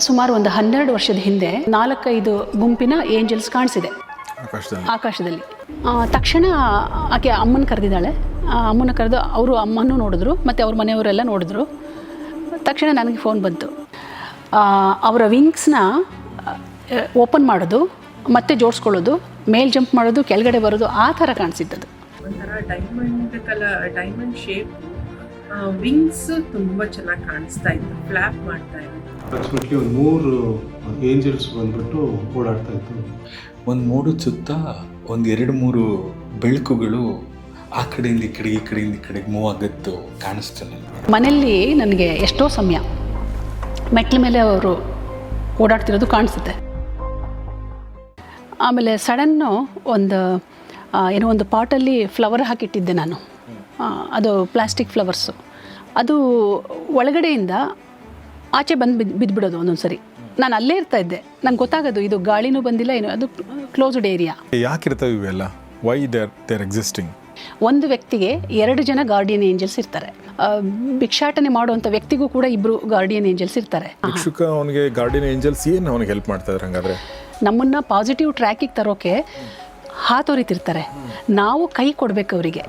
ಸುಮಾರು ಒಂದು 12 ವರ್ಷದ ಹಿಂದೆ 4-5 ಗುಂಪಿನ ಏಂಜಲ್ಸ್ ಕಾಣಿಸಿದೆ ಆಕಾಶದಲ್ಲಿ. ತಕ್ಷಣ ಆಕೆ ಅಮ್ಮನ ಕರೆದಿದ್ದಾಳೆ. ಅಮ್ಮನ ಕರೆದು ಅವರು ಅಮ್ಮನೂ ನೋಡಿದ್ರು ಮತ್ತು ಅವ್ರ ಮನೆಯವರೆಲ್ಲ ನೋಡಿದ್ರು. ತಕ್ಷಣ ನನಗೆ ಫೋನ್ ಬಂತು. ಅವರ ವಿಂಗ್ಸ್ನ ಓಪನ್ ಮಾಡೋದು, ಮತ್ತೆ ಜೋಡಿಸ್ಕೊಳ್ಳೋದು, ಮೇಲ್ ಜಂಪ್ ಮಾಡೋದು, ಕೆಳಗಡೆ ಬರೋದು, ಆ ಥರ ಕಾಣಿಸಿದ್ದದು. ಒಂಥರ ಡೈಮಂಡ್ ಶೇಪ್ ವಿಂಗ್ಸ್ ತುಂಬ ಚೆನ್ನಾಗಿ ಕಾಣಿಸ್ತಾ ಇತ್ತು, ಫ್ಲಾಪ್ ಮಾಡ್ತಾ ಇತ್ತು. ಅಪ್ರಾಕ್ಸಿಮೇಟ್ಲಿ ಒಂದು 3 ಏಂಜಲ್ಸ್ ಬಂದ್ಬಿಟ್ಟು ಓಡಾಡ್ತಾ ಇತ್ತು. ಒಂದು ಮೋಡದ ಸುತ್ತ ಒಂದು 2-3 ಬೆಳಕುಗಳು ಆ ಕಡೆಯಿಂದ ಈ ಕಡೆಗೆ, ಈ ಕಡೆಯಿಂದ ಈ ಕಡೆಗೆ ಮೂವ್ ಆಗುತ್ತೋ ಕಾಣಿಸ್ತು ನನಗೆ. ಮನೆಯಲ್ಲಿ ನನಗೆ ಎಷ್ಟೋ ಸಮಯ ಮೆಟ್ಲ ಮೇಲೆ ಅವರು ಓಡಾಡ್ತಿರೋದು ಕಾಣಿಸುತ್ತೆ. ಆಮೇಲೆ ಸಡನ್ನು ಒಂದು ಪಾಟಲ್ಲಿ ಫ್ಲವರ್ ಹಾಕಿಟ್ಟಿದ್ದೆ ನಾನು. ಅದು ಪ್ಲಾಸ್ಟಿಕ್ ಫ್ಲವರ್ಸು. ಅದು ಒಳಗಡೆಯಿಂದ ಆಚೆ ಬಿದ್ದುಬಿಡೋದು ಒಂದೊಂದು ಸರಿ. ನಾನು ಅಲ್ಲೇ ಇರ್ತಾ ಇದ್ದೆ, ನನಗೆ ಗೊತ್ತಾಗೋದು ಇದು ಗಾಳಿನೂ ಬಂದಿಲ್ಲ ಏನು, ಅದು ಕ್ಲೋಸ್ಡ್ ಏರಿಯಾ. ಯಾಕಿರ್ತವೆ ಇವೆಲ್ಲ? Why there existing? ಒಂದು ವ್ಯಕ್ತಿಗೆ 2 ಜನ ಗಾರ್ಡಿಯನ್ ಏಂಜಲ್ಸ್ ಇರ್ತಾರೆ. ಭಿಕ್ಷಾಟನೆ ಮಾಡುವಂಥ ವ್ಯಕ್ತಿಗೂ ಕೂಡ 2 ಗಾರ್ಡಿಯನ್ ಏಂಜಲ್ಸ್ ಇರ್ತಾರೆ. ಭಿಕ್ಷುಕ ಅವನಿಗೆ ಗಾರ್ಡಿಯನ್ ಏಂಜಲ್ಸ್ ಏನು ಅವನಿಗೆ ಹೆಲ್ಪ್ ಮಾಡ್ತಾ ಇದ್ದಾರೆ? ಹಂಗಾದ್ರೆ ನಮ್ಮನ್ನು ಪಾಸಿಟಿವ್ ಟ್ರ್ಯಾಕಿಗೆ ತರೋಕೆ ಹಾತೊರಿತಿರ್ತಾರೆ. ನಾವು ಕೈ ಕೊಡಬೇಕು ಅವರಿಗೆ.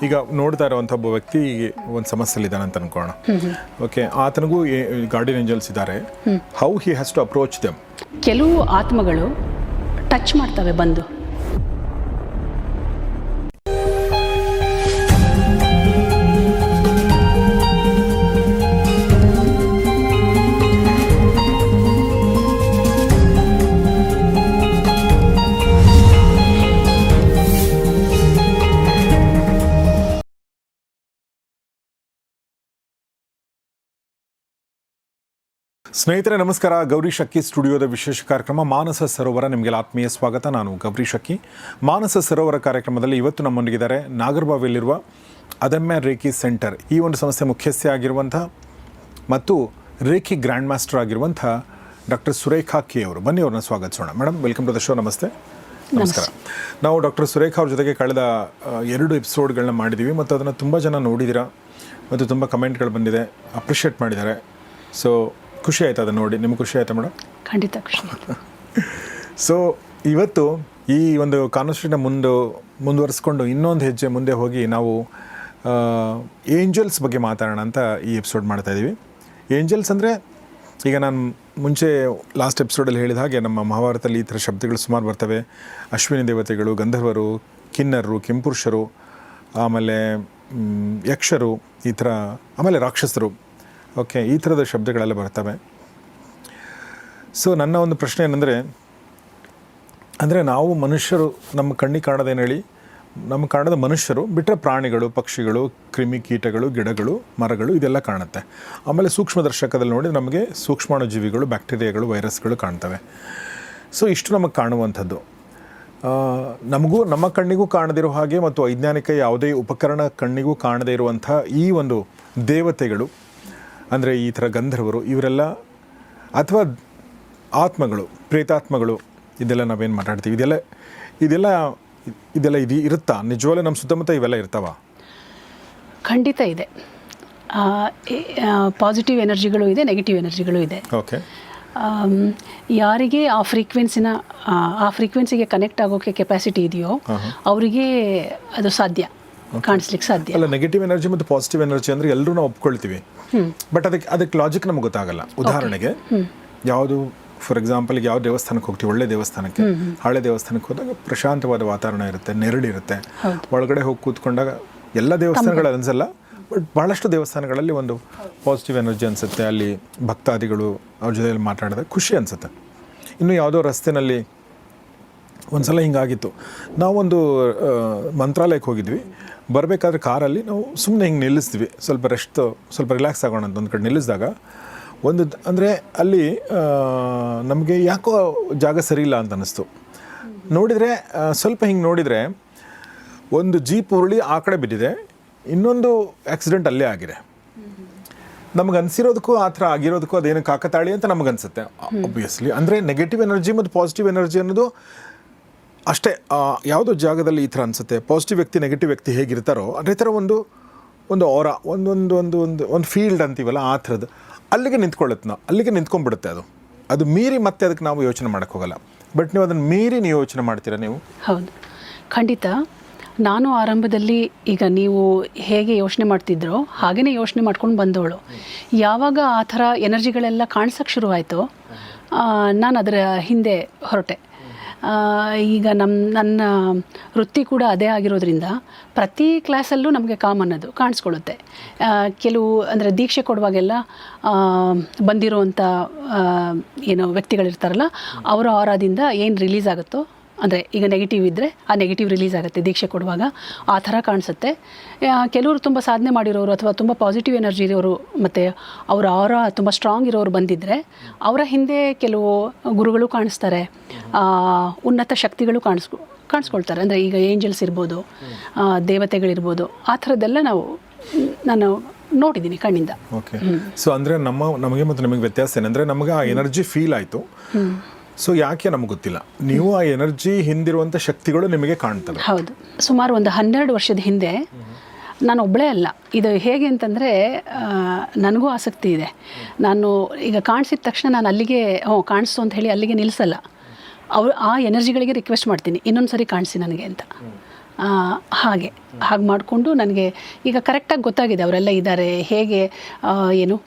ಈಗ ನೋಡ್ತಾ ಇರೋವಂಥ ಒಬ್ಬ ವ್ಯಕ್ತಿ ಒಂದು ಸಮಸ್ಯೆಲಿದ್ದಾನೆ ಅಂತ ಅನ್ಕೋಣ. ಓಕೆ, ಆತನಿಗೂ ಗಾರ್ಡಿಯನ್ ಏಂಜಲ್ಸ್ ಇದ್ದಾರೆ. How he has to approach them? ಕೆಲವು ಆತ್ಮಗಳು ಟಚ್ ಮಾಡ್ತವೆ ಬಂದು. ಸ್ನೇಹಿತರೆ ನಮಸ್ಕಾರ. ಗೌರಿ ಶಕ್ಕಿ ಸ್ಟುಡಿಯೋದ ವಿಶೇಷ ಕಾರ್ಯಕ್ರಮ ಮಾನಸ ಸರೋವರ, ನಿಮಗೆಲ್ಲ ಆತ್ಮೀಯ ಸ್ವಾಗತ. ನಾನು ಗೌರಿ ಶಕ್ಕಿ. ಮಾನಸ ಸರೋವರ ಕಾರ್ಯಕ್ರಮದಲ್ಲಿ ಇವತ್ತು ನಮ್ಮೊಂದಿಗಿದ್ದಾರೆ ನಾಗರಬಾವಿಯಲ್ಲಿರುವ ಅದಮ್ಯ ರೇಖಿ ಸೆಂಟರ್, ಈ ಒಂದು ಸಂಸ್ಥೆ ಮುಖ್ಯಸ್ಥೆ ಆಗಿರುವಂಥ ಮತ್ತು ರೇಖಿ ಗ್ರ್ಯಾಂಡ್ ಮಾಸ್ಟರ್ ಆಗಿರುವಂಥ ಡಾಕ್ಟರ್ ಸುರೇಖಾ ಕೆ ಅವರು. ಬನ್ನಿ ಅವ್ರನ್ನ ಸ್ವಾಗತಿಸೋಣ. Madam, welcome to the show. ನಮಸ್ತೆ. ನಮಸ್ಕಾರ. ನಾವು ಡಾಕ್ಟರ್ ಸುರೇಖಾ ಅವ್ರ ಜೊತೆಗೆ ಕಳೆದ 2 ಎಪಿಸೋಡ್ಗಳನ್ನ ಮಾಡಿದ್ದೀವಿ ಮತ್ತು ಅದನ್ನು ತುಂಬ ಜನ ನೋಡಿದ್ದೀರಾ ಮತ್ತು ತುಂಬ ಕಮೆಂಟ್ಗಳು ಬಂದಿದೆ, ಅಪ್ರಿಷಿಯೇಟ್ ಮಾಡಿದ್ದಾರೆ. ಸೊ ಖುಷಿ ಆಯ್ತು ಅದನ್ನು ನೋಡಿ. ನಿಮ್ಗೆ ಖುಷಿ ಆಯ್ತಾ ಮೇಡಮ್? ಖಂಡಿತ ಖುಷಿ ಆಯಿತು. ಸೊ ಇವತ್ತು ಈ ಒಂದು ಕಾನ್ವರ್ಸೇಷನ್ನ ಮುಂದುವರಿಸ್ಕೊಂಡು ಇನ್ನೊಂದು ಹೆಜ್ಜೆ ಮುಂದೆ ಹೋಗಿ ನಾವು ಏಂಜಲ್ಸ್ ಬಗ್ಗೆ ಮಾತಾಡೋಣ ಅಂತ ಈ ಎಪಿಸೋಡ್ ಮಾಡ್ತಾಯಿದ್ದೀವಿ. ಏಂಜಲ್ಸ್ ಅಂದರೆ, ಈಗ ನಾನು ಮುಂಚೆ ಲಾಸ್ಟ್ ಎಪಿಸೋಡಲ್ಲಿ ಹೇಳಿದ ಹಾಗೆ ನಮ್ಮ ಮಹಾಭಾರತದಲ್ಲಿ ಈ ಥರ ಶಬ್ದಗಳು ಸುಮಾರು ಬರ್ತವೆ. ಅಶ್ವಿನಿ ದೇವತೆಗಳು, ಗಂಧರ್ವರು, ಕಿನ್ನರರು, ಕೆಂಪುರುಷರು, ಆಮೇಲೆ ಯಕ್ಷರು, ಈ ಥರ, ಆಮೇಲೆ ರಾಕ್ಷಸರು. ಓಕೆ, ಈ ಥರದ ಶಬ್ದಗಳೆಲ್ಲ ಬರ್ತವೆ. ಸೊ ನನ್ನ ಒಂದು ಪ್ರಶ್ನೆ ಏನಂದರೆ ನಾವು ಮನುಷ್ಯರು ನಮ್ಮ ಕಣ್ಣಿಗೆ ಕಾಣೋದೇನು ಹೇಳಿ, ನಮ್ಮ ಕಾಣದ ಮನುಷ್ಯರು ಬಿಟ್ಟರೆ ಪ್ರಾಣಿಗಳು, ಪಕ್ಷಿಗಳು, ಕ್ರಿಮಿ ಕೀಟಗಳು, ಗಿಡಗಳು, ಮರಗಳು ಇದೆಲ್ಲ ಕಾಣುತ್ತೆ. ಆಮೇಲೆ ಸೂಕ್ಷ್ಮದರ್ಶಕದಲ್ಲಿ ನೋಡಿ ನಮಗೆ ಸೂಕ್ಷ್ಮಾಣುಜೀವಿಗಳು, ಬ್ಯಾಕ್ಟೀರಿಯಾಗಳು, ವೈರಸ್ಗಳು ಕಾಣ್ತವೆ. ಸೊ ಇಷ್ಟು ನಮಗೆ ಕಾಣುವಂಥದ್ದು. ನಮಗೂ ನಮ್ಮ ಕಣ್ಣಿಗೂ ಕಾಣದಿರೋ ಹಾಗೆ ಮತ್ತು ವೈಜ್ಞಾನಿಕ ಯಾವುದೇ ಉಪಕರಣ ಕಣ್ಣಿಗೂ ಕಾಣದೇ ಇರುವಂಥ ಈ ಒಂದು ದೇವತೆಗಳು ಅಂದರೆ ಈ ಥರ ಗಂಧರ್ವರು, ಇವರೆಲ್ಲ ಅಥವಾ ಆತ್ಮಗಳು, ಪ್ರೇತಾತ್ಮಗಳು, ಇದೆಲ್ಲ ನಾವೇನು ಮಾತಾಡ್ತೀವಿ, ಇದೆಲ್ಲ ಇರುತ್ತಾ? ನಿಜವಾಗ್ಲೂ ನಮ್ಮ ಸುತ್ತಮುತ್ತ ಇವೆಲ್ಲ ಇರ್ತಾವ? ಖಂಡಿತ ಇದೆ. ಪಾಸಿಟಿವ್ ಎನರ್ಜಿಗಳು ಇದೆ, ನೆಗೆಟಿವ್ ಎನರ್ಜಿಗಳು ಇದೆ. ಓಕೆ. ಯಾರಿಗೆ ಆ ಫ್ರೀಕ್ವೆನ್ಸಿಗೆ ಕನೆಕ್ಟ್ ಆಗೋಕ್ಕೆ ಕೆಪಾಸಿಟಿ ಇದೆಯೋ ಅವರಿಗೆ ಅದು ಸಾಧ್ಯ, ಕಾಣಿಸ್ಲಿಕ್ಕೆ ಸಾಧ್ಯ. ಅಲ್ಲ, ನೆಗೆಟಿವ್ ಎನರ್ಜಿ ಮತ್ತು ಪಾಸಿಟಿವ್ ಎನರ್ಜಿ ಅಂದರೆ ಎಲ್ಲರೂ ನಾವು ಒಪ್ಕೊಳ್ತೀವಿ, ಬಟ್ ಅದಕ್ಕೆ ಲಾಜಿಕ್ ನಮ್ಗೆ ಗೊತ್ತಾಗಲ್ಲ. ಉದಾಹರಣೆಗೆ ಯಾವುದು, ಫಾರ್ ಎಕ್ಸಾಂಪಲ್, ಯಾವ ದೇವಸ್ಥಾನಕ್ಕೆ ಹೋಗ್ತೀವಿ, ಒಳ್ಳೆ ದೇವಸ್ಥಾನಕ್ಕೆ, ಹಳೆ ದೇವಸ್ಥಾನಕ್ಕೆ ಹೋದಾಗ ಪ್ರಶಾಂತವಾದ ವಾತಾವರಣ ಇರುತ್ತೆ, ನೆರಳಿರುತ್ತೆ. ಒಳಗಡೆ ಹೋಗಿ ಕೂತ್ಕೊಂಡಾಗ ಎಲ್ಲ ದೇವಸ್ಥಾನಗಳು ಅನ್ಸಲ್ಲ, ಬಟ್ ಭಾಳಷ್ಟು ದೇವಸ್ಥಾನಗಳಲ್ಲಿ ಒಂದು ಪಾಸಿಟಿವ್ ಎನರ್ಜಿ ಅನಿಸುತ್ತೆ. ಅಲ್ಲಿ ಭಕ್ತಾದಿಗಳು ಅವ್ರ ಜೊತೆಯಲ್ಲಿ ಮಾತಾಡಿದಾಗ ಖುಷಿ ಅನಿಸುತ್ತೆ. ಇನ್ನು ಯಾವುದೋ ರಸ್ತೆಯಲ್ಲಿ ಒಂದು ಸಲ ಹಿಂಗಾಗಿತ್ತು. ನಾವೊಂದು ಮಂತ್ರಾಲಯಕ್ಕೆ ಹೋಗಿದ್ವಿ. ಬರಬೇಕಾದ್ರೆ ಕಾರಲ್ಲಿ ನಾವು ಸುಮ್ಮನೆ ಹಿಂಗೆ ನಿಲ್ಲಿಸ್ತೀವಿ, ಸ್ವಲ್ಪ ರಿಲ್ಯಾಕ್ಸ್ ಆಗೋಣ ಅಂತ ಒಂದು ಕಡೆ ನಿಲ್ಲಿಸಿದಾಗ ಅಂದರೆ ಅಲ್ಲಿ ನಮಗೆ ಯಾಕೋ ಜಾಗ ಸರಿ ಇಲ್ಲ ಅಂತ ಅನ್ನಿಸ್ತು. ನೋಡಿದರೆ ಸ್ವಲ್ಪ ಹಿಂಗೆ ನೋಡಿದರೆ ಒಂದು ಜೀಪ್ ಉರುಳಿ ಆ ಕಡೆ ಬಿದ್ದಿದೆ, ಇನ್ನೊಂದು ಆಕ್ಸಿಡೆಂಟ್ ಅಲ್ಲೇ ಆಗಿದೆ. ನಮಗೆ ಅನಿಸಿರೋದಕ್ಕೂ ಆ ಥರ ಆಗಿರೋದಕ್ಕೂ ಅದೇನು ಕಾಕತಾಳಿ ಅಂತ ನಮಗನ್ಸುತ್ತೆ ಆಬ್ವಿಯಸ್ಲಿ. ಅಂದರೆ ನೆಗೆಟಿವ್ ಎನರ್ಜಿ ಮತ್ತು ಪಾಸಿಟಿವ್ ಎನರ್ಜಿ ಅನ್ನೋದು ಅಷ್ಟೇ. ಯಾವುದೋ ಜಾಗದಲ್ಲಿ ಈ ಥರ ಅನಿಸುತ್ತೆ. ಪಾಸಿಟಿವ್ ವ್ಯಕ್ತಿ, ನೆಗೆಟಿವ್ ವ್ಯಕ್ತಿ ಹೇಗಿರ್ತಾರೋ ಅದೇ ಥರ ಒಂದು ಔರ, ಒಂದು ಫೀಲ್ಡ್ ಅಂತೀವಲ್ಲ, ಆ ಥರದ್ದು ಅಲ್ಲಿಗೆ ನಿಂತ್ಕೊಳ್ಳುತ್ತೆ. ಅಲ್ಲಿಗೆ ನಿಂತ್ಕೊಂಡ್ಬಿಡುತ್ತೆ ಅದು. ಅದು ಮೀರಿ ಮತ್ತೆ ಅದಕ್ಕೆ ನಾವು ಯೋಚನೆ ಮಾಡೋಕ್ಕೆ ಹೋಗಲ್ಲ. ಬಟ್ ನೀವು ಅದನ್ನು ಮೀರಿ ನೀವು ಯೋಚನೆ ಮಾಡ್ತೀರಾ ನೀವು? ಹೌದು, ಖಂಡಿತ. ನಾನು ಆರಂಭದಲ್ಲಿ ಈಗ ನೀವು ಹೇಗೆ ಯೋಚನೆ ಮಾಡ್ತಿದ್ರೋ ಹಾಗೆಯೇ ಯೋಚನೆ ಮಾಡ್ಕೊಂಡು ಬಂದವಳು. ಯಾವಾಗ ಆ ಥರ ಎನರ್ಜಿಗಳೆಲ್ಲ ಕಾಣಿಸೋಕ್ಕೆ ಶುರುವಾಯಿತು, ನಾನು ಅದರ ಹಿಂದೆ ಹೊರಟೆ. ಈಗ ನನ್ನ ವೃತ್ತಿ ಕೂಡ ಅದೇ ಆಗಿರೋದ್ರಿಂದ ಪ್ರತಿ ಕ್ಲಾಸಲ್ಲೂ ನಮಗೆ ಕಾಮನ್ ಅದು ಕಾಣಿಸ್ಕೊಳ್ಳುತ್ತೆ. ಕೆಲವು ಅಂದರೆ ದೀಕ್ಷೆ ಕೊಡುವಾಗೆಲ್ಲ ಬಂದಿರೋವಂಥ ಏನು ವ್ಯಕ್ತಿಗಳಿರ್ತಾರಲ್ಲ, ಅವರ ಆರಾದಿಂದ ಏನು ರಿಲೀಸ್ ಆಗುತ್ತೋ, ಅಂದರೆ ಈಗ ನೆಗೆಟಿವ್ ಇದ್ದರೆ ಆ ನೆಗೆಟಿವ್ ರಿಲೀಸ್ ಆಗುತ್ತೆ ದೀಕ್ಷೆ ಕೊಡುವಾಗ, ಆ ಥರ ಕಾಣಿಸುತ್ತೆ. ಕೆಲವರು ತುಂಬ ಸಾಧನೆ ಮಾಡಿರೋರು ಅಥವಾ ತುಂಬ ಪಾಸಿಟಿವ್ ಎನರ್ಜಿ ಇರೋರು ಮತ್ತು ಅವರ ಆರ ತುಂಬ ಸ್ಟ್ರಾಂಗ್ ಇರೋರು ಬಂದಿದ್ದರೆ ಅವರ ಹಿಂದೆ ಕೆಲವು ಗುರುಗಳು ಕಾಣಿಸ್ತಾರೆ, ಉನ್ನತ ಶಕ್ತಿಗಳು ಕಾಣಿಸ್ಕೊಳ್ತಾರೆ. ಅಂದರೆ ಈಗ ಏಂಜಲ್ಸ್ ಇರ್ಬೋದು, ದೇವತೆಗಳಿರ್ಬೋದು, ಆ ಥರದ್ದೆಲ್ಲ ನಾನು ನೋಡಿದ್ದೀನಿ ಕಣ್ಣಿಂದ. ಓಕೆ. ಸೊ ಅಂದರೆ ನಮಗೆ ಮತ್ತು ನಿಮಗೆ ವ್ಯತ್ಯಾಸ ಏನಂದರೆ ನಮಗೆ ಆ ಎನರ್ಜಿ ಫೀಲ್ ಆಯಿತು. ಸೊ ಯಾಕೆ ನಮ್ಗೆ ಗೊತ್ತಿಲ್ಲ, ನೀವು ಆ ಎನರ್ಜಿ ಹಿಂದಿರುವಂಥ ಶಕ್ತಿಗಳು ನಿಮಗೆ ಕಾಣ್ತವೆ. ಹೌದು, ಸುಮಾರು ಒಂದು 12 ವರ್ಷದ ಹಿಂದೆ ನಾನು ಒಬ್ಬಳೇ ಅಲ್ಲ. ಇದು ಹೇಗೆ ಅಂತಂದರೆ ನನಗೂ ಆಸಕ್ತಿ ಇದೆ. ನಾನು ಈಗ ಕಾಣಿಸಿದ ತಕ್ಷಣ ನಾನು ಅಲ್ಲಿಗೆ ಕಾಣಿಸು ಅಂತ ಹೇಳಿ ಅಲ್ಲಿಗೆ ನಿಲ್ಲಿಸಲ್ಲ. ಆ ಎನರ್ಜಿಗಳಿಗೆ ರಿಕ್ವೆಸ್ಟ್ ಮಾಡ್ತೀನಿ, ಇನ್ನೊಂದು ಸರಿ ಕಾಣಿಸಿ ನನಗೆ ಅಂತ. ಹಾಗೆ ಮಾಡಿಕೊಂಡು ನನಗೆ ಈಗ ಕರೆಕ್ಟಾಗಿ ಗೊತ್ತಾಗಿದೆ ಅವರೆಲ್ಲ ಇದ್ದಾರೆ, ಹೇಗೆ ಏನು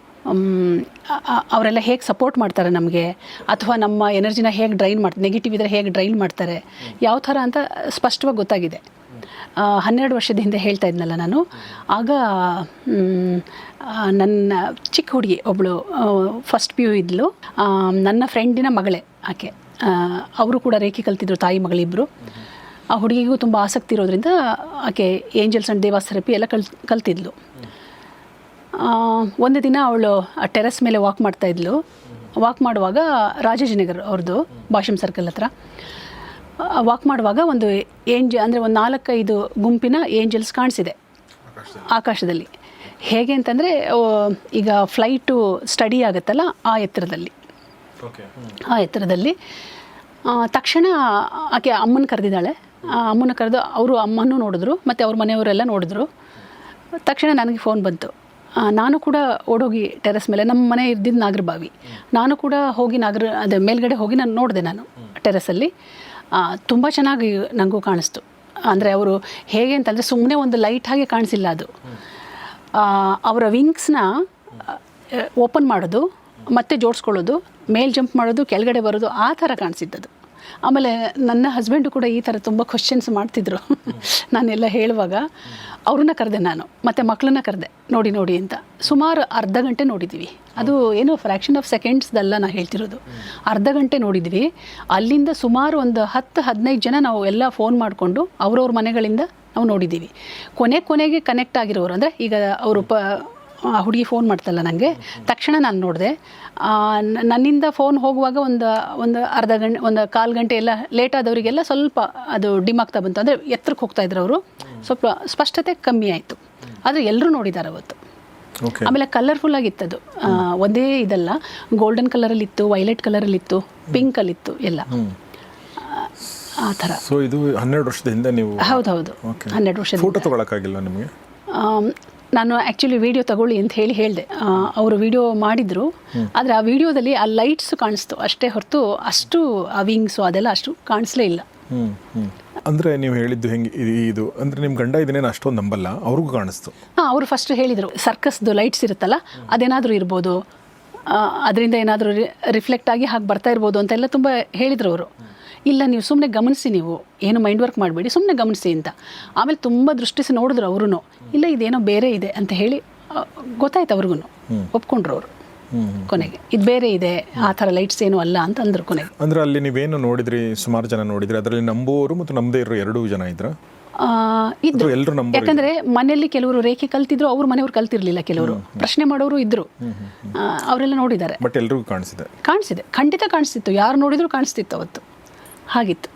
ಅವರೆಲ್ಲ ಹೇಗೆ ಸಪೋರ್ಟ್ ಮಾಡ್ತಾರೆ ನಮಗೆ, ಅಥವಾ ನಮ್ಮ ಎನರ್ಜಿನ ಹೇಗೆ ಡ್ರೈನ್ ಮಾಡ್ತಾರೆ, ನೆಗೆಟಿವ್ ಇದ್ದರೆ ಹೇಗೆ ಡ್ರೈನ್ ಮಾಡ್ತಾರೆ, ಯಾವ ಥರ ಅಂತ ಸ್ಪಷ್ಟವಾಗಿ ಗೊತ್ತಾಗಿದೆ. 12 ವರ್ಷದ ಹಿಂದೆ ಹೇಳ್ತಾ ಇದ್ನಲ್ಲ ನಾನು, ಆಗ ನನ್ನ ಚಿಕ್ಕ ಹುಡುಗಿ ಒಬ್ಬಳು ಫಸ್ಟ್ PU ಇದ್ಲು, ನನ್ನ ಫ್ರೆಂಡಿನ ಮಗಳೇ ಆಕೆ. ಅವರು ಕೂಡ ರೇಖೆ ಕಲ್ತಿದ್ರು, ತಾಯಿ ಮಗಳಿಬ್ಬರು. ಆ ಹುಡುಗಿಗೂ ತುಂಬ ಆಸಕ್ತಿ ಇರೋದ್ರಿಂದ ಆಕೆ ಏಂಜಲ್ಸ್ ಆ್ಯಂಡ್ ದೇವಾಸ್ ಥೆರಪಿ ಎಲ್ಲ ಕಲ್ತಿದ್ಲು. ಒಂದು ದಿನ ಅವಳು ಟೆರೆಸ್ ಮೇಲೆ ವಾಕ್ ಮಾಡ್ತಾಯಿದ್ಲು. ವಾಕ್ ಮಾಡುವಾಗ ರಾಜಾಜಿನಗರ್ ಅವ್ರದ್ದು ಭಾಷಮ್ ಸರ್ಕಲ್ ಹತ್ರ ವಾಕ್ ಮಾಡುವಾಗ ಒಂದು ಅಂದರೆ ಒಂದು 4-5 ಗುಂಪಿನ ಏಂಜಲ್ಸ್ ಕಾಣಿಸಿದೆ ಆಕಾಶದಲ್ಲಿ. ಹೇಗೆ ಅಂತಂದರೆ ಈಗ ಫ್ಲೈಟು ಸ್ಟಡಿ ಆಗುತ್ತಲ್ಲ ಆ ಎತ್ತರದಲ್ಲಿ ತಕ್ಷಣ ಆಕೆ ಅಮ್ಮನ ಕರೆದಿದ್ದಾಳೆ. ಅಮ್ಮನ ಕರೆದು ಅವರು ಅಮ್ಮನೂ ನೋಡಿದ್ರು ಮತ್ತು ಅವ್ರ ಮನೆಯವರೆಲ್ಲ ನೋಡಿದ್ರು. ತಕ್ಷಣ ನನಗೆ ಫೋನ್ ಬಂತು. ನಾನು ಕೂಡ ಓಡೋಗಿ ಟೆರೆಸ್ ಮೇಲೆ, ನಮ್ಮ ಮನೆ ಇದ್ದಿದ್ದು ನಾಗರಬಾವಿ, ನಾನು ಕೂಡ ಹೋಗಿ ಅದೇ ಮೇಲ್ಗಡೆ ಹೋಗಿ ನಾನು ನೋಡಿದೆ. ನಾನು ಟೆರೆಸಲ್ಲಿ ತುಂಬ ಚೆನ್ನಾಗಿ ನನಗೂ ಕಾಣಿಸ್ತು. ಅಂದರೆ ಅವರು ಹೇಗೆ ಅಂತಂದರೆ ಸುಮ್ಮನೆ ಒಂದು ಲೈಟ್ ಹಾಗೆ ಕಾಣಿಸಿಲ್ಲ, ಅದು ಅವರ ವಿಂಗ್ಸ್ನ ಓಪನ್ ಮಾಡೋದು ಮತ್ತೆ ಜೋಡಿಸ್ಕೊಳ್ಳೋದು, ಮೇಲ್ ಜಂಪ್ ಮಾಡೋದು, ಕೆಳಗಡೆ ಬರೋದು, ಆ ಥರ ಕಾಣಿಸಿದ್ದದು. ಆಮೇಲೆ ನನ್ನ ಹಸ್ಬೆಂಡು ಕೂಡ ಈ ಥರ ತುಂಬ ಕ್ವಶನ್ಸ್ ಮಾಡ್ತಿದ್ರು ನಾನೆಲ್ಲ ಹೇಳುವಾಗ. ಅವ್ರನ್ನ ಕರೆದೆ ನಾನು, ಮತ್ತು ಮಕ್ಕಳನ್ನ ಕರೆದೆ, ನೋಡಿ ಅಂತ. ಸುಮಾರು ಅರ್ಧ ಗಂಟೆ ನೋಡಿದ್ದೀವಿ. ಅದು ಏನು ಫ್ರ್ಯಾಕ್ಷನ್ ಆಫ್ ಸೆಕೆಂಡ್ಸ್ದಲ್ಲ ನಾನು ಹೇಳ್ತಿರೋದು, ಅರ್ಧ ಗಂಟೆ ನೋಡಿದ್ವಿ. ಅಲ್ಲಿಂದ ಸುಮಾರು ಒಂದು 10-15 ಜನ ನಾವು ಎಲ್ಲ ಫೋನ್ ಮಾಡಿಕೊಂಡು ಅವ್ರವ್ರ ಮನೆಗಳಿಂದ ನಾವು ನೋಡಿದ್ದೀವಿ. ಕೊನೆಗೆ ಕನೆಕ್ಟ್ ಆಗಿರೋರು, ಅಂದರೆ ಈಗ ಅವರು ಹುಡುಗಿ ಫೋನ್ ಮಾಡ್ತಲ್ಲ ನನಗೆ, ತಕ್ಷಣ ನಾನು ನೋಡಿದೆ. ನನ್ನಿಂದ ಫೋನ್ ಹೋಗುವಾಗ ಒಂದು ಅರ್ಧ ಗಂಟೆ, ಒಂದು 1/4 ಗಂಟೆ ಎಲ್ಲ ಲೇಟ್ ಆದವರಿಗೆಲ್ಲ ಸ್ವಲ್ಪ ಅದು ಡಿಮ್ ಆಗ್ತಾ ಬಂತು. ಅಂದರೆ ಎತ್ತರಕ್ಕೆ ಹೋಗ್ತಾ ಇದ್ರು ಅವರು, ಸ್ವಲ್ಪ ಸ್ಪಷ್ಟತೆ ಕಮ್ಮಿ ಆಯಿತು. ಆದರೆ ಎಲ್ಲರೂ ನೋಡಿದ್ದಾರೆ ಅವತ್ತು. ಆಮೇಲೆ ಕಲರ್ಫುಲ್ ಆಗಿತ್ತದು, ಒಂದೇ ಇದಲ್ಲ, ಗೋಲ್ಡನ್ ಕಲರಲ್ಲಿತ್ತು, ವೈಲೆಟ್ ಕಲರಲ್ಲಿತ್ತು, ಪಿಂಕಲ್ಲಿತ್ತು, ಎಲ್ಲ ಆ ಥರ. ಸೊ ಇದು 12 ವರ್ಷದ ಹಿಂದೆ ನೀವು? ಹೌದು, 12 ವರ್ಷದ. ಫೋಟೋ ತಗೊಳಕ್ಕಾಗಿಲ್ಲ ನಿಮಗೆ? ನಾನು ಆ್ಯಕ್ಚುಲಿ ವಿಡಿಯೋ ತಗೊಳ್ಳಿ ಅಂತ ಹೇಳಿದೆ. ಅವರು ವಿಡಿಯೋ ಮಾಡಿದರು, ಆದರೆ ಆ ವಿಡಿಯೋದಲ್ಲಿ ಆ ಲೈಟ್ಸು ಕಾಣಿಸ್ತು ಅಷ್ಟೇ ಹೊರತು ಅಷ್ಟು ಆ ವಿಂಗ್ಸು ಅದೆಲ್ಲ ಅಷ್ಟು ಕಾಣಿಸ್ಲೇ ಇಲ್ಲ. ಅಂದರೆ ನೀವು ಹೇಳಿದ್ದು ಹೆಂಗೆ ಇದು ಅಂದರೆ ನಿಮ್ಮ ಗಂಡ ಇದನ್ನೇನು ಅಷ್ಟೊಂದು ನಂಬಲ್ಲ, ಅವ್ರಿಗೂ ಕಾಣಿಸ್ತು? ಅವರು ಫಸ್ಟ್ ಹೇಳಿದರು, ಸರ್ಕಸ್ದು ಲೈಟ್ಸ್ ಇರುತ್ತಲ್ಲ ಅದೇನಾದರೂ ಇರ್ಬೋದು, ಅದರಿಂದ ಏನಾದರೂ ರಿಫ್ಲೆಕ್ಟ್ ಆಗಿ ಹಾಗೆ ಬರ್ತಾ ಇರ್ಬೋದು ಅಂತೆಲ್ಲ ತುಂಬ ಹೇಳಿದರು ಅವರು. ಇಲ್ಲ, ನೀವು ಸುಮ್ಮನೆ ಗಮನಿಸಿ, ನೀವು ಏನು ಮೈಂಡ್ ವರ್ಕ್ ಮಾಡಬೇಡಿ, ಸುಮ್ಮನೆ ಗಮನಿಸಿ ಅಂತ. ಆಮೇಲೆ ತುಂಬ ದೃಷ್ಟಿಸಿ ನೋಡಿದ್ರು ಅವರು, ಇಲ್ಲ ಇದೇನೋ ಬೇರೆ ಇದೆ ಅಂತ ಹೇಳಿ ಗೊತ್ತಾಯ್ತು ಅವ್ರಿಗೂ, ಒಪ್ಕೊಂಡ್ರು ಅವರು. ಕೊನೆಗೆ ಇದು ಬೇರೆ ಇದೆ, ಆ ಥರ ಲೈಟ್ಸ್ ಏನೂ ಅಲ್ಲ ಅಂತ ಅಂದರು ಕೊನೆಗೆ. ಅಂದರೆ ಅಲ್ಲಿ ನೀವೇನು ನೋಡಿದ್ರಿ, ಸುಮಾರು ಜನ ನೋಡಿದ್ರಿ, ಅದರಲ್ಲಿ ನಂಬುವವರು ಮತ್ತು ನಂಬದೇ ಇರೋ 2 ಜನ ಇದ್ರ? ಇದ್ರು, ಯಾಕಂದರೆ ಮನೆಯಲ್ಲಿ ಕೆಲವರು ರೇಖೆ ಕಲ್ತಿದ್ರು, ಅವ್ರ ಮನೆಯವ್ರು ಕಲ್ತಿರ್ಲಿಲ್ಲ, ಕೆಲವರು ಪ್ರಶ್ನೆ ಮಾಡೋರು ಇದ್ರು, ಅವರೆಲ್ಲ ನೋಡಿದ್ದಾರೆ. ಬಟ್ ಎಲ್ರಿಗೂ ಕಾಣಿಸಿದೆ, ಖಂಡಿತ ಕಾಣಿಸ್ತಿತ್ತು, ಯಾರು ನೋಡಿದ್ರು ಕಾಣಿಸ್ತಿತ್ತು ಅವತ್ತು. ಹಾಗಿತ್ತು.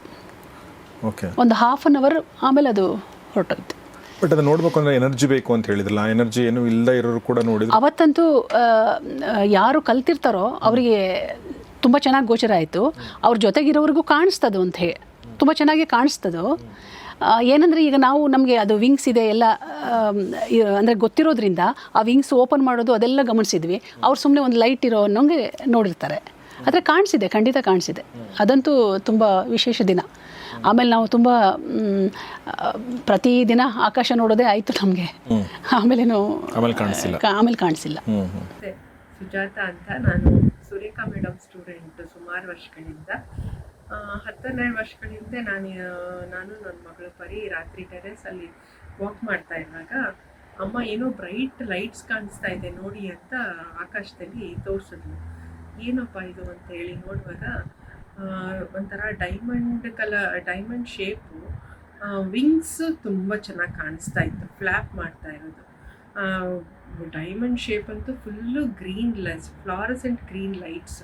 ಓಕೆ. ಒಂದು 1/2 hour ಆಮೇಲೆ ಅದು ಹೊರಟೋಯ್ತು. ಬಟ್ ಅದು ನೋಡ್ಬೇಕು ಅಂದರೆ ಎನರ್ಜಿ ಬೇಕು ಅಂತ ಹೇಳಿದ್ರಲ್ಲ, ಎನರ್ಜಿ ಏನು ಇಲ್ಲ ಇರೋರು ಕೂಡ ನೋಡಿದ್ರು. ಅವತ್ತಂತೂ ಯಾರು ಕಲ್ತಿರ್ತಾರೋ ಅವರಿಗೆ ತುಂಬ ಚೆನ್ನಾಗಿ ಗೋಚರ ಆಯಿತು. ಅವ್ರ ಜೊತೆಗಿರೋರಿಗೂ ಕಾಣಿಸ್ತದು ಅಂತ ಹೇಳಿ ತುಂಬ ಚೆನ್ನಾಗಿ ಕಾಣಿಸ್ತದು. ಏನಂದರೆ ಈಗ ನಮಗೆ ಅದು ವಿಂಗ್ಸ್ ಇದೆ ಎಲ್ಲ ಅಂದರೆ ಗೊತ್ತಿರೋದ್ರಿಂದ ಆ ವಿಂಗ್ಸ್ ಓಪನ್ ಮಾಡೋದು ಅದೆಲ್ಲ ಗಮನಿಸಿದ್ವಿ. ಅವ್ರು ಸುಮ್ಮನೆ ಒಂದು ಲೈಟ್ ಇರೋ ಅನ್ನೋಂಗೆ ನೋಡಿರ್ತಾರೆ. ಆದರೆ ಕಾಣಿಸಿದೆ, ಖಂಡಿತ ಕಾಣಿಸಿದೆ. ಅದಂತೂ ತುಂಬ ವಿಶೇಷ ದಿನ. ಆಮೇಲೆ ನಾವು ತುಂಬ ಪ್ರತಿದಿನ ಆಕಾಶ ನೋಡೋದೇ ಆಯಿತು ನಮಗೆ. ಆಮೇಲೆ ಕಾಣಿಸಿಲ್ಲ. ಮತ್ತೆ ಸುಜಾತ ಅಂತ, ನಾನು ಸುರೇಖಾ ಮೇಡಮ್ ಸ್ಟೂಡೆಂಟ್ ಸುಮಾರು ವರ್ಷಗಳಿಂದ. 10-12 ವರ್ಷಗಳ ಹಿಂದೆ ನಾನು ನನ್ನ ಮಗಳು ಪರಿ ರಾತ್ರಿ ಟೆರೆಸಲ್ಲಿ ವಾಕ್ ಮಾಡ್ತಾ ಇರುವಾಗ ಅಮ್ಮ ಏನೋ ಬ್ರೈಟ್ ಲೈಟ್ಸ್ ಕಾಣಿಸ್ತಾ ಇದೆ ನೋಡಿ ಅಂತ ಆಕಾಶದಲ್ಲಿ ತೋರಿಸಿದ್ಲು. ಏನಪ್ಪ ಇದು ಅಂತ ಹೇಳಿ ನೋಡುವಾಗ ಒಂಥರ ಡೈಮಂಡ್ ಶೇಪು, ವಿಂಗ್ಸ್ ತುಂಬ ಚೆನ್ನಾಗಿ ಕಾಣಿಸ್ತಾ ಇತ್ತು, ಫ್ಲ್ಯಾಪ್ ಮಾಡ್ತಾ ಇರೋದು. ಡೈಮಂಡ್ ಶೇಪ್ ಅಂತೂ full green lights, fluorescent green lights,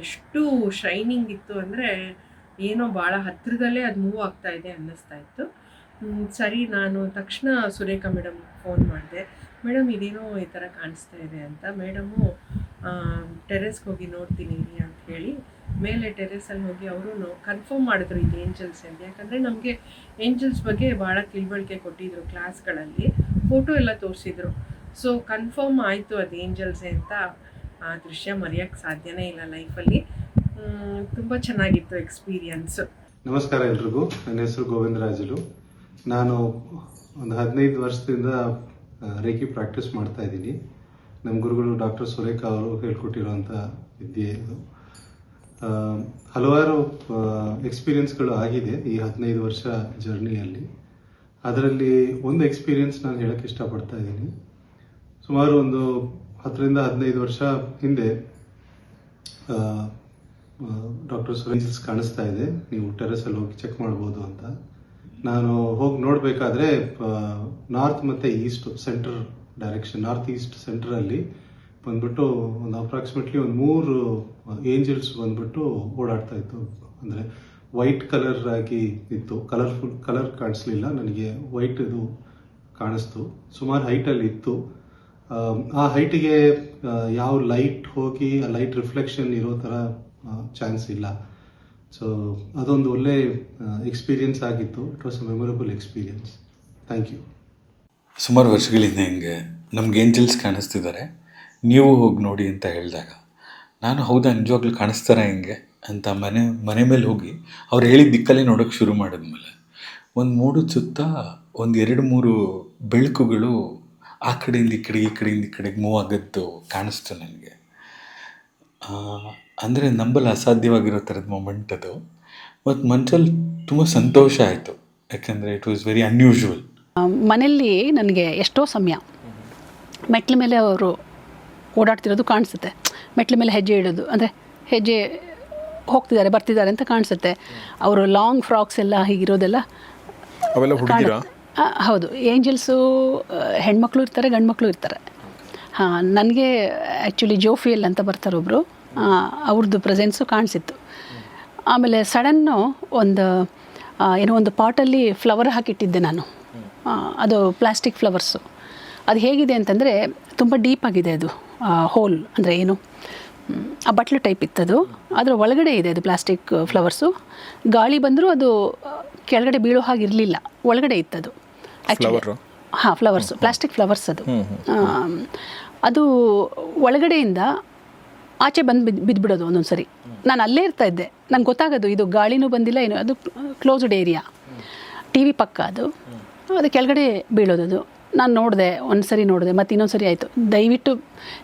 ಎಷ್ಟು ಶೈನಿಂಗ್ ಇತ್ತು ಅಂದರೆ ಏನೋ ಭಾಳ ಹತ್ತಿರದಲ್ಲೇ ಅದು ಮೂವ್ ಆಗ್ತಾ ಇದೆ ಅನ್ನಿಸ್ತಾ ಇತ್ತು. ಸರಿ, ನಾನು ತಕ್ಷಣ ಸುರೇಖಾ ಮೇಡಮ್ ಫೋನ್ ಮಾಡಿದೆ. ಮೇಡಮ್ ಇದೇನೋ ಈ ಥರ ಕಾಣಿಸ್ತಾ ಇದೆ ಅಂತ. ಮೇಡಮು ಟೆರೆಸ್ಗೆ ಹೋಗಿ ನೋಡ್ತೀನಿ ಅಂತ ಹೇಳಿ ಮೇಲೆ ಟೆರೆಸಲ್ಲಿ ಹೋಗಿ ಅವರು ಕನ್ಫರ್ಮ್ ಮಾಡಿದ್ರು ಇದು ಏಂಜಲ್ಸ್ ಅಂತ. ಯಾಕಂದರೆ ನಮಗೆ ಏಂಜಲ್ಸ್ ಬಗ್ಗೆ ಭಾಳ ತಿಳುವಳಿಕೆ ಕೊಟ್ಟಿದ್ರು ಕ್ಲಾಸ್ಗಳಲ್ಲಿ, ಫೋಟೋ ಎಲ್ಲ ತೋರಿಸಿದ್ರು. ಸೊ ಕನ್ಫರ್ಮ್ ಆಯಿತು ಅದು ಏಂಜಲ್ಸೇ ಅಂತ. ಆ ದೃಶ್ಯ ಮರೆಯೋಕ್ಕೆ ಸಾಧ್ಯನೇ ಇಲ್ಲ ಲೈಫಲ್ಲಿ. ತುಂಬ ಚೆನ್ನಾಗಿತ್ತು ಎಕ್ಸ್ಪೀರಿಯನ್ಸು. ನಮಸ್ಕಾರ ಎಲ್ರಿಗೂ. ನನ್ನ ಹೆಸರು ಗೋವಿಂದರಾಜುಲು. ನಾನು ಒಂದು 15 ವರ್ಷದಿಂದ ರೇಖಿ ಪ್ರಾಕ್ಟೀಸ್ ಮಾಡ್ತಾ ಇದ್ದೀನಿ. ನಮ್ಮ ಗುರುಗಳು ಡಾಕ್ಟರ್ ಸುರೇಖಾ ಅವರು ಹೇಳ್ಕೊಟ್ಟಿರೋಂಥ ವಿದ್ಯೆ ಇದು. ಹಲವಾರು ಎಕ್ಸ್ಪೀರಿಯನ್ಸ್ಗಳು ಆಗಿದೆ ಈ 15 ವರ್ಷ ಜರ್ನಿಯಲ್ಲಿ. ಅದರಲ್ಲಿ ಒಂದು ಎಕ್ಸ್ಪೀರಿಯನ್ಸ್ ನಾನು ಹೇಳಕ್ಕೆ ಇಷ್ಟಪಡ್ತಾ ಇದ್ದೀನಿ. ಸುಮಾರು ಒಂದು 10-15 ವರ್ಷ ಹಿಂದೆ ಡಾಕ್ಟರ್ ಸುರೇಂಜಲ್ಸ್ ಕಾಣಿಸ್ತಾ ಇದೆ, ನೀವು ಟೆರೆಸಲ್ಲಿ ಹೋಗಿ ಚೆಕ್ ಮಾಡ್ಬೋದು ಅಂತ. ನಾನು ಹೋಗಿ ನೋಡಬೇಕಾದ್ರೆ ನಾರ್ತ್ ಮತ್ತು east centre direction, north east ಸೆಂಟ್ರಲ್ಲಿ ಬಂದ್ಬಿಟ್ಟು ಒಂದು ಅಪ್ರಾಕ್ಸಿಮೇಟ್ಲಿ ಒಂದು 3 ಏಂಜಲ್ಸ್ ಬಂದ್ಬಿಟ್ಟು ಓಡಾಡ್ತಾ ಇತ್ತು. ಅಂದರೆ ವೈಟ್ ಕಲರ್ ಆಗಿ ಇತ್ತು, ಕಲರ್ ಕಾಣಿಸ್ಲಿಲ್ಲ ನನಗೆ, ವೈಟ್ ಇದು ಕಾಣಿಸ್ತು. ಸುಮಾರು ಹೈಟಲ್ಲಿ ಇತ್ತು. ಆ ಹೈಟಿಗೆ ಯಾವ ಲೈಟ್ ಹೋಗಿ ಆ ಲೈಟ್ ರಿಫ್ಲೆಕ್ಷನ್ ಇರೋ ಥರ ಚಾನ್ಸ್ ಇಲ್ಲ. ಸೊ ಅದೊಂದು ಒಳ್ಳೆ ಎಕ್ಸ್ಪೀರಿಯನ್ಸ್ ಆಗಿತ್ತು. It was a memorable experience. Thank you. ಸುಮಾರು ವರ್ಷಗಳಿಂದ ಹಿಂಗೆ ನಮ್ಗೆ ಏಂಜಲ್ಸ್ ಕಾಣಿಸ್ತಿದ್ದಾರೆ, ನೀವು ಹೋಗಿ ನೋಡಿ ಅಂತ ಹೇಳಿದಾಗ ನಾನು ಹೌದಾ ನಿಜವಾಗ್ಲೂ ಕಾಣಿಸ್ತಾರ ಹಿಂಗೆ ಅಂತ ಮನೆ ಮೇಲೆ ಹೋಗಿ ಅವ್ರು ಹೇಳಿದ ದಿಕ್ಕಲ್ಲೇ ನೋಡೋಕ್ಕೆ ಶುರು ಮಾಡಿದ್ಮೇಲೆ ಒಂದು ಮೋಡದ ಸುತ್ತ ಒಂದು 2-3 ಬೆಳಕುಗಳು ಆ ಕಡೆಯಿಂದ ಈ ಕಡೆಗೆ ಮೂವ್ ಆಗೋದು ಕಾಣಿಸ್ತು ನನಗೆ. ಅಂದರೆ ನಂಬಲು ಅಸಾಧ್ಯವಾಗಿರೋ ಥರದ ಮೊಮೆಂಟ್ ಅದು. ಮತ್ತು ಮನಸ್ಸಲ್ಲಿ ತುಂಬ ಸಂತೋಷ ಆಯಿತು, ಯಾಕೆಂದರೆ ಇಟ್ ವಾಸ್ ವೆರಿ ಅನ್ಯೂಶುವಲ್. ಮನೆಯಲ್ಲಿ ನನಗೆ ಎಷ್ಟೋ ಸಮಯ ಮೆಟ್ಲ ಮೇಲೆ ಅವರು ಓಡಾಡ್ತಿರೋದು ಕಾಣಿಸುತ್ತೆ. ಮೆಟ್ಲ ಮೇಲೆ ಹೆಜ್ಜೆ ಇಡೋದು, ಅಂದರೆ ಹೆಜ್ಜೆ ಹೋಗ್ತಿದ್ದಾರೆ ಬರ್ತಿದ್ದಾರೆ ಅಂತ ಕಾಣಿಸುತ್ತೆ. ಅವರು ಲಾಂಗ್ ಫ್ರಾಕ್ಸ್ ಎಲ್ಲ ಹೀಗಿರೋದೆಲ್ಲ ಹೌದು. ಏಂಜಲ್ಸು ಹೆಣ್ಮಕ್ಳು ಇರ್ತಾರೆ, ಗಂಡು ಮಕ್ಕಳು ಇರ್ತಾರೆ. ನನಗೆ ಆ್ಯಕ್ಚುಲಿ ಜೋಫಿಯಲ್ ಅಂತ ಬರ್ತಾರೆ ಒಬ್ಬರು, ಅವ್ರದ್ದು ಪ್ರೆಸೆನ್ಸು ಕಾಣಿಸಿತ್ತು. ಆಮೇಲೆ ಸಡನ್ನು ಒಂದು ಪಾಟಲ್ಲಿ ಫ್ಲವರ್ ಹಾಕಿಟ್ಟಿದ್ದೆ ನಾನು. ಅದು ಪ್ಲಾಸ್ಟಿಕ್ ಫ್ಲವರ್ಸು. ಅದು ಹೇಗಿದೆ ಅಂತಂದರೆ ತುಂಬ ಡೀಪಾಗಿದೆ ಅದು, ಹೋಲ್ ಅಂದರೆ ಏನು ಆ ಬಟ್ಲು ಟೈಪ್ ಇತ್ತದು. ಅದರ ಒಳಗಡೆ ಇದೆ ಅದು ಪ್ಲಾಸ್ಟಿಕ್ ಫ್ಲವರ್ಸು. ಗಾಳಿ ಬಂದರೂ ಅದು ಕೆಳಗಡೆ ಬೀಳೋ ಹಾಗಿರಲಿಲ್ಲ, ಒಳಗಡೆ ಇತ್ತದು ಆ್ಯಕ್ಚುಲಿ. ಫ್ಲವರ್ಸು, ಪ್ಲಾಸ್ಟಿಕ್ ಫ್ಲವರ್ಸ್ ಅದು. ಅದು ಒಳಗಡೆಯಿಂದ ಆಚೆ ಬಿದ್ದುಬಿಡೋದು ಒಂದೊಂದು ಸರಿ. ನಾನು ಅಲ್ಲೇ ಇರ್ತಾ ಇದ್ದೆ, ನಂಗೆ ಗೊತ್ತಾಗೋದು ಇದು ಗಾಳಿನೂ ಬಂದಿಲ್ಲ ಏನು, ಅದು ಕ್ಲೋಸ್ಡ್ ಏರಿಯಾ, ಟಿ ವಿ ಪಕ್ಕ ಅದು ಕೆಳಗಡೆ ಬೀಳೋದು. ನಾನು ನೋಡಿದೆ, ಒಂದು ಸರಿ ನೋಡಿದೆ, ಮತ್ತು ಇನ್ನೊಂದು ಸರಿ ಆಯಿತು. ದಯವಿಟ್ಟು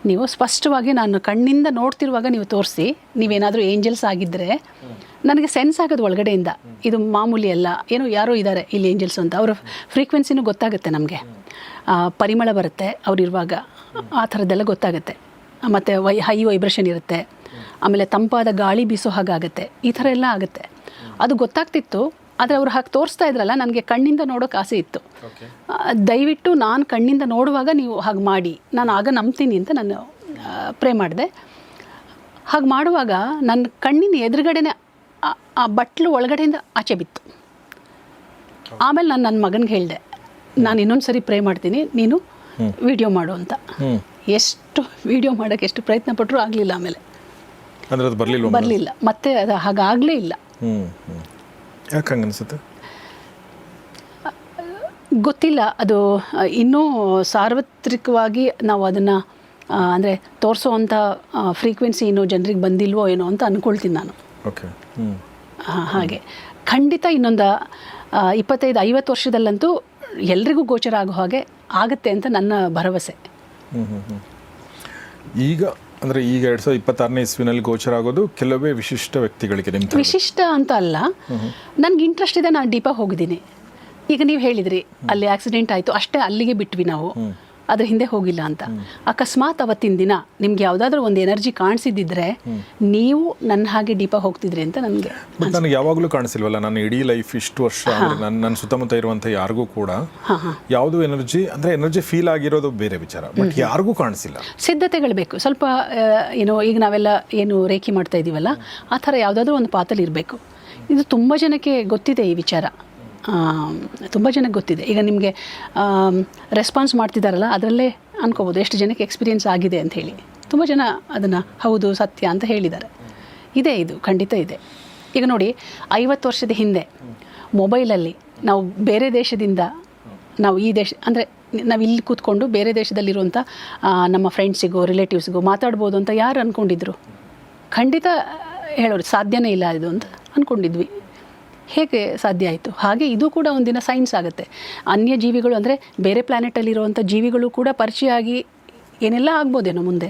ನೀವು ಸ್ಪಷ್ಟವಾಗಿ ನಾನು ಕಣ್ಣಿಂದ ನೋಡ್ತಿರುವಾಗ ನೀವು ತೋರಿಸಿ, ನೀವೇನಾದರೂ ಏಂಜಲ್ಸ್ ಆಗಿದ್ದರೆ ನನಗೆ ಸೆನ್ಸ್ ಆಗೋದು ಒಳಗಡೆಯಿಂದ, ಇದು ಮಾಮೂಲಿ ಅಲ್ಲ, ಏನೋ ಯಾರೋ ಇದ್ದಾರೆ ಇಲ್ಲಿ ಏಂಜಲ್ಸ್ ಅಂತ. ಅವರ ಫ್ರೀಕ್ವೆನ್ಸಿನೂ ಗೊತ್ತಾಗುತ್ತೆ ನಮಗೆ, ಪರಿಮಳ ಬರುತ್ತೆ ಅವರಿರುವಾಗ, ಆ ಥರದ್ದೆಲ್ಲ ಗೊತ್ತಾಗುತ್ತೆ. ಮತ್ತು ಹೈ ವೈಬ್ರೇಷನ್ ಇರುತ್ತೆ, ಆಮೇಲೆ ತಂಪಾದ ಗಾಳಿ ಬೀಸೋ ಹಾಗಾಗುತ್ತೆ, ಈ ಥರ ಎಲ್ಲ ಆಗುತ್ತೆ. ಅದು ಗೊತ್ತಾಗ್ತಿತ್ತು. ಆದರೆ ಅವ್ರು ಹಾಗೆ ತೋರಿಸ್ತಾ ಇದ್ರಲ್ಲ, ನನಗೆ ಕಣ್ಣಿಂದ ನೋಡೋಕೆ ಆಸೆ ಇತ್ತು. ದಯವಿಟ್ಟು ನಾನು ಕಣ್ಣಿಂದ ನೋಡುವಾಗ ನೀವು ಹಾಗೆ ಮಾಡಿ, ನಾನು ಆಗ ನಂಬ್ತೀನಿ ಅಂತ ನಾನು ಪ್ರೇ ಮಾಡಿದೆ. ಹಾಗೆ ಮಾಡುವಾಗ ನನ್ನ ಕಣ್ಣಿನ ಎದುರುಗಡೆನೇ ಆ ಬಟ್ಲು ಒಳಗಡೆಯಿಂದ ಆಚೆ ಬಿತ್ತು. ಆಮೇಲೆ ನಾನು ನನ್ನ ಮಗನಿಗೆ ಹೇಳಿದೆ, ನಾನು ಇನ್ನೊಂದು ಸರಿ ಪ್ರೇ ಮಾಡ್ತೀನಿ, ನೀನು ವಿಡಿಯೋ ಮಾಡು ಅಂತ. ಎಷ್ಟು ವಿಡಿಯೋ ಮಾಡೋಕ್ಕೆ ಎಷ್ಟು ಪ್ರಯತ್ನ ಪಟ್ಟರೂ ಆಗಲಿಲ್ಲ. ಆಮೇಲೆ ಬರಲಿಲ್ಲ, ಮತ್ತೆ ಅದು ಹಾಗಾಗಲೇ ಇಲ್ಲ. ಯಾಕೆ ಹಂಗೆ ಅನಿಸುತ್ತೆ ಗೊತ್ತಿಲ್ಲ. ಅದು ಇನ್ನೂ ಸಾರ್ವತ್ರಿಕವಾಗಿ ನಾವು ಅದನ್ನು ಅಂದರೆ ತೋರಿಸೋ ಅಂಥ ಫ್ರೀಕ್ವೆನ್ಸಿ ಇನ್ನೂ ಜನರಿಗೆ ಬಂದಿಲ್ವೋ ಏನೋ ಅಂತ ಅಂದ್ಕೊಳ್ತೀನಿ ನಾನು. ಓಕೆ. ಹಾಗೆ ಖಂಡಿತ ಇನ್ನೊಂದು 25-50 ವರ್ಷದಲ್ಲಂತೂ ಎಲ್ರಿಗೂ ಗೋಚರ ಆಗೋ ಹಾಗೆ ಆಗುತ್ತೆ ಅಂತ ನನ್ನ ಭರವಸೆ. ಈಗ ಅಂದರೆ ಈಗ 2026ನೇ ಇಸ್ವಿನಲ್ಲಿ ಗೋಚರ ಆಗೋದು ಕೆಲವೇ ವಿಶಿಷ್ಟ ವ್ಯಕ್ತಿಗಳಿಗೆ. ನಿಮ್ಮ ವಿಶಿಷ್ಟ ಅಂತ ಅಲ್ಲ, ನನಗೆ ಇಂಟ್ರೆಸ್ಟ್ ಇದೆ, ನಾನು ಡೀಪಾಗಿ ಹೋಗಿದ್ದೀನಿ. ಈಗ ನೀವು ಹೇಳಿದ್ರಿ ಅಲ್ಲಿ ಆಕ್ಸಿಡೆಂಟ್ ಆಯಿತು ಅಷ್ಟೇ, ಅಲ್ಲಿಗೆ ಬಿಟ್ವಿ ನಾವು, ಅದ್ರ ಹಿಂದೆ ಹೋಗಿಲ್ಲ ಅಂತ. ಅಕಸ್ಮಾತ್ ಅವತ್ತಿನ ದಿನ ನಿಮ್ಗೆ ಯಾವುದಾದ್ರೂ ಒಂದು ಎನರ್ಜಿ ಕಾಣಿಸಿದ್ದಿದ್ರೆ ನೀವು ನನ್ನ ಹಾಗೆ ಡೀಪಾಗಿ ಹೋಗ್ತಿದ್ರಿ ಅಂತ ನನಗೆ. ಬಟ್ ನನಗೆ ಯಾವಾಗಲೂ ಕಾಣಿಸಿಲ್ವಲ್ಲ, ನಾನು ಇಡೀ ಲೈಫ್ ಇಷ್ಟು ವರ್ಷ ನನ್ನ ಸುತ್ತಮುತ್ತ ಇರುವಂಥ ಯಾರಿಗೂ ಕೂಡ ಯಾವುದು ಎನರ್ಜಿ ಫೀಲ್ ಆಗಿರೋದು ಬೇರೆ ವಿಚಾರ, ಬಟ್ ಯಾರಿಗೂ ಕಾಣಿಸಿಲ್ಲ. ಸಿದ್ಧತೆಗಳು ಬೇಕು ಸ್ವಲ್ಪ. ಈಗ ನಾವೆಲ್ಲ ಏನು ರೇಖಿ ಮಾಡ್ತಾ ಇದ್ದೀವಲ್ಲ, ಆ ಥರ ಯಾವುದಾದ್ರೂ ಒಂದು ಪಾತಲ್ಲಿ ಇರಬೇಕು. ಇದು ತುಂಬ ಜನಕ್ಕೆ ಗೊತ್ತಿದೆ ಈ ವಿಚಾರ, ತುಂಬ ಜನಕ್ಕೆ ಗೊತ್ತಿದೆ. ಈಗ ನಿಮಗೆ ರೆಸ್ಪಾನ್ಸ್ ಮಾಡ್ತಿದ್ದಾರಲ್ಲ, ಅದರಲ್ಲೇ ಅನ್ಕೋಬೋದು ಎಷ್ಟು ಜನಕ್ಕೆ ಎಕ್ಸ್ಪೀರಿಯೆನ್ಸ್ ಆಗಿದೆ ಅಂತ ಹೇಳಿ. ತುಂಬ ಜನ ಅದನ್ನು ಹೌದು ಸತ್ಯ ಅಂತ ಹೇಳಿದ್ದಾರೆ. ಇದು ಖಂಡಿತ ಇದೆ. ಈಗ ನೋಡಿ, 50 ವರ್ಷದ ಹಿಂದೆ ಮೊಬೈಲಲ್ಲಿ ನಾವು ಬೇರೆ ದೇಶದಿಂದ ನಾವು ಈ ದೇಶ ಅಂದರೆ ನಾವು ಇಲ್ಲಿ ಕೂತ್ಕೊಂಡು ಬೇರೆ ದೇಶದಲ್ಲಿರುವಂಥ ನಮ್ಮ ಫ್ರೆಂಡ್ಸಿಗೂ ರಿಲೇಟಿವ್ಸ್ಗೂ ಮಾತಾಡ್ಬೋದು ಅಂತ ಯಾರು ಅಂದ್ಕೊಂಡಿದ್ರು? ಖಂಡಿತ ಹೇಳೋರು ಸಾಧ್ಯನೇ ಇಲ್ಲ ಇದು ಅಂತ ಅಂದ್ಕೊಂಡಿದ್ವಿ. ಹೇಗೆ ಸಾಧ್ಯ ಆಯಿತು? ಹಾಗೆ ಇದು ಕೂಡ ಒಂದಿನ ಸೈನ್ಸ್ ಆಗುತ್ತೆ. ಅನ್ಯ ಜೀವಿಗಳು ಅಂದರೆ ಬೇರೆ ಪ್ಲ್ಯಾನೆಟಲ್ಲಿರುವಂಥ ಜೀವಿಗಳು ಕೂಡ ಪರಿಚಯ ಆಗಿ ಏನೆಲ್ಲ ಆಗ್ಬೋದೇನೋ ಮುಂದೆ.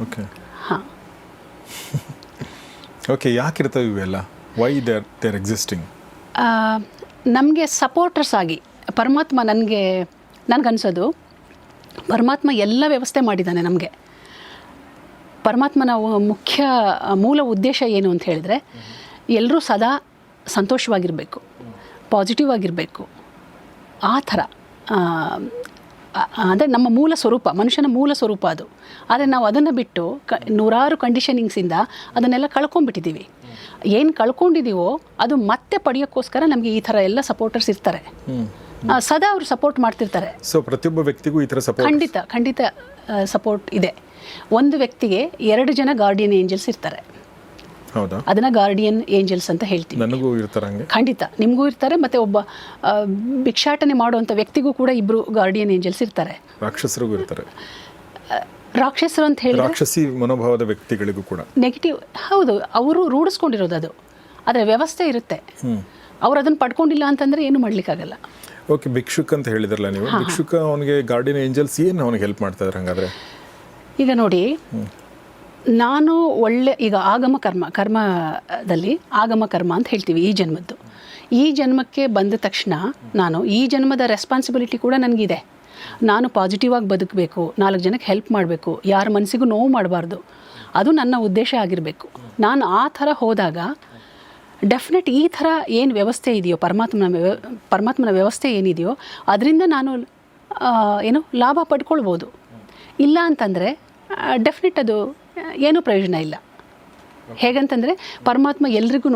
ಓಕೆ. ಹಾಂ. ಓಕೆ, ಯಾಕಿರ್ತವೆ ಇವೆಲ್ಲ? Why there existing? ನಮಗೆ ಸಪೋರ್ಟರ್ಸ್ ಆಗಿ ಪರಮಾತ್ಮ ನನಗನ್ಸೋದು ಪರಮಾತ್ಮ ಎಲ್ಲ ವ್ಯವಸ್ಥೆ ಮಾಡಿದ್ದಾನೆ ನಮಗೆ. ಪರಮಾತ್ಮನ ಮುಖ್ಯ ಮೂಲ ಉದ್ದೇಶ ಏನು ಅಂತ ಹೇಳಿದ್ರೆ, ಎಲ್ಲರೂ ಸದಾ ಸಂತೋಷವಾಗಿರಬೇಕು, ಪಾಸಿಟಿವ್ ಆಗಿರಬೇಕು. ಆ ಥರ ಅಂದರೆ ನಮ್ಮ ಮೂಲ ಸ್ವರೂಪ, ಮನುಷ್ಯನ ಮೂಲ ಸ್ವರೂಪ ಅದು. ಆದರೆ ನಾವು ಅದನ್ನು ಬಿಟ್ಟು ನೂರಾರು ಕಂಡೀಷನಿಂಗ್ಸಿಂದ ಅದನ್ನೆಲ್ಲ ಕಳ್ಕೊಂಡ್ಬಿಟ್ಟಿದ್ದೀವಿ. ಏನು ಕಳ್ಕೊಂಡಿದ್ದೀವೋ ಅದು ಮತ್ತೆ ಪಡೆಯೋಕ್ಕೋಸ್ಕರ ನಮಗೆ ಈ ಥರ ಎಲ್ಲ ಸಪೋರ್ಟರ್ಸ್ ಇರ್ತಾರೆ, ಸದಾ ಅವರು ಸಪೋರ್ಟ್ ಮಾಡ್ತಿರ್ತಾರೆ. ಸೊ ಪ್ರತಿಯೊಬ್ಬ ವ್ಯಕ್ತಿಗೂ ಈ ಥರ ಸಪೋರ್ಟ್ ಖಂಡಿತ ಸಪೋರ್ಟ್ ಇದೆ. ಒಂದು ವ್ಯಕ್ತಿಗೆ 2 ಜನ ಗಾರ್ಡಿಯನ್ ಏಂಜಲ್ಸ್ ಇರ್ತಾರೆ. ಹೌದಾ? ಅದನ್ನ ಗಾರ್ಡಿಯನ್ ಏಂಜಲ್ಸ್ ಅಂತ ಹೇಳ್ತೀವಿ. ನನಗೂ ಇರ್ತಾರೆ ಹಂಗೆ? ಖಂಡಿತ ನಿಮಗೂ ಇರ್ತಾರೆ. ಮತ್ತೆ ಒಬ್ಬ ಭಿಕ್ಷಾಟನೆ ಮಾಡುವಂಥ ವ್ಯಕ್ತಿಗೂ ಕೂಡ 2 ಗಾರ್ಡಿಯನ್ ಏಂಜಲ್ಸ್ ಇರ್ತಾರೆ. ರಾಕ್ಷಸರಿಗೂ ಇರ್ತಾರೆ. ರಾಕ್ಷಸರು ಅಂತ ಹೇಳಿ ರಾಕ್ಷಸಿ ಮನೋಭಾವದ ವ್ಯಕ್ತಿಗಳಿಗೂ ಕೂಡ ನೆಗೆಟಿವ್. ಹೌದು, ಅವರು ರೂಢಿಸ್ಕೊಂಡಿರೋದು ಅದು. ಆದರೆ ವ್ಯವಸ್ಥೆ ಇರುತ್ತೆ, ಅವ್ರು ಅದನ್ನು ಪಡ್ಕೊಂಡಿಲ್ಲ ಅಂತಂದರೆ ಏನು ಮಾಡ್ಲಿಕ್ಕಾಗಲ್ಲ. ಓಕೆ, ಭಿಕ್ಷುಕ್ ಅಂತ ಹೇಳಿದ್ರಲ್ಲ ನೀವು, ಭಿಕ್ಷುಕ ಅವನಿಗೆ ಗಾರ್ಡಿಯನ್ ಏಂಜಲ್ಸ್ ಏನು ಅವನಿಗೆ ಹೆಲ್ಪ್ ಮಾಡ್ತಾ ಇದ್ದಾರೆ ಹಂಗಾದ್ರೆ? ಈಗ ನೋಡಿ, ನಾನು ಈಗ ಕರ್ಮದಲ್ಲಿ ಆಗಮ ಕರ್ಮ ಅಂತ ಹೇಳ್ತೀವಿ. ಈ ಜನ್ಮಕ್ಕೆ ಬಂದ ತಕ್ಷಣ ನಾನು ಈ ಜನ್ಮದ ರೆಸ್ಪಾನ್ಸಿಬಿಲಿಟಿ ಕೂಡ ನನಗಿದೆ. ನಾನು ಪಾಸಿಟಿವ್ ಆಗಿ ಬದುಕಬೇಕು, 4 ಜನಕ್ಕೆ ಹೆಲ್ಪ್ ಮಾಡಬೇಕು, ಯಾರ ಮನಸ್ಸಿಗೂ ನೋವು ಮಾಡಬಾರ್ದು. ಅದು ನನ್ನ ಉದ್ದೇಶ ಆಗಿರಬೇಕು. ನಾನು ಆ ಥರ ಹೋದಾಗ ಡೆಫಿನೆಟ್ ಈ ಥರ ಏನು ವ್ಯವಸ್ಥೆ ಇದೆಯೋ, ಪರಮಾತ್ಮನ ವ್ಯವಸ್ಥೆ ಏನಿದೆಯೋ ಅದರಿಂದ ನಾನು ಲಾಭ ಪಡ್ಕೊಳ್ಬೋದು. ಇಲ್ಲ ಅಂತಂದರೆ ಡೆಫಿನೆಟ್ ಅದು ಏನೂ ಪ್ರಯೋಜನ ಇಲ್ಲ. ಹೇಗಂತಂದರೆ ಪರಮಾತ್ಮ ಎಲ್ರಿಗೂ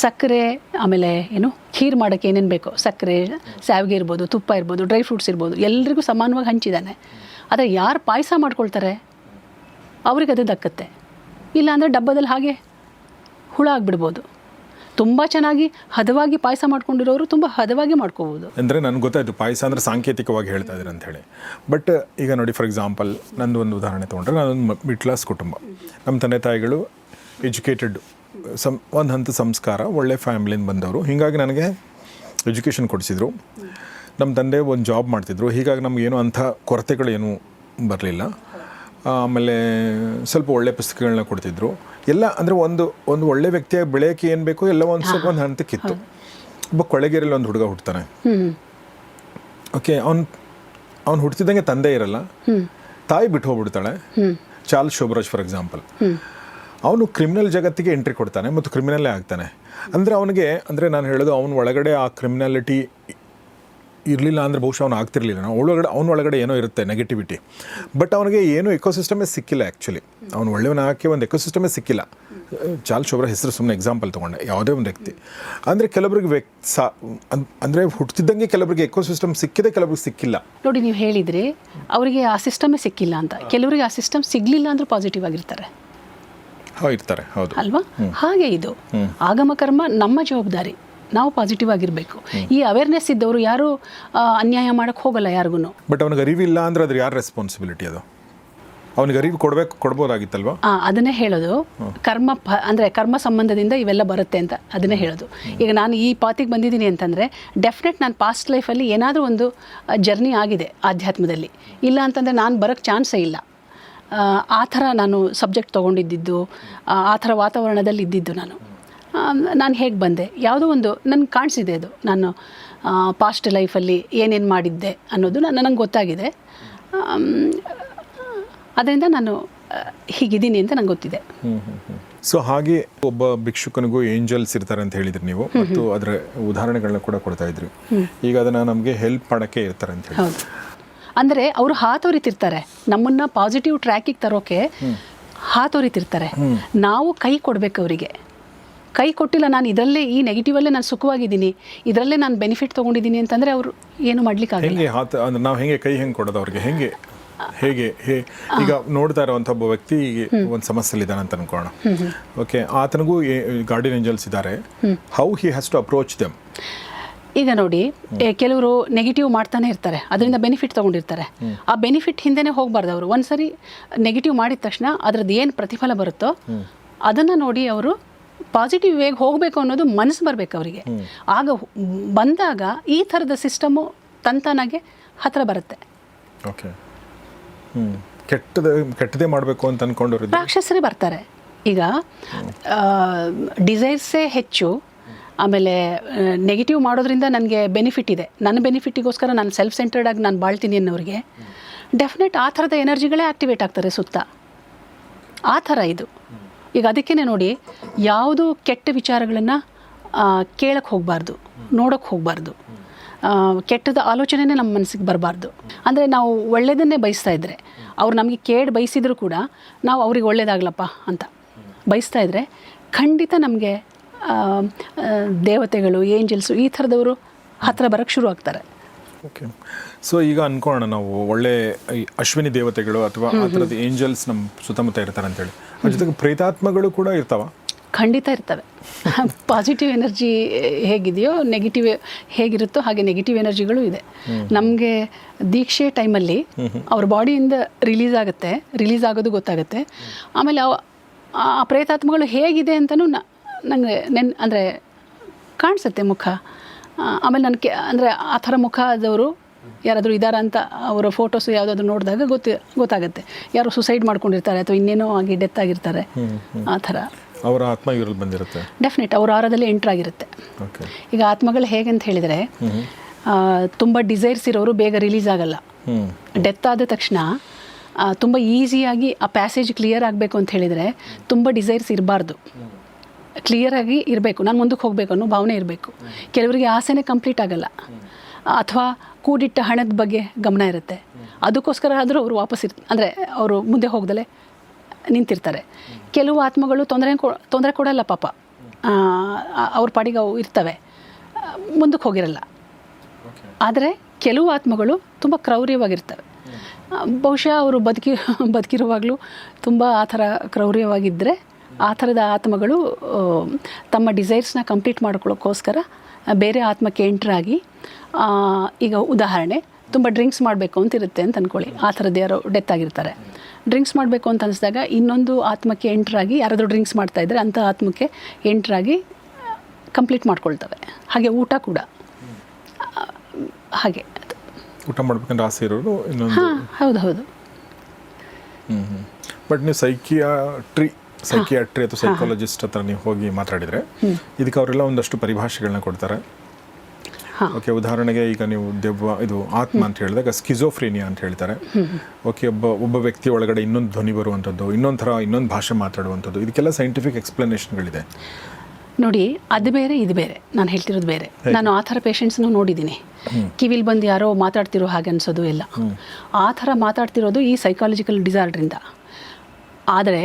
ಸಕ್ಕರೆ, ಆಮೇಲೆ ಖೀರ್ ಮಾಡೋಕ್ಕೆ ಏನೇನು ಬೇಕೋ ಸಕ್ಕರೆ, ಶಾವಿಗೆ ಇರ್ಬೋದು, ತುಪ್ಪ ಇರ್ಬೋದು, ಡ್ರೈ ಫ್ರೂಟ್ಸ್ ಇರ್ಬೋದು, ಎಲ್ರಿಗೂ ಸಮಾನವಾಗಿ ಹಂಚಿದ್ದಾನೆ. ಆದರೆ ಯಾರು ಪಾಯಸ ಮಾಡ್ಕೊಳ್ತಾರೆ ಅವ್ರಿಗೆ ಅದು ದಕ್ಕತ್ತೆ. ಇಲ್ಲಾಂದರೆ ಡಬ್ಬದಲ್ಲಿ ಹಾಗೆ ಹುಳ ಆಗಿಬಿಡ್ಬೋದು. ತುಂಬ ಚೆನ್ನಾಗಿ ಹದವಾಗಿ ಪಾಯಸ ಮಾಡ್ಕೊಂಡಿರೋರು ತುಂಬ ಹದವಾಗಿ ಮಾಡ್ಕೋಬೋದು. ಅಂದರೆ ನನಗೆ ಗೊತ್ತಾಯಿತು ಪಾಯಸ ಅಂದರೆ ಸಾಂಕೇತಿಕವಾಗಿ ಹೇಳ್ತಾ ಇದ್ದೀರ ಅಂಥೇಳಿ. ಬಟ್ ಈಗ ನೋಡಿ, ಫಾರ್ ಎಕ್ಸಾಂಪಲ್ ನಂದು ಒಂದು ಉದಾಹರಣೆ ತೊಗೊಂಡ್ರೆ, ನಾನೊಂದು ಮಿಡ್ ಕ್ಲಾಸ್ ಕುಟುಂಬ. ನಮ್ಮ ತಂದೆ ತಾಯಿಗಳು ಎಜುಕೇಟೆಡ್, ಒಂದು ಹಂತ ಸಂಸ್ಕಾರ, ಒಳ್ಳೆ ಫ್ಯಾಮಿಲಿಯಿಂದ ಬಂದವರು. ಹೀಗಾಗಿ ನನಗೆ ಎಜುಕೇಷನ್ ಕೊಡಿಸಿದ್ರು. ನಮ್ಮ ತಂದೆ ಒಂದು ಜಾಬ್ ಮಾಡ್ತಿದ್ರು. ಹೀಗಾಗಿ ನಮಗೇನು ಅಂಥ ಕೊರತೆಗಳೇನೂ ಬರಲಿಲ್ಲ. ಆಮೇಲೆ ಸ್ವಲ್ಪ ಒಳ್ಳೆ ಪುಸ್ತಕಗಳನ್ನ ಕೊಡ್ತಿದ್ರು. ಎಲ್ಲ ಅಂದರೆ ಒಂದು ಒಳ್ಳೆ ವ್ಯಕ್ತಿಯಾಗಿ ಬೆಳೆಯೋಕ್ಕೆ ಏನು ಬೇಕೋ ಎಲ್ಲ ಒಂದು ಹಂತಕ್ಕಿತ್ತು. ಒಬ್ಬ ಕೊಳೆಗೇರಲ್ಲಿ ಒಂದು ಹುಡುಗ ಹುಡ್ತಾನೆ. ಓಕೆ, ಅವ್ನು ಹುಡ್ತಿದ್ದಂಗೆ ತಂದೆ ಇರಲ್ಲ, ತಾಯಿ ಬಿಟ್ಟು ಹೋಗ್ಬಿಡ್ತಾಳೆ. ಚಾರ್ಲ್ಸ್ ಶೋಭರಾಜ್ ಫಾರ್ ಎಕ್ಸಾಂಪಲ್, ಅವನು ಕ್ರಿಮಿನಲ್ ಜಗತ್ತಿಗೆ ಎಂಟ್ರಿ ಕೊಡ್ತಾನೆ ಮತ್ತು ಕ್ರಿಮಿನಲ್ಲೇ ಆಗ್ತಾನೆ. ಅಂದರೆ ಅವನಿಗೆ, ಅಂದರೆ ನಾನು ಹೇಳೋದು, ಅವನ ಒಳಗಡೆ ಆ ಕ್ರಿಮಿನಾಲಿಟಿ ಇರಲಿಲ್ಲ ಅಂದರೆ ಬಹುಶಃ ಅವನು ಆಗ್ತಿರ್ಲಿಲ್ಲ. ಅವನ ಒಳಗಡೆ ಏನೋ ಇರುತ್ತೆ ನೆಗೆಟಿವಿಟಿ. ಬಟ್ ಅವನಿಗೆ ಏನೂ ಎಕೋಸಿಸ್ಟಮೇ ಸಿಕ್ಕಿಲ್ಲ. ಆ್ಯಕ್ಚುಲಿ ಅವನು ಒಳ್ಳೆಯವನಾಕೆ ಒಂದು ಎಕೋಸಿಸ್ಟಮೇ ಸಿಕ್ಕಿಲ್ಲ. ಚಾರ್ಲ್ಸ್ ಶೋಭರಾಜ್ ಹೆಸರು ಸುಮ್ಮನೆ ಎಕ್ಸಾಂಪಲ್ ತೊಗೊಂಡೆ, ಯಾವುದೇ ಒಂದು ವ್ಯಕ್ತಿ. ಅಂದರೆ ಕೆಲವರಿಗೆ ಅಂದರೆ ಹುಟ್ಟಿದಂಗೆ ಕೆಲವರಿಗೆ ಎಕೋಸಿಸ್ಟಮ್ ಸಿಕ್ಕಿದೆ, ಕೆಲವರಿಗೆ ಸಿಕ್ಕಿಲ್ಲ. ನೋಡಿ, ನೀವು ಹೇಳಿದ್ರಿ ಅವರಿಗೆ ಆ ಸಿಸ್ಟಮೇ ಸಿಕ್ಕಿಲ್ಲ ಅಂತ. ಕೆಲವರಿಗೆ ಆ ಸಿಸ್ಟಮ್ ಸಿಗಲಿಲ್ಲ ಅಂದ್ರೆ ಪಾಸಿಟಿವ್ ಆಗಿರ್ತಾರೆ. ಇರ್ತಾರೆ, ಹೌದು ಅಲ್ವಾ? ಹಾಗೆ ಇದು ಆಗಮ ಕರ್ಮ ನಮ್ಮ ಜವಾಬ್ದಾರಿ. ನಾವು ಪಾಸಿಟಿವ್ ಆಗಿರಬೇಕು. ಈ ಅವೇರ್ನೆಸ್ ಇದ್ದವರು ಯಾರೂ ಅನ್ಯಾಯ ಮಾಡೋಕ್ಕೆ ಹೋಗಲ್ಲ ಯಾರಿಗೂ. ಬಟ್ ಅವನಿಗೆ ಅರಿವಿಲ್ಲ ಅಂದರೆ ಅದ್ರ ಯಾರು ರೆಸ್ಪಾನ್ಸಿಬಿಲಿಟಿ? ಅದು ಅವನಿಗೆ ಅರಿವು ಕೊಡ್ಬೋದಾಗಿತ್ತಲ್ವಾ? ಅದನ್ನೇ ಹೇಳೋದು, ಅಂದರೆ ಕರ್ಮ ಸಂಬಂಧದಿಂದ ಇವೆಲ್ಲ ಬರುತ್ತೆ ಅಂತ ಅದನ್ನೇ ಹೇಳೋದು. ಈಗ ನಾನು ಈ ಪಾತಿಗೆ ಬಂದಿದ್ದೀನಿ ಅಂತಂದರೆ ಡೆಫಿನೆಟ್ ನಾನು ಪಾಸ್ಟ್ ಲೈಫಲ್ಲಿ ಏನಾದರೂ ಒಂದು ಜರ್ನಿ ಆಗಿದೆ ಆಧ್ಯಾತ್ಮದಲ್ಲಿ. ಇಲ್ಲ ಅಂತಂದರೆ ನಾನು ಬರೋಕ್ಕೆ ಚಾನ್ಸೇ ಇಲ್ಲ. ಆ ಥರ ನಾನು ಸಬ್ಜೆಕ್ಟ್ ತೊಗೊಂಡಿದ್ದು, ಆ ಥರ ವಾತಾವರಣದಲ್ಲಿ ಇದ್ದಿದ್ದು ನಾನು ಹೇಗೆ ಬಂದೆ, ಯಾವುದೋ ಒಂದು ನನಗೆ ಕಾಣಿಸಿದೆ. ಅದು ನಾನು ಪಾಸ್ಟ್ ಲೈಫಲ್ಲಿ ಏನೇನು ಮಾಡಿದ್ದೆ ಅನ್ನೋದು ನನಗೆ ಗೊತ್ತಾಗಿದೆ. ಅದರಿಂದ ನಾನು ಹೀಗಿದ್ದೀನಿ ಅಂತ ನಂಗೆ ಗೊತ್ತಿದೆ. ಸೊ ಹಾಗೆ ಒಬ್ಬ ಭಿಕ್ಷುಕನಿಗೂ ಏಂಜಲ್ಸ್ ಇರ್ತಾರೆ ಅಂತ ಹೇಳಿದ್ರಿ ನೀವು, ಮತ್ತು ಅದರ ಉದಾಹರಣೆಗಳನ್ನ ಕೂಡ ಕೊಡ್ತಾ ಇದ್ರಿ. ಈಗ ಅದನ್ನು ನಮಗೆ ಹೆಲ್ಪ್ ಮಾಡೋಕ್ಕೆ ಇರ್ತಾರೆ ಅಂತ ಹೇಳಿ. ಹೌದು, ಅಂದರೆ ಅವರು ಹಾತೊರಿತಿರ್ತಾರೆ, ನಮ್ಮನ್ನು ಪಾಸಿಟಿವ್ ಟ್ರ್ಯಾಕಿಗೆ ತರೋಕೆ ಹಾತೊರಿತಿರ್ತಾರೆ. ನಾವು ಕೈ ಕೊಡಬೇಕು ಅವರಿಗೆ. ಕೈ ಕೊಟ್ಟಿಲ್ಲ, ನಾನು ಇದರಲ್ಲೇ ಈ ನೆಗೆಟಿವಲ್ಲೇ ನಾನು ಸುಖವಾಗಿದ್ದೀನಿ, ಇದರಲ್ಲೇ ನಾನು ಬೆನಿಫಿಟ್ ತೊಗೊಂಡಿದ್ದೀನಿ ಅಂತಂದರೆ ಅವರು ಏನು ಮಾಡಲಿಕ್ಕಾಗಲ್ಲ. ನಾವು ಹೆಂಗೆ ಕೈ ಹೆಂಗೆ ಕೊಡೋದು ಅವ್ರಿಗೆ? ಹೇಗೆ ಈಗ ನೋಡ್ತಾ ಇರೋವಂಥ ಒಬ್ಬ ವ್ಯಕ್ತಿ ಒಂದು ಸಮಸ್ಯೆಲಿದ್ದಾನೆ ಅಂತ ಅನ್ಕೋಣ. ಓಕೆ, ಆತನಿಗೂ ಗಾರ್ಡಿಯನ್ ಏಂಜಲ್ಸ್ ಇದ್ದಾರೆ. How he has to approach them? ಈಗ ನೋಡಿ, ಕೆಲವರು ನೆಗೆಟಿವ್ ಮಾಡ್ತಾನೆ ಇರ್ತಾರೆ, ಅದರಿಂದ ಬೆನಿಫಿಟ್ ತೊಗೊಂಡಿರ್ತಾರೆ. ಆ ಬೆನಿಫಿಟ್ ಹಿಂದೆನೇ ಹೋಗಬಾರ್ದು. ಅವರು ಒಂದ್ಸರಿ ನೆಗೆಟಿವ್ ಮಾಡಿದ ತಕ್ಷಣ ಅದರದ್ದು ಏನು ಪ್ರತಿಫಲ ಬರುತ್ತೋ ಅದನ್ನು ನೋಡಿ ಅವರು ಪಾಸಿಟಿವ್ ವೇಗೆ ಹೋಗಬೇಕು ಅನ್ನೋದು ಮನಸ್ಸು ಬರಬೇಕು ಅವರಿಗೆ. ಆಗ ಬಂದಾಗ ಈ ಥರದ ಸಿಸ್ಟಮು ತಂತಾನಾಗೆ ಹತ್ತಿರ ಬರುತ್ತೆ. ಓಕೆ, ಕೆಟ್ಟದೇ ಮಾಡಬೇಕು ಅಂತ ಅಂದ್ಕೊಂಡವ್ರು ರಾಕ್ಷಸರೇ ಬರ್ತಾರೆ. ಈಗ ಡಿಸೈರ್ಸೇ ಹೆಚ್ಚು, ಆಮೇಲೆ ನೆಗೆಟಿವ್ ಮಾಡೋದ್ರಿಂದ ನನಗೆ ಬೆನಿಫಿಟ್ ಇದೆ, ನನ್ನ ಬೆನಿಫಿಟ್ಟಿಗೋಸ್ಕರ ನಾನು ಸೆಲ್ಫ್ ಸೆಂಟರ್ಡ್ ಆಗಿ ನಾನು ಬಾಳ್ತೀನಿ ಅನ್ನೋರಿಗೆ ಡೆಫಿನೆಟ್ ಆ ಥರದ ಎನರ್ಜಿಗಳೇ ಆ್ಯಕ್ಟಿವೇಟ್ ಆಗ್ತಾರೆ ಸುತ್ತ. ಆ ಥರ ಇದು. ಈಗ ಅದಕ್ಕೇ ನೋಡಿ, ಯಾವುದು ಕೆಟ್ಟ ವಿಚಾರಗಳನ್ನು ಕೇಳಕ್ಕೆ ಹೋಗಬಾರ್ದು, ನೋಡೋಕ್ಕೆ ಹೋಗಬಾರ್ದು. ಕೆಟ್ಟದ ಆಲೋಚನೆನೇ ನಮ್ಮ ಮನಸ್ಸಿಗೆ ಬರಬಾರ್ದು. ಅಂದರೆ ನಾವು ಒಳ್ಳೆಯದನ್ನೇ ಬಯಸ್ತಾ ಇದ್ದರೆ, ಅವ್ರು ನಮಗೆ ಕೇಡು ಬಯಸಿದ್ರು ಕೂಡ ನಾವು ಅವ್ರಿಗೆ ಒಳ್ಳೇದಾಗಲಪ್ಪ ಅಂತ ಬಯಸ್ತಾ ಇದ್ದರೆ ಖಂಡಿತ ನಮಗೆ ದೇವತೆಗಳು, ಏಂಜಲ್ಸು ಈ ಥರದವರು ಹತ್ತಿರ ಬರೋಕ್ಕೆ ಶುರು ಆಗ್ತಾರೆ. ಓಕೆ, ಸೊ ಈಗ ಅನ್ಕೋಣ ನಾವು ಒಳ್ಳೆ ಅಶ್ವಿನಿ ದೇವತೆಗಳು ಅಥವಾ ಆ ಥರದ ಏಂಜಲ್ಸ್ ನಮ್ಮ ಸುತ್ತಮುತ್ತ ಇರ್ತಾರೆ ಅಂತೇಳಿ, ಅದ್ರ ಜೊತೆಗೆ ಪ್ರೇತಾತ್ಮಗಳು ಕೂಡ ಇರ್ತಾವ? ಖಂಡಿತ ಇರ್ತವೆ. ಪಾಸಿಟಿವ್ ಎನರ್ಜಿ ಹೇಗಿದೆಯೋ ನೆಗೆಟಿವ್ ಹೇಗಿರುತ್ತೋ ಹಾಗೆ ನೆಗೆಟಿವ್ ಎನರ್ಜಿಗಳು ಇದೆ. ನಮಗೆ ದೀಕ್ಷೆ ಟೈಮಲ್ಲಿ ಅವ್ರ ಬಾಡಿಯಿಂದ ರಿಲೀಸ್ ಆಗೋದು ಗೊತ್ತಾಗುತ್ತೆ. ಆಮೇಲೆ ಆ ಪ್ರೇತಾತ್ಮಗಳು ಹೇಗಿದೆ ಅಂತಲೂ ನನಗೆ ಅಂದರೆ ಕಾಣಿಸುತ್ತೆ ಮುಖ. ಆಮೇಲೆ ನನಗೆ ಅಂದರೆ ಆ ಥರ ಮುಖ ಆದವರು ಯಾರಾದರೂ ಇದ್ದಾರಾ ಅಂತ ಅವರ ಫೋಟೋಸು ಯಾವುದಾದ್ರು ನೋಡಿದಾಗ ಗೊತ್ತಾಗುತ್ತೆ. ಯಾರು ಸುಸೈಡ್ ಮಾಡ್ಕೊಂಡಿರ್ತಾರೆ ಅಥವಾ ಇನ್ನೇನೋ ಆಗಿ ಡೆತ್ ಆಗಿರ್ತಾರೆ, ಆ ಥರ ಅವರ ಆತ್ಮ ಇವರಲ್ಲಿ ಬಂದಿರುತ್ತೆ. ಡೆಫಿನೆಟ್ ಅವ್ರ ಆರದಲ್ಲಿ ಎಂಟ್ರ್ ಆಗಿರುತ್ತೆ. ಈಗ ಆತ್ಮಗಳು ಹೇಗೆ ಅಂತ ಹೇಳಿದರೆ, ತುಂಬ ಡಿಸೈರ್ಸ್ ಇರೋರು ಬೇಗ ರಿಲೀಸ್ ಆಗಲ್ಲ. ಡೆತ್ ಆದ ತಕ್ಷಣ ತುಂಬ ಈಸಿಯಾಗಿ ಆ ಪ್ಯಾಸೇಜ್ ಕ್ಲಿಯರ್ ಆಗಬೇಕು ಅಂತ ಹೇಳಿದರೆ ತುಂಬ ಡಿಸೈರ್ಸ್ ಇರಬಾರ್ದು, ಕ್ಲಿಯರಾಗಿ ಇರಬೇಕು. ನಾನು ಮುಂದಕ್ಕೆ ಹೋಗಬೇಕು ಅನ್ನೋ ಭಾವನೆ ಇರಬೇಕು. ಕೆಲವರಿಗೆ ಆಸೆನೇ ಕಂಪ್ಲೀಟ್ ಆಗಲ್ಲ, ಅಥವಾ ಕೂಡಿಟ್ಟ ಹಣದ ಬಗ್ಗೆ ಗಮನ ಇರುತ್ತೆ. ಅದಕ್ಕೋಸ್ಕರ ಆದರೂ ಅವರು ವಾಪಸ್ ಅಂದರೆ ಅವರು ಮುಂದೆ ಹೋಗ್ದಲೇ ನಿಂತಿರ್ತಾರೆ. ಕೆಲವು ಆತ್ಮಗಳು ತೊಂದರೆ ಕೊಡಲ್ಲ ಪಾಪ, ಅವ್ರ ಪಾಡಿಗೆ ಅವು ಇರ್ತವೆ, ಮುಂದಕ್ಕೆ ಹೋಗಿರಲ್ಲ. ಆದರೆ ಕೆಲವು ಆತ್ಮಗಳು ತುಂಬ ಕ್ರೌರ್ಯವಾಗಿರ್ತವೆ. ಬಹುಶಃ ಅವರು ಬದುಕಿರುವಾಗಲೂ ತುಂಬ ಆ ಥರ ಕ್ರೌರ್ಯವಾಗಿದ್ದರೆ ಆ ಥರದ ಆತ್ಮಗಳು ತಮ್ಮ ಡಿಸೈರ್ಸ್ನ ಕಂಪ್ಲೀಟ್ ಮಾಡ್ಕೊಳ್ಳೋಕ್ಕೋಸ್ಕರ ಬೇರೆ ಆತ್ಮಕ್ಕೆ ಎಂಟ್ರಾಗಿ, ಈಗ ಉದಾಹರಣೆ, ತುಂಬ ಡ್ರಿಂಕ್ಸ್ ಮಾಡಬೇಕು ಅಂತಿರುತ್ತೆ ಅಂತ ಅಂದ್ಕೊಳ್ಳಿ. ಆ ಥರದ್ದು ಯಾರೋ ಡೆತ್ ಆಗಿರ್ತಾರೆ. ಡ್ರಿಂಕ್ಸ್ ಮಾಡಬೇಕು ಅಂತ ಅನಿಸಿದಾಗ ಇನ್ನೊಂದು ಆತ್ಮಕ್ಕೆ ಎಂಟ್ರಾಗಿ, ಯಾರಾದರೂ ಡ್ರಿಂಕ್ಸ್ ಮಾಡ್ತಾಯಿದ್ರೆ ಅಂಥ ಆತ್ಮಕ್ಕೆ ಎಂಟ್ರಾಗಿ ಕಂಪ್ಲೀಟ್ ಮಾಡ್ಕೊಳ್ತವೆ. ಹಾಗೆ ಊಟ ಕೂಡ ಹಾಗೆ, ಊಟ ಮಾಡ್ಬೇಕಂದ್ರೆ ಆಸೆ ಇರೋರು ಇನ್ನೊಂದು. ಹೌದು. ಬಟ್ ನೀವು ಸೈಕಿಯಾಟ್ರಿ ಅಥವಾ ಸೈಕಾಲಜಿಸ್ಟ್ ಹತ್ರ ನೀವು ಹೋಗಿ ಮಾತಾಡಿದರೆ ಇದಕ್ಕೆ ಅವರೆಲ್ಲ ಒಂದಷ್ಟು ಪರಿಭಾಷೆಗಳನ್ನ ಕೊಡ್ತಾರೆ. ಓಕೆ, ಉದಾಹರಣೆಗೆ ಈಗ ನೀವು ಇದು ಆತ್ಮ ಅಂತ ಹೇಳಿದಾಗ ಸ್ಕಿಜೋಫ್ರೇನಿಯಾ ಅಂತ ಹೇಳ್ತಾರೆ. ಓಕೆ, ಒಬ್ಬ ವ್ಯಕ್ತಿ ಒಳಗಡೆ ಇನ್ನೊಂದು ಧ್ವನಿ ಬರುವಂಥದ್ದು, ಇನ್ನೊಂದು ಭಾಷೆ ಮಾತಾಡುವಂಥದ್ದು, ಇದಕ್ಕೆಲ್ಲ ಸೈಂಟಿಫಿಕ್ ಎಕ್ಸ್ಪ್ಲನೇಷನ್ಗಳಿದೆ. ನೋಡಿ, ಅದು ಬೇರೆ ಇದು ಬೇರೆ, ನಾನು ಹೇಳ್ತಿರೋದು ಬೇರೆ. ನಾನು ಆ ಥರ ಪೇಷಂಟ್ಸ್ನು ನೋಡಿದ್ದೀನಿ. ಕಿವಿಲ್ ಬಂದು ಯಾರೋ ಮಾತಾಡ್ತಿರೋ ಹಾಗೆ ಅನ್ಸೋದು ಎಲ್ಲ, ಆ ಥರ ಮಾತಾಡ್ತಿರೋದು ಈ ಸೈಕಾಲಜಿಕಲ್ ಡಿಸಾರ್ಡ್ರಿಂದ. ಆದರೆ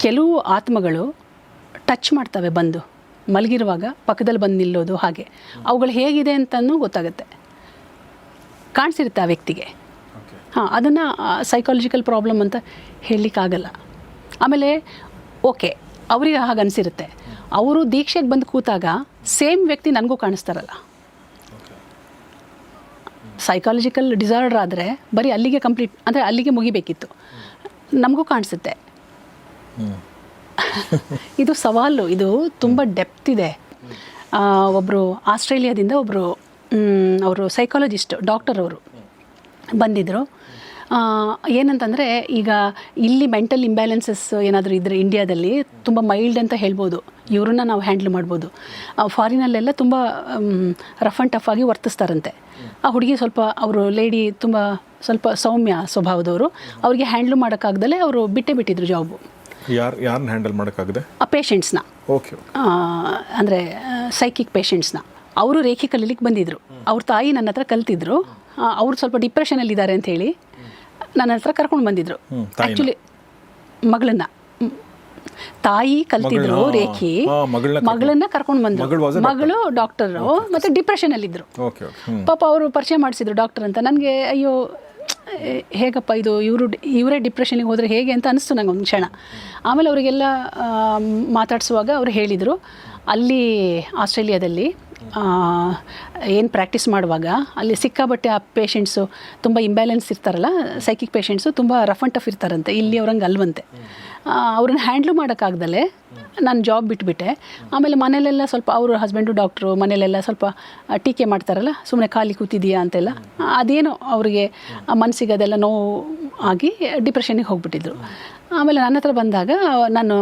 ಕೆಲವು ಆತ್ಮಗಳು ಟಚ್ ಮಾಡ್ತವೆ, ಬಂದು ಮಲಗಿರುವಾಗ ಪಕ್ಕದಲ್ಲಿ ಬಂದು ನಿಲ್ಲೋದು, ಹಾಗೆ ಅವುಗಳು ಹೇಗಿದೆ ಅಂತಲೂ ಗೊತ್ತಾಗುತ್ತೆ, ಕಾಣಿಸಿರುತ್ತೆ ಆ ವ್ಯಕ್ತಿಗೆ. ಅದನ್ನು ಸೈಕಾಲಜಿಕಲ್ ಪ್ರಾಬ್ಲಮ್ ಅಂತ ಹೇಳಲಿಕ್ಕಾಗಲ್ಲ. ಆಮೇಲೆ ಓಕೆ, ಅವರಿಗೆ ಹಾಗೆ ಅನಿಸಿರುತ್ತೆ. ಅವರು ದೀಕ್ಷೆಗೆ ಬಂದು ಕೂತಾಗ ಸೇಮ್ ವ್ಯಕ್ತಿ ನನಗೂ ಕಾಣಿಸ್ತಾರಲ್ಲ. ಸೈಕಾಲಜಿಕಲ್ ಡಿಸಾರ್ಡರ್ ಆದರೆ ಬರೀ ಅಲ್ಲಿಗೆ ಕಂಪ್ಲೀಟ್ ಅಂದರೆ ಅಲ್ಲಿಗೆ ಮುಗಿಬೇಕಿತ್ತು, ನಮಗೂ ಕಾಣಿಸುತ್ತೆ. ಇದು ಸವಾಲು, ಇದು ತುಂಬ ಡೆಪ್ತ್ ಇದೆ. ಒಬ್ಬರು ಆಸ್ಟ್ರೇಲಿಯಾದಿಂದ ಒಬ್ಬರು ಅವರು ಸೈಕಾಲಜಿಸ್ಟ್ ಡಾಕ್ಟರ್ ಅವರು ಬಂದಿದ್ದರು. ಏನಂತಂದರೆ ಈಗ ಇಲ್ಲಿ ಮೆಂಟಲ್ ಇಂಬ್ಯಾಲೆನ್ಸಸ್ ಏನಾದರೂ ಇದ್ದರೆ ಇಂಡಿಯಾದಲ್ಲಿ ತುಂಬ ಮೈಲ್ಡ್ ಅಂತ ಹೇಳ್ಬೋದು, ಇವ್ರನ್ನ ನಾವು ಹ್ಯಾಂಡ್ಲ್ ಮಾಡ್ಬೋದು. ಫಾರಿನಲ್ಲೆಲ್ಲ ತುಂಬ ರಫ್ ಆ್ಯಂಡ್ ಟಫ್ ಆಗಿ ವರ್ತಿಸ್ತಾರಂತೆ. ಆ ಹುಡುಗಿ ಸ್ವಲ್ಪ ಅವರು ಲೇಡಿ ಸ್ವಲ್ಪ ಸೌಮ್ಯ ಸ್ವಭಾವದವರು, ಅವ್ರಿಗೆ ಹ್ಯಾಂಡ್ಲ್ ಮಾಡೋಕ್ಕಾಗ್ದಲೇ ಅವರು ಬಿಟ್ಟಿದ್ರು ಜಾಬು. ಯಾರನ್ನ ಹ್ಯಾಂಡಲ್ ಮಾಡೋಕ್ಕಾಗದೆ? ಆ ಪೇಷಂಟ್ಸ್ನ, ಓಕೆ, ಅಂದರೆ ಸೈಕಿಕ್ ಪೇಷಂಟ್ಸ್ನ. ಅವರು ರೇಖೆ ಕಲೀಲಿಕ್ಕೆ ಬಂದಿದ್ದರು. ಅವ್ರ ತಾಯಿ ನನ್ನ ಹತ್ರ ಕಲ್ತಿದ್ರು. ಅವ್ರು ಸ್ವಲ್ಪ ಡಿಪ್ರೆಷನಲ್ಲಿದ್ದಾರೆ ಅಂತ ಹೇಳಿ ನನ್ನ ಹತ್ರ ಕರ್ಕೊಂಡು ಬಂದಿದ್ರು. ಆ್ಯಕ್ಚುಲಿ ಮಗಳನ್ನ, ತಾಯಿ ಕಲ್ತಿದ್ರು ರೇಖಿ, ಮಗಳನ್ನ ಕರ್ಕೊಂಡು ಬಂದರು. ಮಗಳು ಡಾಕ್ಟರು ಮತ್ತು ಡಿಪ್ರೆಷನಲ್ಲಿದ್ದರು. ಪಾಪ ಅವರು ಪರಿಚಯ ಮಾಡಿಸಿದ್ರು ಡಾಕ್ಟರ್ ಅಂತ. ನನಗೆ ಅಯ್ಯೋ ಹೇಗಪ್ಪ ಇದು, ಇವರೇ ಡಿಪ್ರೆಷನ್ಗೆ ಹೋದರೆ ಹೇಗೆ ಅಂತ ಅನಿಸ್ತು ನಂಗೆ ಒಂದು ಕ್ಷಣ. ಆಮೇಲೆ ಅವರಿಗೆಲ್ಲ ಮಾತಾಡಿಸುವಾಗ ಅವರು ಹೇಳಿದರು, ಅಲ್ಲಿ ಆಸ್ಟ್ರೇಲಿಯಾದಲ್ಲಿ ಏನು ಪ್ರಾಕ್ಟೀಸ್ ಮಾಡುವಾಗ ಅಲ್ಲಿ ಸಿಕ್ಕಾಬಟ್ಟೆ ಆ ಪೇಷಂಟ್ಸು ತುಂಬ ಇಂಬ್ಯಾಲೆನ್ಸ್ ಇರ್ತಾರಲ್ಲ, ಸೈಕಿಕ್ ಪೇಷಂಟ್ಸು ತುಂಬ ರಫ್ ಆ್ಯಂಡ್ ಟಫ್ ಇರ್ತಾರಂತೆ, ಇಲ್ಲಿ ಅವ್ರಂಗೆ ಅಲ್ವಂತೆ. ಅವ್ರನ್ನ ಹ್ಯಾಂಡ್ಲು ಮಾಡೋಕ್ಕಾಗ್ದಲೇ ನಾನು ಜಾಬ್ ಬಿಟ್ಬಿಟ್ಟೆ. ಆಮೇಲೆ ಮನೇಲೆಲ್ಲ ಸ್ವಲ್ಪ ಅವರು ಹಸ್ಬೆಂಡು ಡಾಕ್ಟ್ರು, ಮನೇಲೆಲ್ಲ ಸ್ವಲ್ಪ ಟೀಕೆ ಮಾಡ್ತಾರಲ್ಲ, ಸುಮ್ಮನೆ ಖಾಲಿ ಕೂತಿದೀಯಾ ಅಂತೆಲ್ಲ. ಅದೇನೋ ಅವರಿಗೆ ಮನಸ್ಸಿಗೆ ಅದೆಲ್ಲ ನೋವು ಆಗಿ ಡಿಪ್ರೆಷನ್ನಿಗೆ ಹೋಗ್ಬಿಟ್ಟಿದ್ರು. ಆಮೇಲೆ ನನ್ನ ಹತ್ರ ಬಂದಾಗ ನಾನು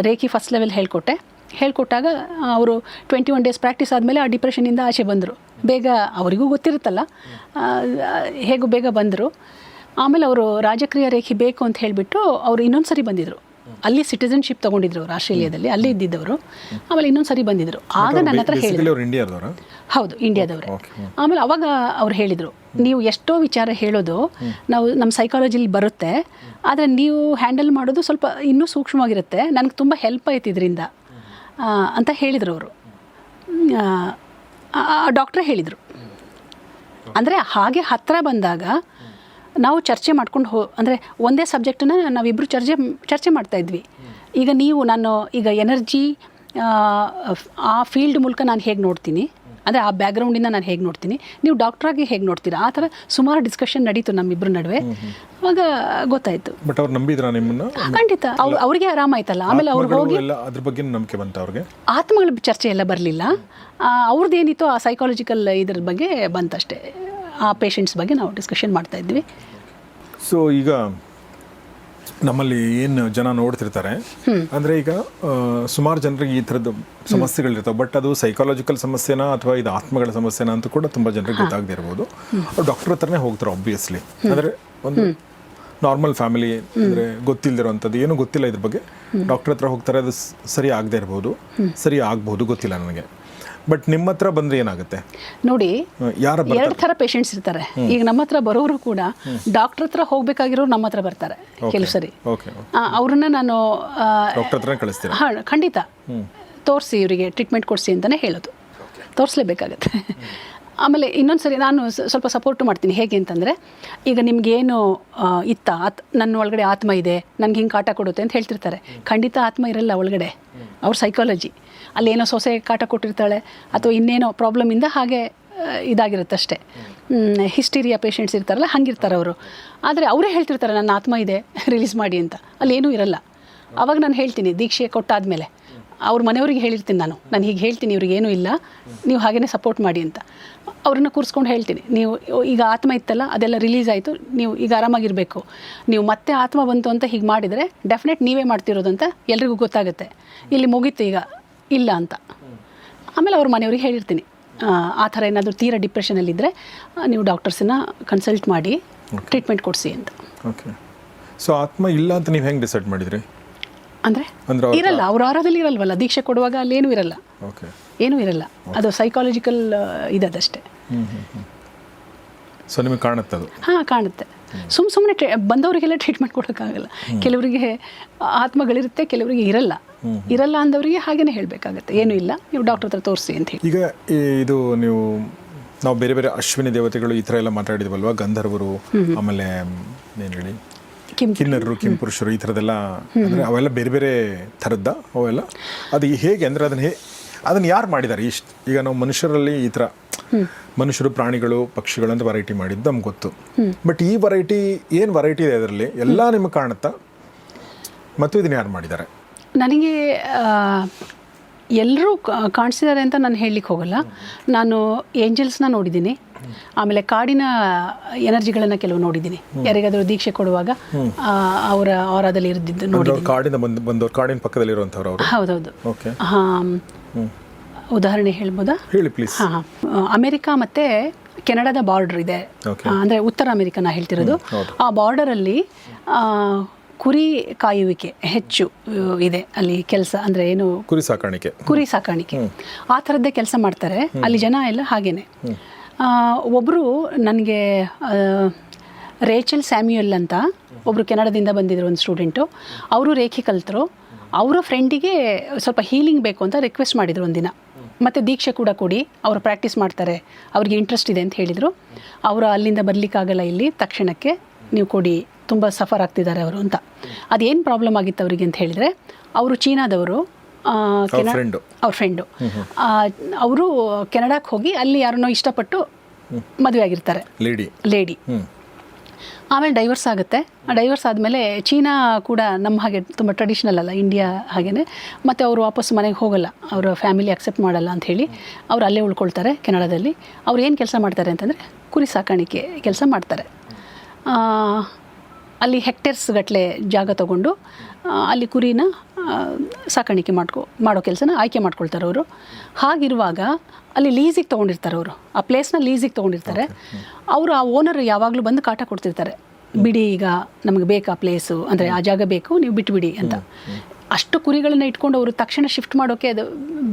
ರೇಖಿ ಫಸ್ಟ್ ಲೆವೆಲ್ ಹೇಳ್ಕೊಟ್ಟಾಗ ಅವರು 21 ಡೇಸ್ ಪ್ರಾಕ್ಟೀಸ್ ಆದಮೇಲೆ ಆ ಡಿಪ್ರೆಷನಿಂದ ಆಚೆ ಬಂದರು. ಬೇಗ ಅವರಿಗೂ ಗೊತ್ತಿರುತ್ತಲ್ಲ, ಹೇಗೂ ಬೇಗ ಬಂದರು. ಆಮೇಲೆ ಅವರು ರಾಜಕ್ರಿಯಾ ರೇಖೆ ಬೇಕು ಅಂತ ಹೇಳಿಬಿಟ್ಟು ಅವರು ಇನ್ನೊಂದು ಸರಿ ಬಂದಿದ್ದರು. ಅಲ್ಲಿ ಸಿಟಿಸನ್ಶಿಪ್ ತೊಗೊಂಡಿದ್ರು ಅವರು ಆಸ್ಟ್ರೇಲಿಯಾದಲ್ಲಿ, ಅಲ್ಲೇ ಇದ್ದಿದ್ದವರು. ಆಮೇಲೆ ಇನ್ನೊಂದು ಸರಿ ಬಂದಿದ್ದರು. ಆಗ ನನ್ನ ಹತ್ರ ಹೇಳಿದ್ರು, ಹೌದು ಇಂಡಿಯಾದವರೇ. ಆಮೇಲೆ ಅವಾಗ ಅವ್ರು ಹೇಳಿದರು, ನೀವು ಎಷ್ಟೋ ವಿಚಾರ ಹೇಳೋದು ನಾವು ನಮ್ಮ ಸೈಕಾಲಜಿಲಿ ಬರುತ್ತೆ, ಆದರೆ ನೀವು ಹ್ಯಾಂಡಲ್ ಮಾಡೋದು ಸ್ವಲ್ಪ ಇನ್ನೂ ಸೂಕ್ಷ್ಮವಾಗಿರುತ್ತೆ, ನನಗೆ ತುಂಬ ಹೆಲ್ಪ್ ಆಯ್ತು ಇದರಿಂದ ಅಂತ ಹೇಳಿದರು ಅವರು. ಡಾಕ್ಟ್ರೇ ಹೇಳಿದರು. ಅಂದರೆ ಹಾಗೆ ಹತ್ತಿರ ಬಂದಾಗ ನಾವು ಚರ್ಚೆ ಮಾಡ್ಕೊಂಡು ಅಂದರೆ ಒಂದೇ ಸಬ್ಜೆಕ್ಟನ್ನ ನಾವಿಬ್ಬರು ಚರ್ಚೆ ಮಾಡ್ತಾಯಿದ್ವಿ. ಈಗ ನಾನು ಈಗ ಎನರ್ಜಿ ಆ ಫೀಲ್ಡ್ ಮೂಲಕ ನಾನು ಹೇಗೆ ನೋಡ್ತೀನಿ, ಅಂದರೆ ಆ ಬ್ಯಾಕ್ಗ್ರೌಂಡಿಂದ ನಾನು ಹೇಗೆ ನೋಡ್ತೀನಿ, ನೀವು ಡಾಕ್ಟ್ರಾಗಿ ಹೇಗೆ ನೋಡ್ತೀರಾ, ಆ ಥರ ಸುಮಾರು ಡಿಸ್ಕಷನ್ ನಡೀತು ನಮ್ಮಿಬ್ಬರ ನಡುವೆ. ಅವಾಗ ಗೊತ್ತಾಯಿತು. ಬಟ್ ಅವ್ರು ನಂಬಿದ್ರಾ ನಿಮ್ಮನ್ನು? ಖಂಡಿತ ಅವ್ರಿಗೆ ಆರಾಮಾಯ್ತಲ್ಲ. ಆಮೇಲೆ ಅವ್ರು ಹೋಗಿ ಅದ್ರ ಬಗ್ಗೆ ನಂಬಿಕೆ ಬಂತ ಅವ್ರಿಗೆ? ಆತ್ಮಗಳ ಚರ್ಚೆ ಎಲ್ಲ ಬರಲಿಲ್ಲ. ಅವ್ರದ್ದೇನಿತ್ತು ಆ ಸೈಕಾಲಜಿಕಲ್ ಇದ್ರ ಬಗ್ಗೆ ಬಂತಷ್ಟೇ. ಆ ಪೇಷಂಟ್ಸ್ ಬಗ್ಗೆ ನಾವು ಡಿಸ್ಕಷನ್ ಮಾಡ್ತಾ ಇದ್ವಿ. ಸೊ ಈಗ ನಮ್ಮಲ್ಲಿ ಏನು ಜನ ನೋಡ್ತಿರ್ತಾರೆ ಅಂದರೆ ಈಗ ಸುಮಾರು ಜನರಿಗೆ ಈ ಥರದ್ದು ಸಮಸ್ಯೆಗಳಿರ್ತಾವೆ, ಬಟ್ ಅದು ಸೈಕಾಲಜಿಕಲ್ ಸಮಸ್ಯೆನಾ ಅಥವಾ ಇದು ಆತ್ಮಗಳ ಸಮಸ್ಯೆನಾ ಅಂತ ಕೂಡ ತುಂಬ ಜನರಿಗೆ ಗೊತ್ತಾಗದೇ ಇರ್ಬೋದು. ಅವ್ರು ಡಾಕ್ಟರ್ ಹತ್ರನೇ ಹೋಗ್ತಾರೆ ಆಬ್ವಿಯಸ್ಲಿ. ಅಂದರೆ ಒಂದು ನಾರ್ಮಲ್ ಫ್ಯಾಮಿಲಿ ಅಂದರೆ ಗೊತ್ತಿಲ್ಲದಿರೋವಂಥದ್ದು, ಏನೂ ಗೊತ್ತಿಲ್ಲ ಇದ್ರ ಬಗ್ಗೆ, ಡಾಕ್ಟರ್ ಹತ್ರ ಹೋಗ್ತಾರೆ. ಅದು ಸರಿ ಆಗದೆ ಇರ್ಬೋದು, ಸರಿ ಆಗ್ಬೋದು, ಗೊತ್ತಿಲ್ಲ ನನಗೆ. ಬಟ್ ನಿಮ್ಮ ಹತ್ರ ಬಂದರೆ ಏನಾಗುತ್ತೆ ನೋಡಿ, ಎರಡು ಥರ ಪೇಷಂಟ್ಸ್ ಇರ್ತಾರೆ. ಈಗ ನಮ್ಮ ಹತ್ರ ಬರೋರು ಕೂಡ ಡಾಕ್ಟರ್ ಹತ್ರ ಹೋಗ್ಬೇಕಾಗಿರೋರು ನಮ್ಮ ಹತ್ರ ಬರ್ತಾರೆ ಕೆಲವು ಸರಿ. ಅವ್ರನ್ನ ನಾನು ಡಾಕ್ಟರ್ ಹತ್ರ ಕಳಿಸ್ತೀನಿ. ಹಾಂ, ಖಂಡಿತ ತೋರಿಸಿ, ಇವರಿಗೆ ಟ್ರೀಟ್ಮೆಂಟ್ ಕೊಡಿಸಿ ಅಂತಲೇ ಹೇಳೋದು, ತೋರಿಸ್ಲೇಬೇಕಾಗತ್ತೆ. ಆಮೇಲೆ ಇನ್ನೊಂದು ಸರಿ ನಾನು ಸ್ವಲ್ಪ ಸಪೋರ್ಟು ಮಾಡ್ತೀನಿ. ಹೇಗೆ ಅಂತಂದರೆ, ಈಗ ನಿಮಗೇನು ನನ್ನ ಒಳಗಡೆ ಆತ್ಮ ಇದೆ, ನನಗೆ ಹಿಂಗೆ ಕಾಟ ಕೊಡುತ್ತೆ ಅಂತ ಹೇಳ್ತಿರ್ತಾರೆ. ಖಂಡಿತ ಆತ್ಮ ಇರಲ್ಲ ಒಳಗಡೆ, ಅವ್ರ ಸೈಕಾಲಜಿ ಅಲ್ಲೇನೋ ಸೊಸೆ ಕಾಟ ಕೊಟ್ಟಿರ್ತಾಳೆ ಅಥವಾ ಇನ್ನೇನೋ ಪ್ರಾಬ್ಲಮಿಂದ ಹಾಗೆ ಇದಾಗಿರುತ್ತೆ ಅಷ್ಟೇ. ಹಿಸ್ಟೀರಿಯಾ ಪೇಷಂಟ್ಸ್ ಇರ್ತಾರಲ್ಲ, ಹಂಗಿರ್ತಾರೆ ಅವರು. ಆದರೆ ಅವರೇ ಹೇಳ್ತಿರ್ತಾರೆ ನನ್ನ ಆತ್ಮ ಇದೆ, ರಿಲೀಸ್ ಮಾಡಿ ಅಂತ. ಅಲ್ಲೇನೂ ಇರಲ್ಲ. ಆವಾಗ ನಾನು ಹೇಳ್ತೀನಿ, ದೀಕ್ಷೆ ಕೊಟ್ಟಾದಮೇಲೆ ಅವ್ರ ಮನೆಯವ್ರಿಗೆ ಹೇಳಿರ್ತೀನಿ, ನಾನು ಹೀಗೆ ಹೇಳ್ತೀನಿ, ಇವ್ರಿಗೇನೂ ಇಲ್ಲ, ನೀವು ಹಾಗೇ ಸಪೋರ್ಟ್ ಮಾಡಿ ಅಂತ. ಅವ್ರನ್ನ ಕೂರಿಸ್ಕೊಂಡು ಹೇಳ್ತೀನಿ, ನೀವು ಈಗ ಆತ್ಮ ಇತ್ತಲ್ಲ ಅದೆಲ್ಲ ರಿಲೀಸ್ ಆಯಿತು, ನೀವು ಈಗ ಆರಾಮಾಗಿರಬೇಕು, ನೀವು ಮತ್ತೆ ಆತ್ಮ ಬಂತು ಅಂತ ಹೀಗೆ ಮಾಡಿದರೆ ಡೆಫಿನೆಟ್ ನೀವೇ ಮಾಡ್ತಿರೋದು ಅಂತ ಎಲ್ರಿಗೂ ಗೊತ್ತಾಗುತ್ತೆ, ಇಲ್ಲಿ ಮುಗೀತು ಈಗ ಇಲ್ಲ ಅಂತ. ಆಮೇಲೆ ಅವ್ರ ಮನೆಯವ್ರಿಗೆ ಹೇಳಿರ್ತೀನಿ, ಆ ಥರ ಏನಾದರೂ ತೀರಾ ಡಿಪ್ರೆಷನಲ್ಲಿದ್ದರೆ ನೀವು ಡಾಕ್ಟರ್ಸನ್ನ ಕನ್ಸಲ್ಟ್ ಮಾಡಿ ಟ್ರೀಟ್ಮೆಂಟ್ ಕೊಡಿಸಿ ಅಂತ. ಓಕೆ. ಸೊ ಆತ್ಮ ಇಲ್ಲ ಅಂತ ನೀವು ಹೆಂಗೆ ಡಿಸೈಡ್ ಮಾಡಿದ್ರಿ? ಅಂದರೆ ಇರಲ್ಲ, ಅವ್ರ ಆರಾಧಲ್ಲಿ ಇರಲ್ವಲ್ಲ, ದೀಕ್ಷೆ ಕೊಡುವಾಗ ಅಲ್ಲೇನೂ ಇರಲ್ಲ. ಓಕೆ, ಏನೂ ಇರಲ್ಲ, ಅದು ಸೈಕಾಲಜಿಕಲ್ ಇದದಷ್ಟೇ. ಸೊ ನಿಮಗೆ ಕಾಣುತ್ತೆ ಅದು? ಹಾಂ, ಕಾಣುತ್ತೆ. ಸುಮ್ಮನೆ ಬಂದವರಿಗೆಲ್ಲ ಟ್ರೀಟ್ಮೆಂಟ್ ಕೊಡೋಕ್ಕಾಗಲ್ಲ. ಕೆಲವರಿಗೆ ಆತ್ಮಗಳಿರುತ್ತೆ, ಕೆಲವರಿಗೆ ಇರಲ್ಲ ಅಂದವರಿಗೆ ಹಾಗೇನೆ ಹೇಳಬೇಕಾಗತ್ತೆ, ಏನೂ ಇಲ್ಲ, ನೀವು ಡಾಕ್ಟರ್ ಹತ್ರ ತೋರಿಸಿ ಅಂತ ಹೇಳಿ. ಈಗ ಇದು ನಾವು ಬೇರೆ ಅಶ್ವಿನಿ ದೇವತೆಗಳು ಈ ಥರ ಎಲ್ಲ ಮಾತಾಡಿದ್ವಲ್ವ, ಗಂಧರ್ವರು, ಆಮೇಲೆ ಏನು ಹೇಳಿ ಕಿನ್ನರರು ಕಿಂಪುರುಷರು ಈ ಥರದ್ದೆಲ್ಲ ಅಂದರೆ ಅವೆಲ್ಲ ಬೇರೆ ಬೇರೆ ಥರದ್ದ ಅವೆಲ್ಲ ಅದು ಹೇಗೆ ಅಂದರೆ ಅದನ್ನು ಯಾರು ಮಾಡಿದ್ದಾರೆ ಈಗ ನಾವು ಮನುಷ್ಯರಲ್ಲಿ ಈ ಥರ ಮನುಷ್ಯರು ಪ್ರಾಣಿಗಳು ಪಕ್ಷಿಗಳು ಅಂತ ವೆರೈಟಿ ಮಾಡಿದ್ದು ನಮ್ಗೆ ಗೊತ್ತು. ಬಟ್ ಈ ವೆರೈಟಿ ಏನು ವೆರೈಟಿ ಇದೆ ಅದರಲ್ಲಿ ಎಲ್ಲ ನಿಮಗೆ ಕಾಣುತ್ತಾ ಮತ್ತು ಇದನ್ನು ಯಾರು ಮಾಡಿದ್ದಾರೆ? ನನಗೆ ಎಲ್ಲರೂ ಕಾಣಿಸಿದ್ದಾರೆ ಅಂತ ನಾನು ಹೇಳಲಿಕ್ಕೆ ಹೋಗಲ್ಲ. ನಾನು ಏಂಜಲ್ಸ್ನ ನೋಡಿದ್ದೀನಿ, ಆಮೇಲೆ ಕಾಡಿನ ಎನರ್ಜಿಗಳನ್ನು ಕೆಲವು ನೋಡಿದ್ದೀನಿ. ಯಾರಿಗಾದರೂ ದೀಕ್ಷೆ ಕೊಡುವಾಗ ಅವರ ಆರಾದಲ್ಲಿ ಇರಿದ್ದು ನೋಡಿ. ಕಾಡಿನ ಬಂದವರು ಕಾಡಿನ ಪಕ್ಕದಲ್ಲಿ ಇರುವಂಥವ್ರು ಅವರು? ಹೌದೌದು. ಓಕೆ. ಹಾಂ, ಉದಾಹರಣೆ ಹೇಳ್ಬೋದಾ? ಹೇಳಿ ಪ್ಲೀಸ್. ಹಾಂ, ಅಮೆರಿಕಾ ಮತ್ತು ಕೆನಡಾದ ಬಾರ್ಡರ್ ಇದೆ, ಅಂದರೆ ಉತ್ತರ ಅಮೆರಿಕನ ಹೇಳ್ತಿರೋದು. ಆ ಬಾರ್ಡರಲ್ಲಿ ಕುರಿ ಕಾಯುವಿಕೆ ಹೆಚ್ಚು ಇದೆ ಅಲ್ಲಿ ಕೆಲಸ. ಅಂದರೆ ಏನು, ಕುರಿ ಸಾಕಾಣಿಕೆ ಆ ಥರದ್ದೇ ಕೆಲಸ ಮಾಡ್ತಾರೆ ಅಲ್ಲಿ ಜನ ಎಲ್ಲ. ಹಾಗೇನೆ ಒಬ್ಬರು ನನಗೆ ರೇಚಲ್ ಸ್ಯಾಮ್ಯುಯಲ್ ಅಂತ ಒಬ್ಬರು ಕೆನಡಾದಿಂದ ಬಂದಿದ್ರು, ಒಂದು ಸ್ಟೂಡೆಂಟು. ಅವರು ರೇಖೆ ಕಲಿತರು. ಅವರ ಫ್ರೆಂಡಿಗೆ ಸ್ವಲ್ಪ ಹೀಲಿಂಗ್ ಬೇಕು ಅಂತ ರಿಕ್ವೆಸ್ಟ್ ಮಾಡಿದರು ಒಂದಿನ. ಮತ್ತು ದೀಕ್ಷೆ ಕೂಡ ಕೊಡಿ, ಅವರು ಪ್ರಾಕ್ಟೀಸ್ ಮಾಡ್ತಾರೆ, ಅವ್ರಿಗೆ ಇಂಟ್ರೆಸ್ಟ್ ಇದೆ ಅಂತ ಹೇಳಿದರು. ಅವರು ಅಲ್ಲಿಂದ ಬರಲಿಕ್ಕಾಗಲ್ಲ, ಇಲ್ಲಿ ತಕ್ಷಣಕ್ಕೆ ನೀವು ಕೊಡಿ, ತುಂಬ ಸಫರ್ ಆಗ್ತಿದ್ದಾರೆ ಅವರು ಅಂತ. ಅದೇನು ಪ್ರಾಬ್ಲಮ್ ಆಗಿತ್ತು ಅವರಿಗೆ ಅಂತ ಹೇಳಿದರೆ, ಅವರು ಚೀನಾದವರು, ಅವ್ರ ಫ್ರೆಂಡು. ಅವರು ಕೆನಡಾಕ್ಕೆ ಹೋಗಿ ಅಲ್ಲಿ ಯಾರನ್ನೋ ಇಷ್ಟಪಟ್ಟು ಮದುವೆ ಆಗಿರ್ತಾರೆ, ಲೇಡಿ. ಆಮೇಲೆ ಡೈವರ್ಸ್ ಆಗುತ್ತೆ. ಡೈವರ್ಸ್ ಆದಮೇಲೆ ಚೀನಾ ಕೂಡ ನಮ್ಮ ಹಾಗೆ ತುಂಬ ಟ್ರೆಡಿಷ್ನಲ್ ಅಲ್ಲ, ಇಂಡಿಯಾ ಹಾಗೇ. ಮತ್ತು ಅವರು ವಾಪಸ್ ಮನೆಗೆ ಹೋಗಲ್ಲ, ಅವರ ಫ್ಯಾಮಿಲಿ ಅಕ್ಸೆಪ್ಟ್ ಮಾಡಲ್ಲ ಅಂಥೇಳಿ ಅವ್ರು ಅಲ್ಲೇ ಉಳ್ಕೊಳ್ತಾರೆ ಕೆನಡಾದಲ್ಲಿ. ಅವ್ರು ಏನು ಕೆಲಸ ಮಾಡ್ತಾರೆ ಅಂತಂದರೆ ಕುರಿ ಸಾಕಾಣಿಕೆ ಕೆಲಸ ಮಾಡ್ತಾರೆ. ಅಲ್ಲಿ ಹೆಕ್ಟೇರ್ಸ್ ಗಟ್ಟಲೆ ಜಾಗ ತಗೊಂಡು ಅಲ್ಲಿ ಕುರಿನ ಸಾಕಾಣಿಕೆ ಮಾಡೋ ಕೆಲಸನ ಆಯ್ಕೆ ಮಾಡ್ಕೊಳ್ತಾರೆ ಅವರು. ಹಾಗಿರುವಾಗ ಅಲ್ಲಿ ಲೀಸಿಗೆ ತೊಗೊಂಡಿರ್ತಾರೆ ಅವರು, ಆ ಪ್ಲೇಸ್ನ ಲೀಸಿಗೆ ತೊಗೊಂಡಿರ್ತಾರೆ ಅವರು. ಆ ಓನರ್ ಯಾವಾಗಲೂ ಬಂದು ಕಾಟ ಕೊಡ್ತಿರ್ತಾರೆ, ಬಿಡಿ ಈಗ ನಮಗೆ ಬೇಕಾ ಪ್ಲೇಸು, ಅಂದರೆ ಆ ಜಾಗ ಬೇಕು, ನೀವು ಬಿಟ್ಟುಬಿಡಿ ಅಂತ. ಅಷ್ಟು ಕುರಿಗಳನ್ನ ಇಟ್ಕೊಂಡು ಅವರು ತಕ್ಷಣ ಶಿಫ್ಟ್ ಮಾಡೋಕ್ಕೆ ಅದು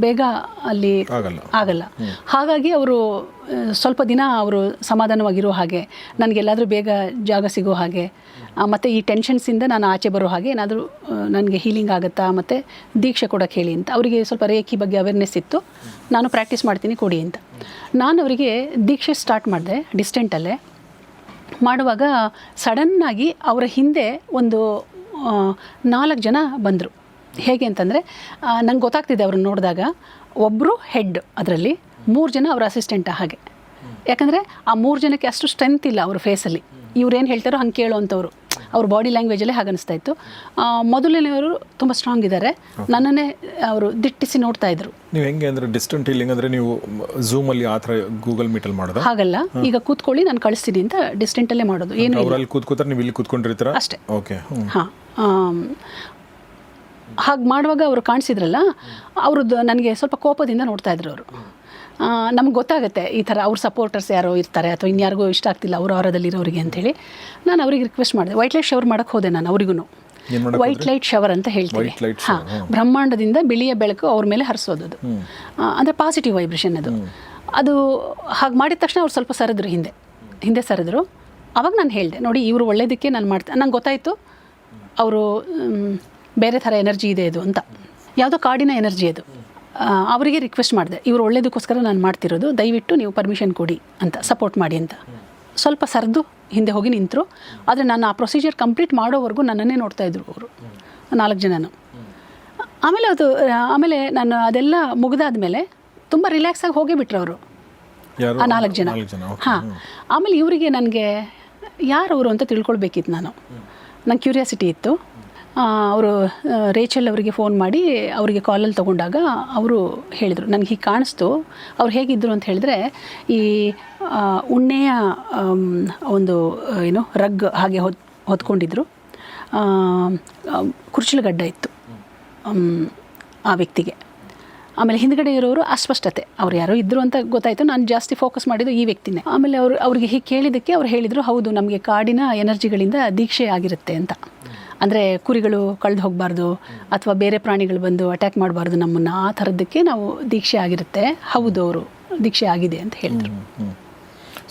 ಬೇಗ ಅಲ್ಲಿ ಆಗಲ್ಲ. ಹಾಗಾಗಿ ಅವರು ಸ್ವಲ್ಪ ದಿನ ಅವರು ಸಮಾಧಾನವಾಗಿರೋ ಹಾಗೆ, ನನಗೆಲ್ಲಾದರೂ ಬೇಗ ಜಾಗ ಸಿಗೋ ಹಾಗೆ, ಮತ್ತು ಈ ಟೆನ್ಷನ್ಸಿಂದ ನಾನು ಆಚೆ ಬರೋ ಹಾಗೆ ಏನಾದರೂ ನನಗೆ ಹೀಲಿಂಗ್ ಆಗುತ್ತಾ, ಮತ್ತು ದೀಕ್ಷೆ ಕೊಡೋಕ್ಕೆ ಹೇಳಿ ಅಂತ. ಅವರಿಗೆ ಸ್ವಲ್ಪ ರೇಖಿ ಬಗ್ಗೆ ಅವೇರ್ನೆಸ್ ಇತ್ತು. ನಾನು ಪ್ರಾಕ್ಟೀಸ್ ಮಾಡ್ತೀನಿ ಕೊಡಿ ಅಂತ. ನಾನು ಅವರಿಗೆ ದೀಕ್ಷೆ ಸ್ಟಾರ್ಟ್ ಮಾಡಿದೆ ಡಿಸ್ಟೆಂಟಲ್ಲೇ. ಮಾಡುವಾಗ ಸಡನ್ನಾಗಿ ಅವರ ಹಿಂದೆ ಒಂದು 4 ಜನ ಬಂದರು. ಹೇಗೆ ಅಂತಂದರೆ ನಂಗೆ ಗೊತ್ತಾಗ್ತಿದೆ ಅವ್ರನ್ನ ನೋಡಿದಾಗ, ಒಬ್ಬರು ಹೆಡ್, ಅದರಲ್ಲಿ 3 ಜನ ಅವರ ಅಸಿಸ್ಟೆಂಟ. ಹಾಗೆ ಯಾಕಂದರೆ ಆ 3 ಜನಕ್ಕೆ ಅಷ್ಟು ಸ್ಟ್ರೆಂತ್ ಇಲ್ಲ ಅವ್ರ ಫೇಸಲ್ಲಿ. ಇವ್ರೇನು ಹೇಳ್ತಾರೋ ಹಂಗೆ ಕೇಳೋವಂಥವ್ರು, ಅವ್ರ ಬಾಡಿ ಲ್ಯಾಂಗ್ವೇಜಲ್ಲೇ ಹಾಗೆ ಅನಿಸ್ತಾ ಇತ್ತು. ಮೊದಲನೆಯವರು ತುಂಬ ಸ್ಟ್ರಾಂಗ್ ಇದ್ದಾರೆ, ನನ್ನನ್ನೇ ಅವರು ದಿಟ್ಟಿಸಿ ನೋಡ್ತಾ ಇದ್ರು. ನೀವು ಹೆಂಗೆ ಅಂದರೆ ಡಿಸ್ಟೆಂಟ್ ಹೀಲಿಂಗ್ ಅಂದರೆ ನೀವು ಝೂಮಲ್ಲಿ ಆ ಥರ ಗೂಗಲ್ ಮೀಟಲ್ಲಿ ಮಾಡೋದು? ಹಾಗಲ್ಲ, ಈಗ ಕೂತ್ಕೊಳ್ಳಿ ನಾನು ಕಳಿಸ್ತೀನಿ ಅಂತ ಡಿಸ್ಟೆಂಟಲ್ಲೇ ಮಾಡೋದು. ಏನು ಅವರಲ್ಲಿ ಕೂತ್ಕೋತಾರೆ, ನೀವು ಇಲ್ಲಿ ಕೂತ್ಕೊಂಡಿರ್ತೀರ ಅಷ್ಟೇ. ಓಕೆ. ಹಾಂ, ಹಾಗೆ ಮಾಡುವಾಗ ಅವರು ಕಾಣಿಸಿದ್ರಲ್ಲ, ಅವ್ರದ್ದು ನನಗೆ ಸ್ವಲ್ಪ ಕೋಪದಿಂದ ನೋಡ್ತಾ ಇದ್ರು ಅವರು. ನಮ್ಗೆ ಗೊತ್ತಾಗುತ್ತೆ ಈ ಥರ ಅವ್ರ ಸಪೋರ್ಟರ್ಸ್ ಯಾರೋ ಇರ್ತಾರೆ ಅಥವಾ ಇನ್ಯಾರಿಗೂ ಇಷ್ಟ ಆಗ್ತಿಲ್ಲ ಅವ್ರ ಆರದಲ್ಲಿರೋರಿಗೆ ಅಂಥೇಳಿ. ನಾನು ಅವ್ರಿಗೆ ರಿಕ್ವೆಸ್ಟ್ ಮಾಡಿದೆ. ವೈಟ್ ಲೈಟ್ ಶವರ್ ಮಾಡೋಕ್ಕೆ ಹೋದೆ ನಾನು ಅವ್ರಿಗೂ. ವೈಟ್ ಲೈಟ್ ಶವರ್ ಅಂತ ಹೇಳ್ತೀವಿ. ಹಾಂ, ಬ್ರಹ್ಮಾಂಡದಿಂದ ಬಿಳಿಯ ಬೆಳಕು ಅವ್ರ ಮೇಲೆ ಹರಿಸೋದು. ಅದು ಅಂದರೆ ಪಾಸಿಟಿವ್ ವೈಬ್ರೇಷನ್ ಅದು. ಹಾಗೆ ಮಾಡಿದ ತಕ್ಷಣ ಅವ್ರು ಸ್ವಲ್ಪ ಸರಿದ್ರು, ಹಿಂದೆ ಸರಿದ್ರು. ಆವಾಗ ನಾನು ಹೇಳಿದೆ, ನೋಡಿ ಇವರು ಒಳ್ಳೇದಕ್ಕೆ ನಾನು ಮಾಡ್ತೇನೆ, ನಂಗೆ ಗೊತ್ತಾಯಿತು ಅವರು ಬೇರೆ ಥರ ಎನರ್ಜಿ ಇದೆ ಇದು ಅಂತ, ಯಾವುದೋ ಕಾಡಿನ ಎನರ್ಜಿ ಅದು. ಅವರಿಗೆ ರಿಕ್ವೆಸ್ಟ್ ಮಾಡಿದೆ, ಇವರು ಒಳ್ಳೇದಕ್ಕೋಸ್ಕರ ನಾನು ಮಾಡ್ತಿರೋದು, ದಯವಿಟ್ಟು ನೀವು ಪರ್ಮಿಷನ್ ಕೊಡಿ ಅಂತ, ಸಪೋರ್ಟ್ ಮಾಡಿ ಅಂತ. ಸ್ವಲ್ಪ ಸರಿದು ಹಿಂದೆ ಹೋಗಿ ನಿಂತರು. ಆದರೆ ನಾನು ಆ ಪ್ರೊಸೀಜರ್ ಕಂಪ್ಲೀಟ್ ಮಾಡೋವರೆಗೂ ನನ್ನನ್ನೇ ನೋಡ್ತಾಯಿದ್ರು ಅವರು 4 ಜನನು. ಆಮೇಲೆ ನಾನು ಅದೆಲ್ಲ ಮುಗಿದಾದ್ಮೇಲೆ ತುಂಬ ರಿಲ್ಯಾಕ್ಸಾಗಿ ಹೋಗೇ ಬಿಟ್ರು ಅವರು, ಆ 4 ಜನ. ಹಾಂ, ಆಮೇಲೆ ಇವರಿಗೆ ನನಗೆ ಯಾರು ಅವರು ಅಂತ ತಿಳ್ಕೊಳ್ಬೇಕಿತ್ತು. ನಂಗೆ ಕ್ಯೂರಿಯಾಸಿಟಿ ಇತ್ತು. ಅವರು ರೇಚಲ್ ಅವರಿಗೆ ಫೋನ್ ಮಾಡಿ ಅವರಿಗೆ ಕಾಲಲ್ಲಿ ತೊಗೊಂಡಾಗ ಅವರು ಹೇಳಿದರು, ನನಗೆ ಹೀಗೆ ಕಾಣಿಸ್ತು. ಅವ್ರು ಹೇಗಿದ್ದರು ಅಂತ ಹೇಳಿದ್ರೆ, ಈ ಉಣ್ಣೆಯ ಒಂದು ರಗ್ ಹಾಗೆ ಹೊದ್ಕೊಂಡಿದ್ರು. ಕುರ್ಚಲಗಡ್ಡ ಇತ್ತು ಆ ವ್ಯಕ್ತಿಗೆ. ಆಮೇಲೆ ಹಿಂದ್ಗಡೆ ಇರೋರು ಅಸ್ಪಷ್ಟತೆ, ಅವ್ರು ಯಾರೋ ಇದ್ದರು ಅಂತ ಗೊತ್ತಾಯಿತು. ನಾನು ಜಾಸ್ತಿ ಫೋಕಸ್ ಮಾಡಿದ್ದು ಈ ವ್ಯಕ್ತಿನೇ. ಆಮೇಲೆ ಅವ್ರಿಗೆ ಹೀಗೆ ಕೇಳಿದ್ದಕ್ಕೆ ಅವ್ರು ಹೇಳಿದರು, ಹೌದು ನಮಗೆ ಕಾಡಿನ ಎನರ್ಜಿಗಳಿಂದ ದೀಕ್ಷೆ ಆಗಿರುತ್ತೆ ಅಂತ. ಅಂದರೆ ಕುರಿಗಳು ಕಳೆದು ಹೋಗಬಾರ್ದು ಅಥವಾ ಬೇರೆ ಪ್ರಾಣಿಗಳು ಬಂದು ಅಟ್ಯಾಕ್ ಮಾಡಬಾರ್ದು ನಮ್ಮನ್ನು, ಆ ಥರದ್ದಕ್ಕೆ ನಾವು ದೀಕ್ಷೆ ಆಗಿರುತ್ತೆ. ಹೌದು, ಅವರು ದೀಕ್ಷೆ ಆಗಿದೆ ಅಂತ ಹೇಳಿದ್ರು.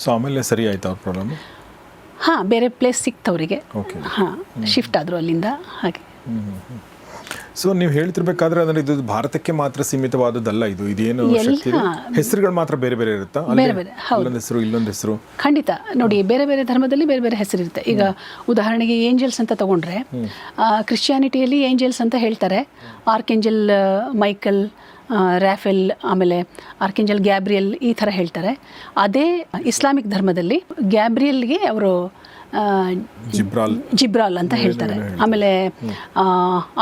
ಸೊ ಆಮೇಲೆ ಸರಿ ಆಯಿತು ಅವ್ರ ಪ್ರಾಬ್ಲಮ್? ಹಾಂ, ಬೇರೆ ಪ್ಲೇಸ್ ಸಿಕ್ತು ಅವರಿಗೆ. ಹಾಂ, ಶಿಫ್ಟ್ ಆದರು ಅಲ್ಲಿಂದ. ಹಾಗೆ ಸೊ ನೀವು ಹೇಳ್ತಿರ್ಬೇಕಾದ್ರೆ ಅಂದ್ರೆ ಇದು ಭಾರತಕ್ಕೆ ಮಾತ್ರ ಸೀಮಿತವಾದದ್ದಲ್ಲ, ಇದೇನು ಶಕ್ತಿ ಇದೆ? ಹೆಸರುಗಳು ಮಾತ್ರ ಬೇರೆ ಬೇರೆ ಇರುತ್ತಾ? ಬೇರೆ ಬೇರೆ, ಹೌದು. ಇಲ್ಲೊಂದು ಹೆಸರು ಇಲ್ಲೊಂದು ಹೆಸರು ಖಂಡಿತ. ನೋಡಿ, ಬೇರೆ ಬೇರೆ ಧರ್ಮದಲ್ಲಿ ಬೇರೆ ಬೇರೆ ಹೆಸರಿರುತ್ತೆ. ಈಗ ಉದಾಹರಣೆಗೆ ಏಂಜಲ್ಸ್ ಅಂತ ತಗೊಂಡ್ರೆ, ಕ್ರಿಶ್ಚಿಯಾನಿಟಿಯಲ್ಲಿ ಏಂಜಲ್ಸ್ ಅಂತ ಹೇಳ್ತಾರೆ. ಆರ್ಕೆಂಜಲ್ ಮೈಕಲ್, ರ್ಯಾಫೆಲ್, ಆಮೇಲೆ ಆರ್ಕೆಂಜಲ್ ಗ್ಯಾಬ್ರಿಯಲ್, ಈ ಥರ ಹೇಳ್ತಾರೆ. ಅದೇ ಇಸ್ಲಾಮಿಕ್ ಧರ್ಮದಲ್ಲಿ ಗ್ಯಾಬ್ರಿಯಲ್ಗೆ ಅವರು ಜಿಬ್ರಾಲ್ ಅಂತ ಹೇಳ್ತಾರೆ. ಆಮೇಲೆ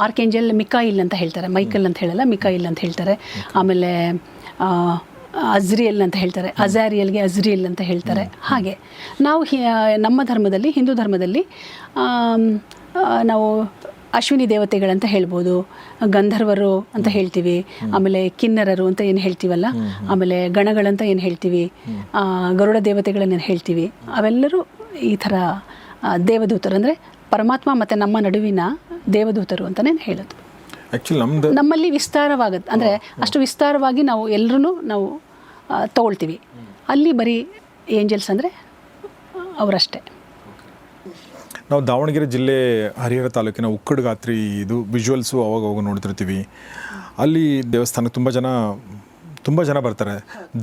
ಆರ್ಕೆಂಜಲ್ ಮಿಕಾಯಿಲ್ ಅಂತ ಹೇಳ್ತಾರೆ. ಮೈಕಲ್ ಅಂತ ಹೇಳಲ್ಲ, ಮಿಕಾಯಿಲ್ ಅಂತ ಹೇಳ್ತಾರೆ. ಆಮೇಲೆ ಅಜ್ರಿಯಲ್ ಅಂತ ಹೇಳ್ತಾರೆ. ಅಜಾರಿಯಲ್ಗೆ ಅಜ್ರಿಯಲ್ ಅಂತ ಹೇಳ್ತಾರೆ. ಹಾಗೆ ನಾವು ನಮ್ಮ ಧರ್ಮದಲ್ಲಿ, ಹಿಂದೂ ಧರ್ಮದಲ್ಲಿ ನಾವು ಅಶ್ವಿನಿ ದೇವತೆಗಳಂತ ಹೇಳ್ಬೋದು, ಗಂಧರ್ವರು ಅಂತ ಹೇಳ್ತೀವಿ, ಆಮೇಲೆ ಕಿನ್ನರರು ಅಂತ ಏನು ಹೇಳ್ತೀವಲ್ಲ, ಆಮೇಲೆ ಗಣಗಳಂತ ಏನು ಹೇಳ್ತೀವಿ, ಗರುಡ ದೇವತೆಗಳನ್ನೇನು ಹೇಳ್ತೀವಿ, ಅವೆಲ್ಲರೂ ಈ ಥರ ದೇವದೂತರು, ಅಂದರೆ ಪರಮಾತ್ಮ ಮತ್ತು ನಮ್ಮ ನಡುವಿನ ದೇವದೂತರು ಅಂತಲೇ ಹೇಳೋದು. ಆ್ಯಕ್ಚುಲಿ ನಮ್ಮಲ್ಲಿ ವಿಸ್ತಾರವಾಗುತ್ತೆ, ಅಂದರೆ ಅಷ್ಟು ವಿಸ್ತಾರವಾಗಿ ನಾವು ಎಲ್ಲರೂ ನಾವು ತಗೊಳ್ತೀವಿ. ಅಲ್ಲಿ ಬರೀ ಏಂಜಲ್ಸ್ ಅಂದರೆ ಅವರಷ್ಟೇ. ನಾವು ದಾವಣಗೆರೆ ಜಿಲ್ಲೆ ಹರಿಹರ ತಾಲೂಕಿನ ಉಕ್ಕಡಗಾತ್ರಿ ಇದು ವಿಜುವಲ್ಸು ಅವಾಗ ನೋಡ್ತಿರ್ತೀವಿ. ಅಲ್ಲಿ ದೇವಸ್ಥಾನಕ್ಕೆ ತುಂಬ ಜನ ಬರ್ತಾರೆ.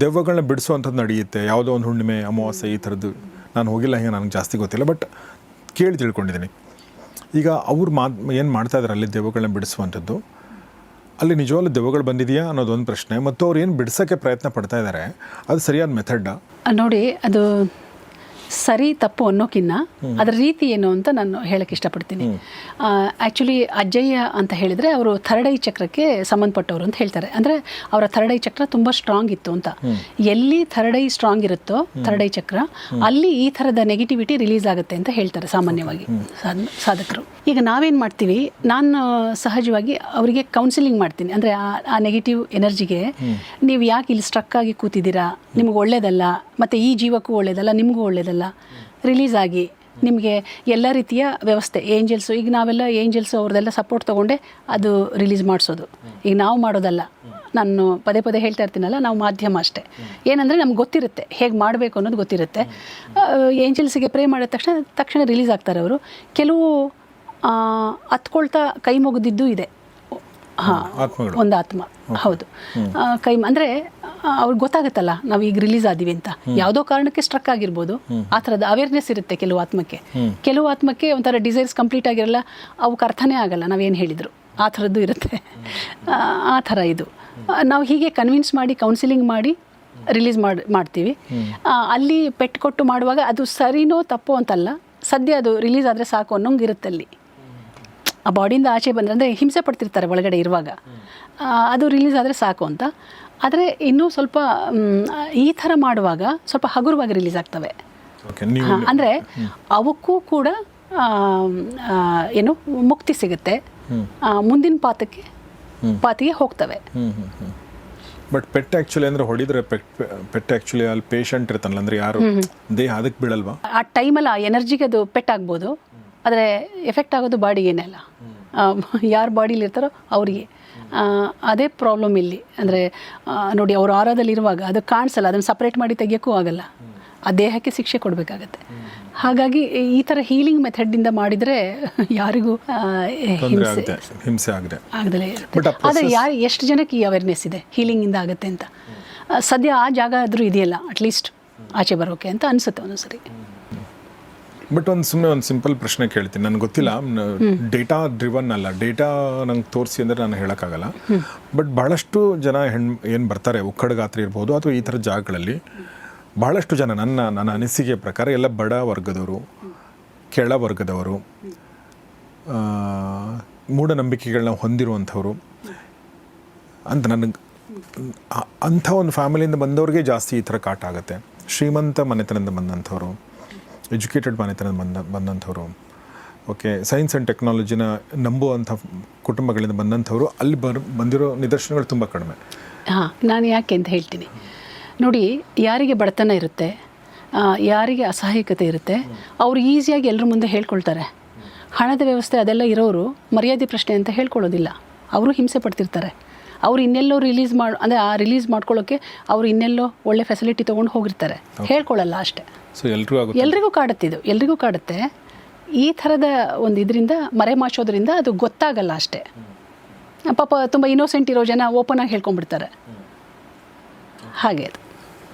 ದೆವ್ವಗಳನ್ನ ಬಿಡಿಸುವಂಥದ್ದು ನಡೆಯುತ್ತೆ. ಯಾವುದೋ ಒಂದು ಹುಣ್ಣಿಮೆ, ಅಮಾವಾಸ್ಯೆ, ಈ ಥರದ್ದು. ನಾನು ಹೋಗಿಲ್ಲ, ಹಿಂಗೆ ನನಗೆ ಜಾಸ್ತಿ ಗೊತ್ತಿಲ್ಲ, ಬಟ್ ಕೇಳಿ ತಿಳ್ಕೊಂಡಿದ್ದೀನಿ. ಈಗ ಅವ್ರು ಏನು ಮಾಡ್ತಾ ಇದ್ದಾರೆ ಅಲ್ಲಿ ದೆವ್ವಗಳನ್ನ ಬಿಡಿಸುವಂಥದ್ದು, ಅಲ್ಲಿ ನಿಜವಾಗ್ಲೂ ದೆವ್ವಗಳು ಬಂದಿದೆಯಾ ಅನ್ನೋದೊಂದು ಪ್ರಶ್ನೆ. ಮತ್ತು ಅವ್ರು ಏನು ಬಿಡಿಸೋಕ್ಕೆ ಪ್ರಯತ್ನ ಪಡ್ತಾ ಇದ್ದಾರೆ, ಅದು ಸರಿಯಾದ ಮೆಥಡ್ಡಾ? ನೋಡಿ, ಅದು ಸರಿ ತಪ್ಪು ಅನ್ನೋಕ್ಕಿಂತ ಅದರ ರೀತಿ ಏನು ಅಂತ ನಾನು ಹೇಳಕ್ಕೆ ಇಷ್ಟಪಡ್ತೀನಿ. ಆ್ಯಕ್ಚುಲಿ ಅಜ್ಜಯ್ಯ ಅಂತ ಹೇಳಿದರೆ ಅವರು ಥರ್ಡ್ ಐ ಚಕ್ರಕ್ಕೆ ಸಂಬಂಧಪಟ್ಟವರು ಅಂತ ಹೇಳ್ತಾರೆ. ಅಂದರೆ ಅವರ ಥರ್ಡ್ ಐ ಚಕ್ರ ತುಂಬ ಸ್ಟ್ರಾಂಗ್ ಇತ್ತು ಅಂತ. ಎಲ್ಲಿ ಥರ್ಡ್ ಐ ಸ್ಟ್ರಾಂಗ್ ಇರುತ್ತೋ, ಥರ್ಡ್ ಐ ಚಕ್ರ, ಅಲ್ಲಿ ಈ ಥರದ ನೆಗೆಟಿವಿಟಿ ರಿಲೀಸ್ ಆಗುತ್ತೆ ಅಂತ ಹೇಳ್ತಾರೆ ಸಾಮಾನ್ಯವಾಗಿ ಸಾಧಕರು. ಈಗ ನಾವೇನು ಮಾಡ್ತೀವಿ, ನಾನು ಸಹಜವಾಗಿ ಅವರಿಗೆ ಕೌನ್ಸಿಲಿಂಗ್ ಮಾಡ್ತೀನಿ. ಅಂದರೆ ಆ ನೆಗೆಟಿವ್ ಎನರ್ಜಿಗೆ ನೀವು ಯಾಕೆ ಇಲ್ಲಿ ಸ್ಟ್ರಕ್ ಆಗಿ ಕೂತಿದ್ದೀರಾ, ನಿಮ್ಗೆ ಒಳ್ಳೇದಲ್ಲ, ಮತ್ತು ಈ ಜೀವಕ್ಕೂ ಒಳ್ಳೇದಲ್ಲ, ನಿಮಗೂ ಒಳ್ಳೇದಲ್ಲ, ರಿಲೀಸ್ ಆಗಿ ನಿಮಗೆ ಎಲ್ಲ ರೀತಿಯ ವ್ಯವಸ್ಥೆ, ಏಂಜಲ್ಸು, ಈಗ ನಾವೆಲ್ಲ ಏಂಜಲ್ಸು ಅವ್ರದ್ದೆಲ್ಲ ಸಪೋರ್ಟ್ ತೊಗೊಂಡೆ ಅದು ರಿಲೀಸ್ ಮಾಡಿಸೋದು. ಈಗ ನಾವು ಮಾಡೋದಲ್ಲ, ನಾನು ಪದೇ ಪದೇ ಹೇಳ್ತಾ ಇರ್ತೀನಲ್ಲ, ನಾವು ಮಾಧ್ಯಮ ಅಷ್ಟೇ. ಏನಂದರೆ ನಮ್ಗೆ ಗೊತ್ತಿರುತ್ತೆ ಹೇಗೆ ಮಾಡಬೇಕು ಅನ್ನೋದು ಗೊತ್ತಿರುತ್ತೆ. ಏಂಜಲ್ಸಿಗೆ ಪ್ರೇ ಮಾಡಿದ ತಕ್ಷಣ ರಿಲೀಸ್ ಆಗ್ತಾರೆ ಅವರು. ಕೆಲವು ಹತ್ಕೊಳ್ತಾ ಕೈ ಮುಗಿದಿದ್ದು ಇದೆ. ಒಂದು ಆತ್ಮ, ಹೌದು. ಕೈ ಅಂದರೆ ಅವ್ರಿಗೆ ಗೊತ್ತಾಗುತ್ತಲ್ಲ ನಾವು ಈಗ ರಿಲೀಸ್ ಆದೀವಿ ಅಂತ. ಯಾವುದೋ ಕಾರಣಕ್ಕೆ ಸ್ಟ್ರಕ್ ಆಗಿರ್ಬೋದು. ಆ ಥರದ ಅವೇರ್ನೆಸ್ ಇರುತ್ತೆ ಕೆಲವು ಆತ್ಮಕ್ಕೆ ಒಂಥರ ಡಿಸೈರ್ಸ್ ಕಂಪ್ಲೀಟ್ ಆಗಿರಲ್ಲ, ಅವಕ್ಕೆ ಅರ್ಥನೇ ಆಗಲ್ಲ ನಾವೇನು ಹೇಳಿದರು. ಆ ಥರದ್ದು ಇರುತ್ತೆ. ಆ ಥರ ಇದು ನಾವು ಹೀಗೆ ಕನ್ವಿನ್ಸ್ ಮಾಡಿ, ಕೌನ್ಸಿಲಿಂಗ್ ಮಾಡಿ ರಿಲೀಸ್ ಮಾಡ್ತೀವಿ. ಅಲ್ಲಿ ಪೆಟ್ಟು ಕೊಟ್ಟು ಮಾಡುವಾಗ ಅದು ಸರಿನೋ ತಪ್ಪೋ ಅಂತಲ್ಲ, ಸದ್ಯ ಅದು ರಿಲೀಸ್ ಆದರೆ ಸಾಕು ಅನ್ನೋಂಗೆ ಇರುತ್ತೆ. ಅಲ್ಲಿ ಆ ಬಾಡಿಯಿಂದ ಆಚೆ ಬಂದರೆ, ಅಂದರೆ ಹಿಂಸೆ ಪಡ್ತಿರ್ತಾರೆ ಒಳಗಡೆ ಇರುವಾಗ, ಅದು ರಿಲೀಸ್ ಆದರೆ ಸಾಕು ಅಂತ. ಆದರೆ ಇನ್ನೂ ಸ್ವಲ್ಪ ಈ ಥರ ಮಾಡುವಾಗ ಸ್ವಲ್ಪ ಹಗುರವಾಗಿ ರಿಲೀಸ್ ಆಗ್ತವೆ. ಅಂದರೆ ಅವಕ್ಕೂ ಕೂಡ ಏನು ಮುಕ್ತಿ ಸಿಗುತ್ತೆ, ಮುಂದಿನ ಪಾತಿಗೆ ಹೋಗ್ತವೆ. ಬಟ್ ಪೆಟ್ ಆ್ಯಕ್ಚುಲಿ ಅಂದರೆ ಹೊಡಿದ್ರೆ ಪೆಟ್ ಆ್ಯಕ್ಚುಲಿ ಅಲ್ಲಿ ಪೇಷಂಟ್ ಇರ್ತಾನಲ್ಲ, ಅಂದರೆ ಯಾರು ದೇಹ ಅದಕ್ಕೆ ಬೀಳಲ್ವಾ? ಆ ಟೈಮಲ್ಲಿ ಆ ಎನರ್ಜಿಗೆ ಅದು ಪೆಟ್ಟಾಗ್ಬೋದು, ಆದರೆ ಎಫೆಕ್ಟ್ ಆಗೋದು ಬಾಡಿಗೇನೆಲ್ಲ, ಯಾರು ಬಾಡಿಲಿ ಇರ್ತಾರೋ ಅವರಿಗೆ. ಅದೇ ಪ್ರಾಬ್ಲಮ್ ಇಲ್ಲಿ. ಅಂದರೆ ನೋಡಿ, ಅವರು ಆರಾಧಲ್ಲಿರುವಾಗ ಅದು ಕಾಣಿಸಲ್ಲ, ಅದನ್ನು ಸಪ್ರೇಟ್ ಮಾಡಿ ತೆಗಿಯೋಕ್ಕೂ ಆಗಲ್ಲ, ಆ ದೇಹಕ್ಕೆ ಶಿಕ್ಷೆ ಕೊಡಬೇಕಾಗತ್ತೆ. ಹಾಗಾಗಿ ಈ ಥರ ಹೀಲಿಂಗ್ ಮೆಥಡಿಂದ ಮಾಡಿದರೆ ಯಾರಿಗೂ ಹಿಂಸೆ ಆಗದೆ. ಆದರೆ ಎಷ್ಟು ಜನಕ್ಕೆ ಈ ಅವೇರ್ನೆಸ್ ಇದೆ ಹೀಲಿಂಗಿಂದ ಆಗುತ್ತೆ ಅಂತ? ಸದ್ಯ ಆ ಜಾಗ ಆದರೂ ಇದೆಯಲ್ಲ ಅಟ್ಲೀಸ್ಟ್ ಆಚೆ ಬರೋಕೆ ಅಂತ ಅನಿಸುತ್ತೆ ಒಂದೊಂದ್ಸರಿ. ಬಟ್ ಸುಮ್ಮನೆ ಒಂದು ಸಿಂಪಲ್ ಪ್ರಶ್ನೆ ಕೇಳ್ತೀನಿ, ನನಗೆ ಗೊತ್ತಿಲ್ಲ, ಡೇಟಾ ಡ್ರಿವನ್ ಅಲ್ಲ, ಡೇಟಾ ನಂಗೆ ತೋರಿಸಿ ಅಂದರೆ ನಾನು ಹೇಳೋಕ್ಕಾಗಲ್ಲ. ಬಟ್ ಭಾಳಷ್ಟು ಜನ ಏನು ಬರ್ತಾರೆ, ಉಕ್ಕಡಗಾತ್ರಿ ಇರ್ಬೋದು ಅಥವಾ ಈ ಥರ ಜಾಗಗಳಲ್ಲಿ, ಭಾಳಷ್ಟು ಜನ ನನ್ನ ಅನಿಸಿಕೆಯ ಪ್ರಕಾರ ಎಲ್ಲ ಬಡ ವರ್ಗದವರು, ಕೆಳ ವರ್ಗದವರು, ಮೂಢನಂಬಿಕೆಗಳನ್ನ ಹೊಂದಿರುವಂಥವ್ರು ಅಂತ ನನಗೆ, ಅಂಥ ಒಂದು ಫ್ಯಾಮಿಲಿಯಿಂದ ಬಂದವ್ರಿಗೆ ಜಾಸ್ತಿ ಈ ಥರ ಕಾಟ ಆಗುತ್ತೆ. ಶ್ರೀಮಂತ ಮನೆತನದಿಂದ ಬಂದಂಥವ್ರು, ಎಜುಕೇಟೆಡ್ ಮನೆತನದಿಂದ ಬಂದಂಥವ್ರು, ಓಕೆ, ಸೈನ್ಸ್ ಆ್ಯಂಡ್ ಟೆಕ್ನಾಲಜಿನ ನಂಬುವಂಥ ಕುಟುಂಬಗಳಿಂದ ಬಂದಂಥವ್ರು ಅಲ್ಲಿ ಬಂದಿರೋ ನಿದರ್ಶನಗಳು ತುಂಬ ಕಡಿಮೆ. ನಾನು ಯಾಕೆ ಅಂತ ಹೇಳ್ತೀನಿ ನೋಡಿ. ಯಾರಿಗೆ ಬಡತನ ಇರುತ್ತೆ, ಯಾರಿಗೆ ಅಸಹಾಯಕತೆ ಇರುತ್ತೆ, ಅವರು ಈಸಿಯಾಗಿ ಎಲ್ಲರ ಮುಂದೆ ಹೇಳ್ಕೊಳ್ತಾರೆ. ಹಣದ ವ್ಯವಸ್ಥೆ ಅದೆಲ್ಲ ಇರೋರು ಮರ್ಯಾದೆ ಪ್ರಶ್ನೆ ಅಂತ ಹೇಳ್ಕೊಳ್ಳೋದಿಲ್ಲ, ಅವರು ಹಿಂಸೆ ಪಡ್ತಿರ್ತಾರೆ. ಅವ್ರು ಇನ್ನೆಲ್ಲೋ ಅಂದರೆ ಆ ರಿಲೀಸ್ ಮಾಡ್ಕೊಳ್ಳೋಕ್ಕೆ ಅವ್ರು ಇನ್ನೆಲ್ಲೋ ಒಳ್ಳೆ ಫೆಸಿಲಿಟಿ ತೊಗೊಂಡು ಹೋಗಿರ್ತಾರೆ, ಹೇಳ್ಕೊಳ್ಳಲ್ಲ ಅಷ್ಟೇ. ಸೊ ಎಲ್ರಿಗೂ ಕಾಡುತ್ತೆ, ಇದು ಎಲ್ರಿಗೂ ಕಾಡುತ್ತೆ. ಈ ಥರದ ಒಂದು ಇದರಿಂದ ಮರೆಮಾಚೋದ್ರಿಂದ ಅದು ಗೊತ್ತಾಗಲ್ಲ ಅಷ್ಟೇ. ಪಾಪ ತುಂಬ ಇನ್ನೋಸೆಂಟ್ ಇರೋ ಜನ ಓಪನ್ ಆಗಿ ಹೇಳ್ಕೊಂಡ್ಬಿಡ್ತಾರೆ. ಹಾಗೆ ಅದು.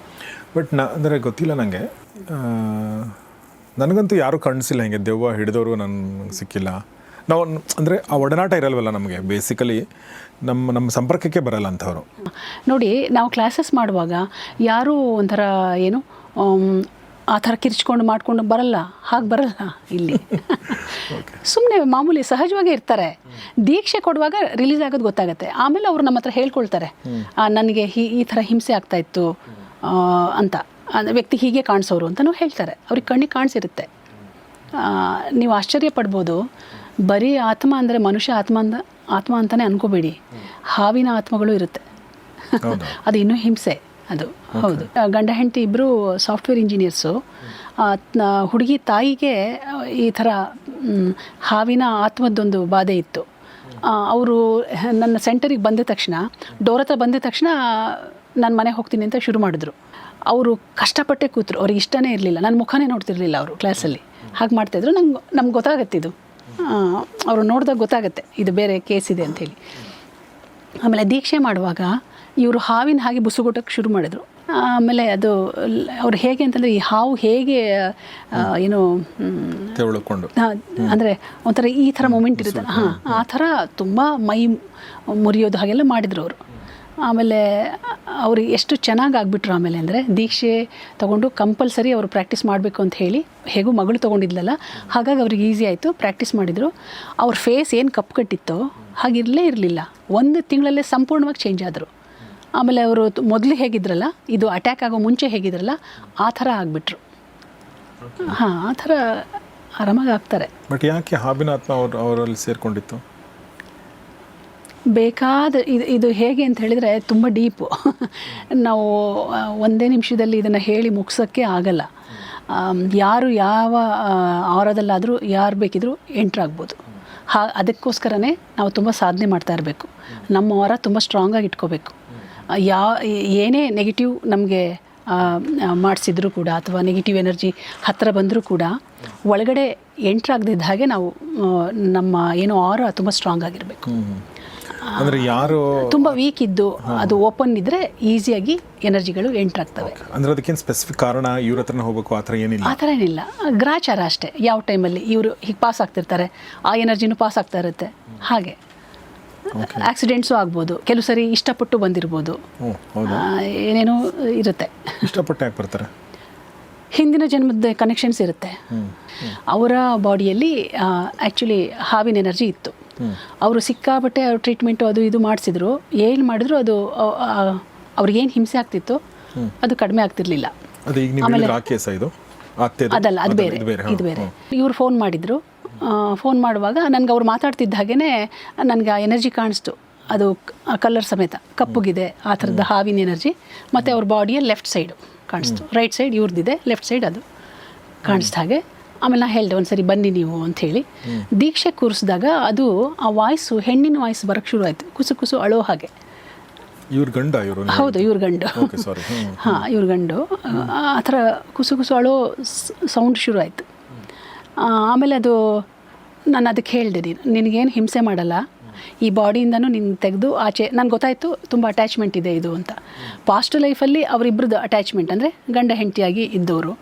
ಬಟ್ ಅಂದರೆ ಗೊತ್ತಿಲ್ಲ ನನಗೆ, ನನಗಂತೂ ಯಾರೂ ಕಾಣಿಸಿಲ್ಲ ಹಿಂಗೆ ದೆವ್ವ ಹಿಡಿದವರು ನನಗೆ ಸಿಕ್ಕಿಲ್ಲ. ನಾವು ಅಂದರೆ ಆ ಒಡನಾಟ ಇರಲ್ವಲ್ಲ ನಮಗೆ, ಬೇಸಿಕಲಿ ನಮ್ಮ ಸಂಪರ್ಕಕ್ಕೆ ಬರಲ್ಲ ಅಂಥವ್ರು. ನೋಡಿ, ನಾವು ಕ್ಲಾಸಸ್ ಮಾಡುವಾಗ ಯಾರೂ ಒಂಥರ ಏನು ಆ ಥರ ಕಿರ್ಚ್ಕೊಂಡು ಮಾಡ್ಕೊಂಡು ಬರಲ್ಲ, ಹಾಗೆ ಬರಲ್ಲ ಇಲ್ಲಿ. ಸುಮ್ಮನೆ ಮಾಮೂಲಿ ಸಹಜವಾಗೇ ಇರ್ತಾರೆ. ದೀಕ್ಷೆ ಕೊಡುವಾಗ ರಿಲೀಸ್ ಆಗೋದು ಗೊತ್ತಾಗುತ್ತೆ. ಆಮೇಲೆ ಅವರು ನಮ್ಮ ಹತ್ರ ಹೇಳ್ಕೊಳ್ತಾರೆ, ನನಗೆ ಈ ಥರ ಹಿಂಸೆ ಆಗ್ತಾಯಿತ್ತು ಅಂತ, ವ್ಯಕ್ತಿ ಹೀಗೆ ಕಾಣಿಸೋರು ಅಂತಲೂ ಹೇಳ್ತಾರೆ. ಅವ್ರಿಗೆ ಕಣ್ಣಿಗೆ ಕಾಣಿಸಿರುತ್ತೆ. ನೀವು ಆಶ್ಚರ್ಯ ಪಡ್ಬೋದು, ಬರೀ ಆತ್ಮ ಅಂದರೆ ಮನುಷ್ಯ ಆತ್ಮ ಅಂತಲೇ ಅನ್ಕೋಬೇಡಿ, ಹಾವಿನ ಆತ್ಮಗಳು ಇರುತ್ತೆ. ಅದು ಇನ್ನೂ ಹಿಂಸೆ ಅದು. ಹೌದು, ಗಂಡ ಹೆಂಡತಿ ಇಬ್ಬರು ಸಾಫ್ಟ್ವೇರ್ ಇಂಜಿನಿಯರ್ಸು. ಹುಡುಗಿ ತಾಯಿಗೆ ಈ ಥರ ಹಾವಿನ ಆತ್ಮದ್ದೊಂದು ಬಾಧೆ ಇತ್ತು. ಅವರು ನನ್ನ ಸೆಂಟರಿಗೆ ಬಂದ ತಕ್ಷಣ, ಡೋರ್ ಹತ್ರ ಬಂದ ತಕ್ಷಣ ನಾನು ಮನೆಗೆ ಹೋಗ್ತೀನಿ ಅಂತ ಶುರು ಮಾಡಿದ್ರು. ಅವರು ಕಷ್ಟಪಟ್ಟೆ ಕೂತರು. ಅವ್ರಿಗೆ ಇಷ್ಟನೇ ಇರಲಿಲ್ಲ, ನನ್ನ ಮುಖನೇ ನೋಡ್ತಿರ್ಲಿಲ್ಲ ಅವರು ಕ್ಲಾಸಲ್ಲಿ. ಹಾಗೆ ಮಾಡ್ತಾಯಿದ್ರು. ನಮ್ಗೆ ಗೊತ್ತಾಗತ್ತಿದ್ದು, ಅವರು ನೋಡಿದಾಗ ಗೊತ್ತಾಗುತ್ತೆ ಇದು ಬೇರೆ ಕೇಸ್ ಇದೆ ಅಂಥೇಳಿ. ಆಮೇಲೆ ದೀಕ್ಷೆ ಮಾಡುವಾಗ ಇವರು ಹಾವಿನ ಹಾಗೆ ಬುಸುಗುಟ್ಟಕ್ಕೆ ಶುರು ಮಾಡಿದರು. ಆಮೇಲೆ ಅದು ಅವ್ರು ಹೇಗೆ ಅಂತಂದರೆ, ಈ ಹಾವು ಹೇಗೆ ಏನು ಅಂದರೆ ಒಂಥರ ಈ ಥರ ಮೂಮೆಂಟ್ ಇರುತ್ತೆ, ಆ ಥರ ತುಂಬ ಮೈ ಮುರಿಯೋದು ಹಾಗೆಲ್ಲ ಮಾಡಿದರು ಅವರು. ಆಮೇಲೆ ಅವರು ಎಷ್ಟು ಚೆನ್ನಾಗಿ ಆಗಿಬಿಟ್ರು ಆಮೇಲೆ ಅಂದರೆ, ದೀಕ್ಷೆ ತೊಗೊಂಡು ಕಂಪಲ್ಸರಿ ಅವರು ಪ್ರಾಕ್ಟೀಸ್ ಮಾಡಬೇಕು ಅಂತ ಹೇಳಿ, ಹೇಗೂ ಮಗಳು ತೊಗೊಂಡಿದ್ಲಲ್ಲ, ಹಾಗಾಗಿ ಅವ್ರಿಗೆ ಈಸಿ ಆಯಿತು. ಪ್ರಾಕ್ಟೀಸ್ ಮಾಡಿದರು. ಅವ್ರ ಫೇಸ್ ಏನು ಕಪ್ಪು ಕಟ್ಟಿತ್ತೋ ಹಾಗಿರಲೇ ಇರಲಿಲ್ಲ. 1 ತಿಂಗಳಲ್ಲೇ ಸಂಪೂರ್ಣವಾಗಿ ಚೇಂಜ್ ಆದರು. ಆಮೇಲೆ ಅವರು ಮೊದಲು ಹೇಗಿದ್ರಲ್ಲ, ಇದು ಅಟ್ಯಾಕ್ ಆಗೋ ಮುಂಚೆ ಹೇಗಿದ್ರಲ್ಲ ಆ ಥರ ಆಗಿಬಿಟ್ರು. ಆ ಥರ ಆರಾಮಾಗಿ ಆಗ್ತಾರೆ. ಬಟ್ ಯಾಕೆ ಹಾವಿನ ಆತ್ಮ ಅವರಲ್ಲಿ ಸೇರಿಕೊಂಡಿತ್ತು? ಬೇಕಾದ ಇದು ಹೇಗೆ ಅಂತ ಹೇಳಿದರೆ ತುಂಬ ಡೀಪು. ನಾವು ಒಂದೇ ನಿಮಿಷದಲ್ಲಿ ಇದನ್ನು ಹೇಳಿ ಮುಗಿಸೋಕ್ಕೆ ಆಗಲ್ಲ. ಯಾರು ಯಾವ ಆರದಲ್ಲಾದರೂ ಯಾರು ಬೇಕಿದ್ರೂ ಎಂಟ್ರಾಗ್ಬೋದು. ಅದಕ್ಕೋಸ್ಕರನೇ ನಾವು ತುಂಬ ಸಾಧನೆ ಮಾಡ್ತಾ ಇರಬೇಕು. ನಮ್ಮ ಆರ ತುಂಬ ಸ್ಟ್ರಾಂಗಾಗಿ ಇಟ್ಕೋಬೇಕು. ಏನೇ ನೆಗೆಟಿವ್ ನಮಗೆ ಮಾಡಿಸಿದ್ರು ಕೂಡ, ಅಥವಾ ನೆಗೆಟಿವ್ ಎನರ್ಜಿ ಹತ್ತಿರ ಬಂದರೂ ಕೂಡ ಒಳಗಡೆ ಎಂಟ್ರಾಗದಿದ್ದ ಹಾಗೆ ನಾವು ನಮ್ಮ ಏನೋ ಆರ ತುಂಬ ಸ್ಟ್ರಾಂಗ್ ಆಗಿರಬೇಕು. ಅಂದರೆ ಯಾರು ತುಂಬ ವೀಕ್ ಇದ್ದು ಅದು ಓಪನ್ ಇದ್ದರೆ ಈಸಿಯಾಗಿ ಎನರ್ಜಿಗಳು ಎಂಟ್ರಾಗ್ತವೆ. ಅಂದರೆ ಅದಕ್ಕೇನು ಸ್ಪೆಸಿಫಿಕ್ ಕಾರಣ ಇವ್ರ ಹತ್ರನೇ ಹೋಗಬೇಕು ಆ ಥರ ಏನಿಲ್ಲ? ಆ ಥರ ಏನಿಲ್ಲ, ಗ್ರಾಚಾರ ಅಷ್ಟೇ. ಯಾವ ಟೈಮಲ್ಲಿ ಇವರು ಹೀಗೆ ಪಾಸ್ ಆಗ್ತಿರ್ತಾರೆ, ಆ ಎನರ್ಜಿನೂ ಪಾಸ್ ಆಗ್ತಾ ಇರುತ್ತೆ. ಹಾಗೆ ಆಕ್ಸಿಡೆಂಟ್ಸು ಆಗ್ಬೋದು, ಕೆಲವು ಸರಿ ಇಷ್ಟಪಟ್ಟು ಬಂದಿರ್ಬೋದು, ಏನೇನೋ ಇರುತ್ತೆ. ಇಷ್ಟಪಟ್ಟು ಯಾಕೆ ಬರ್ತಾರೆ? ಹಿಂದಿನ ಜನ್ಮದ ಕನೆಕ್ಷನ್ಸ್ ಇರುತ್ತೆ. ಅವರ ಬಾಡಿಯಲ್ಲಿ ಆ್ಯಕ್ಚುಲಿ ಹಾವಿನ ಎನರ್ಜಿ ಇತ್ತು. ಅವರು ಸಿಕ್ಕಾಬಟ್ಟೆ ಅವ್ರ ಟ್ರೀಟ್ಮೆಂಟು ಅದು ಇದು ಮಾಡಿಸಿದ್ರು. ಏನು ಮಾಡಿದ್ರು ಅದು ಅವ್ರಿಗೇನು ಹಿಂಸೆ ಆಗ್ತಿತ್ತು ಅದು ಕಡಿಮೆ ಆಗ್ತಿರ್ಲಿಲ್ಲ. ಅದಲ್ಲ, ಅದು ಬೇರೆ, ಇದು ಬೇರೆ. ಇವ್ರು ಫೋನ್ ಮಾಡಿದರು. ಫೋನ್ ಮಾಡುವಾಗ ನನಗೆ ಅವ್ರು ಮಾತಾಡ್ತಿದ್ದ ಹಾಗೇ ನನಗೆ ಆ ಎನರ್ಜಿ ಕಾಣಿಸ್ತು. ಅದು ಕಲರ್ ಸಮೇತ ಕಪ್ಪುಗಿದೆ, ಆ ಥರದ ಹಾವಿನ ಎನರ್ಜಿ. ಮತ್ತು ಅವ್ರ ಬಾಡಿಯ ಲೆಫ್ಟ್ ಸೈಡು ಕಾಣಿಸ್ತು. ರೈಟ್ ಸೈಡ್ ಇವ್ರದ್ದಿದೆ, ಲೆಫ್ಟ್ ಸೈಡ್ ಅದು ಕಾಣಿಸ್ದ ಹಾಗೆ. ಆಮೇಲೆ ನಾನು ಹೇಳಿದೆ, ಒಂದ್ಸರಿ ಬನ್ನಿ ನೀವು ಅಂಥೇಳಿ. ದೀಕ್ಷೆ ಕೂರಿಸಿದಾಗ ಅದು ಆ ವಾಯ್ಸು, ಹೆಣ್ಣಿನ ವಾಯ್ಸ್ ಬರೋಕ್ಕೆ ಶುರು ಆಯಿತು, ಕುಸು ಕುಸು ಅಳೋ ಹಾಗೆ. ಹೌದು, ಇವ್ರ ಗಂಡು. ಇವ್ರ ಗಂಡು ಆ ಥರ ಕುಸು ಕುಸು ಅಳೋ ಸೌಂಡ್ ಶುರು ಆಯಿತು. ಆಮೇಲೆ ಅದು ನಾನು ಅದಕ್ಕೆ ಹೇಳಿದೆ, ನಿನಗೇನು ಹಿಂಸೆ ಮಾಡಲ್ಲ, ಈ ಬಾಡಿಯಿಂದನೂ ನಿನ್ನ ತೆಗೆದು ಆಚೆ. ನನಗೆ ಗೊತ್ತಾಯಿತು ತುಂಬ ಅಟ್ಯಾಚ್ಮೆಂಟ್ ಇದೆ ಇದು ಅಂತ. ಪಾಸ್ಟ್ ಲೈಫಲ್ಲಿ ಅವರಿಬ್ಬರದ್ದು ಅಟ್ಯಾಚ್ಮೆಂಟ್ ಅಂದರೆ ಗಂಡ ಹೆಂಡತಿಯಾಗಿ ಇದ್ದವರು,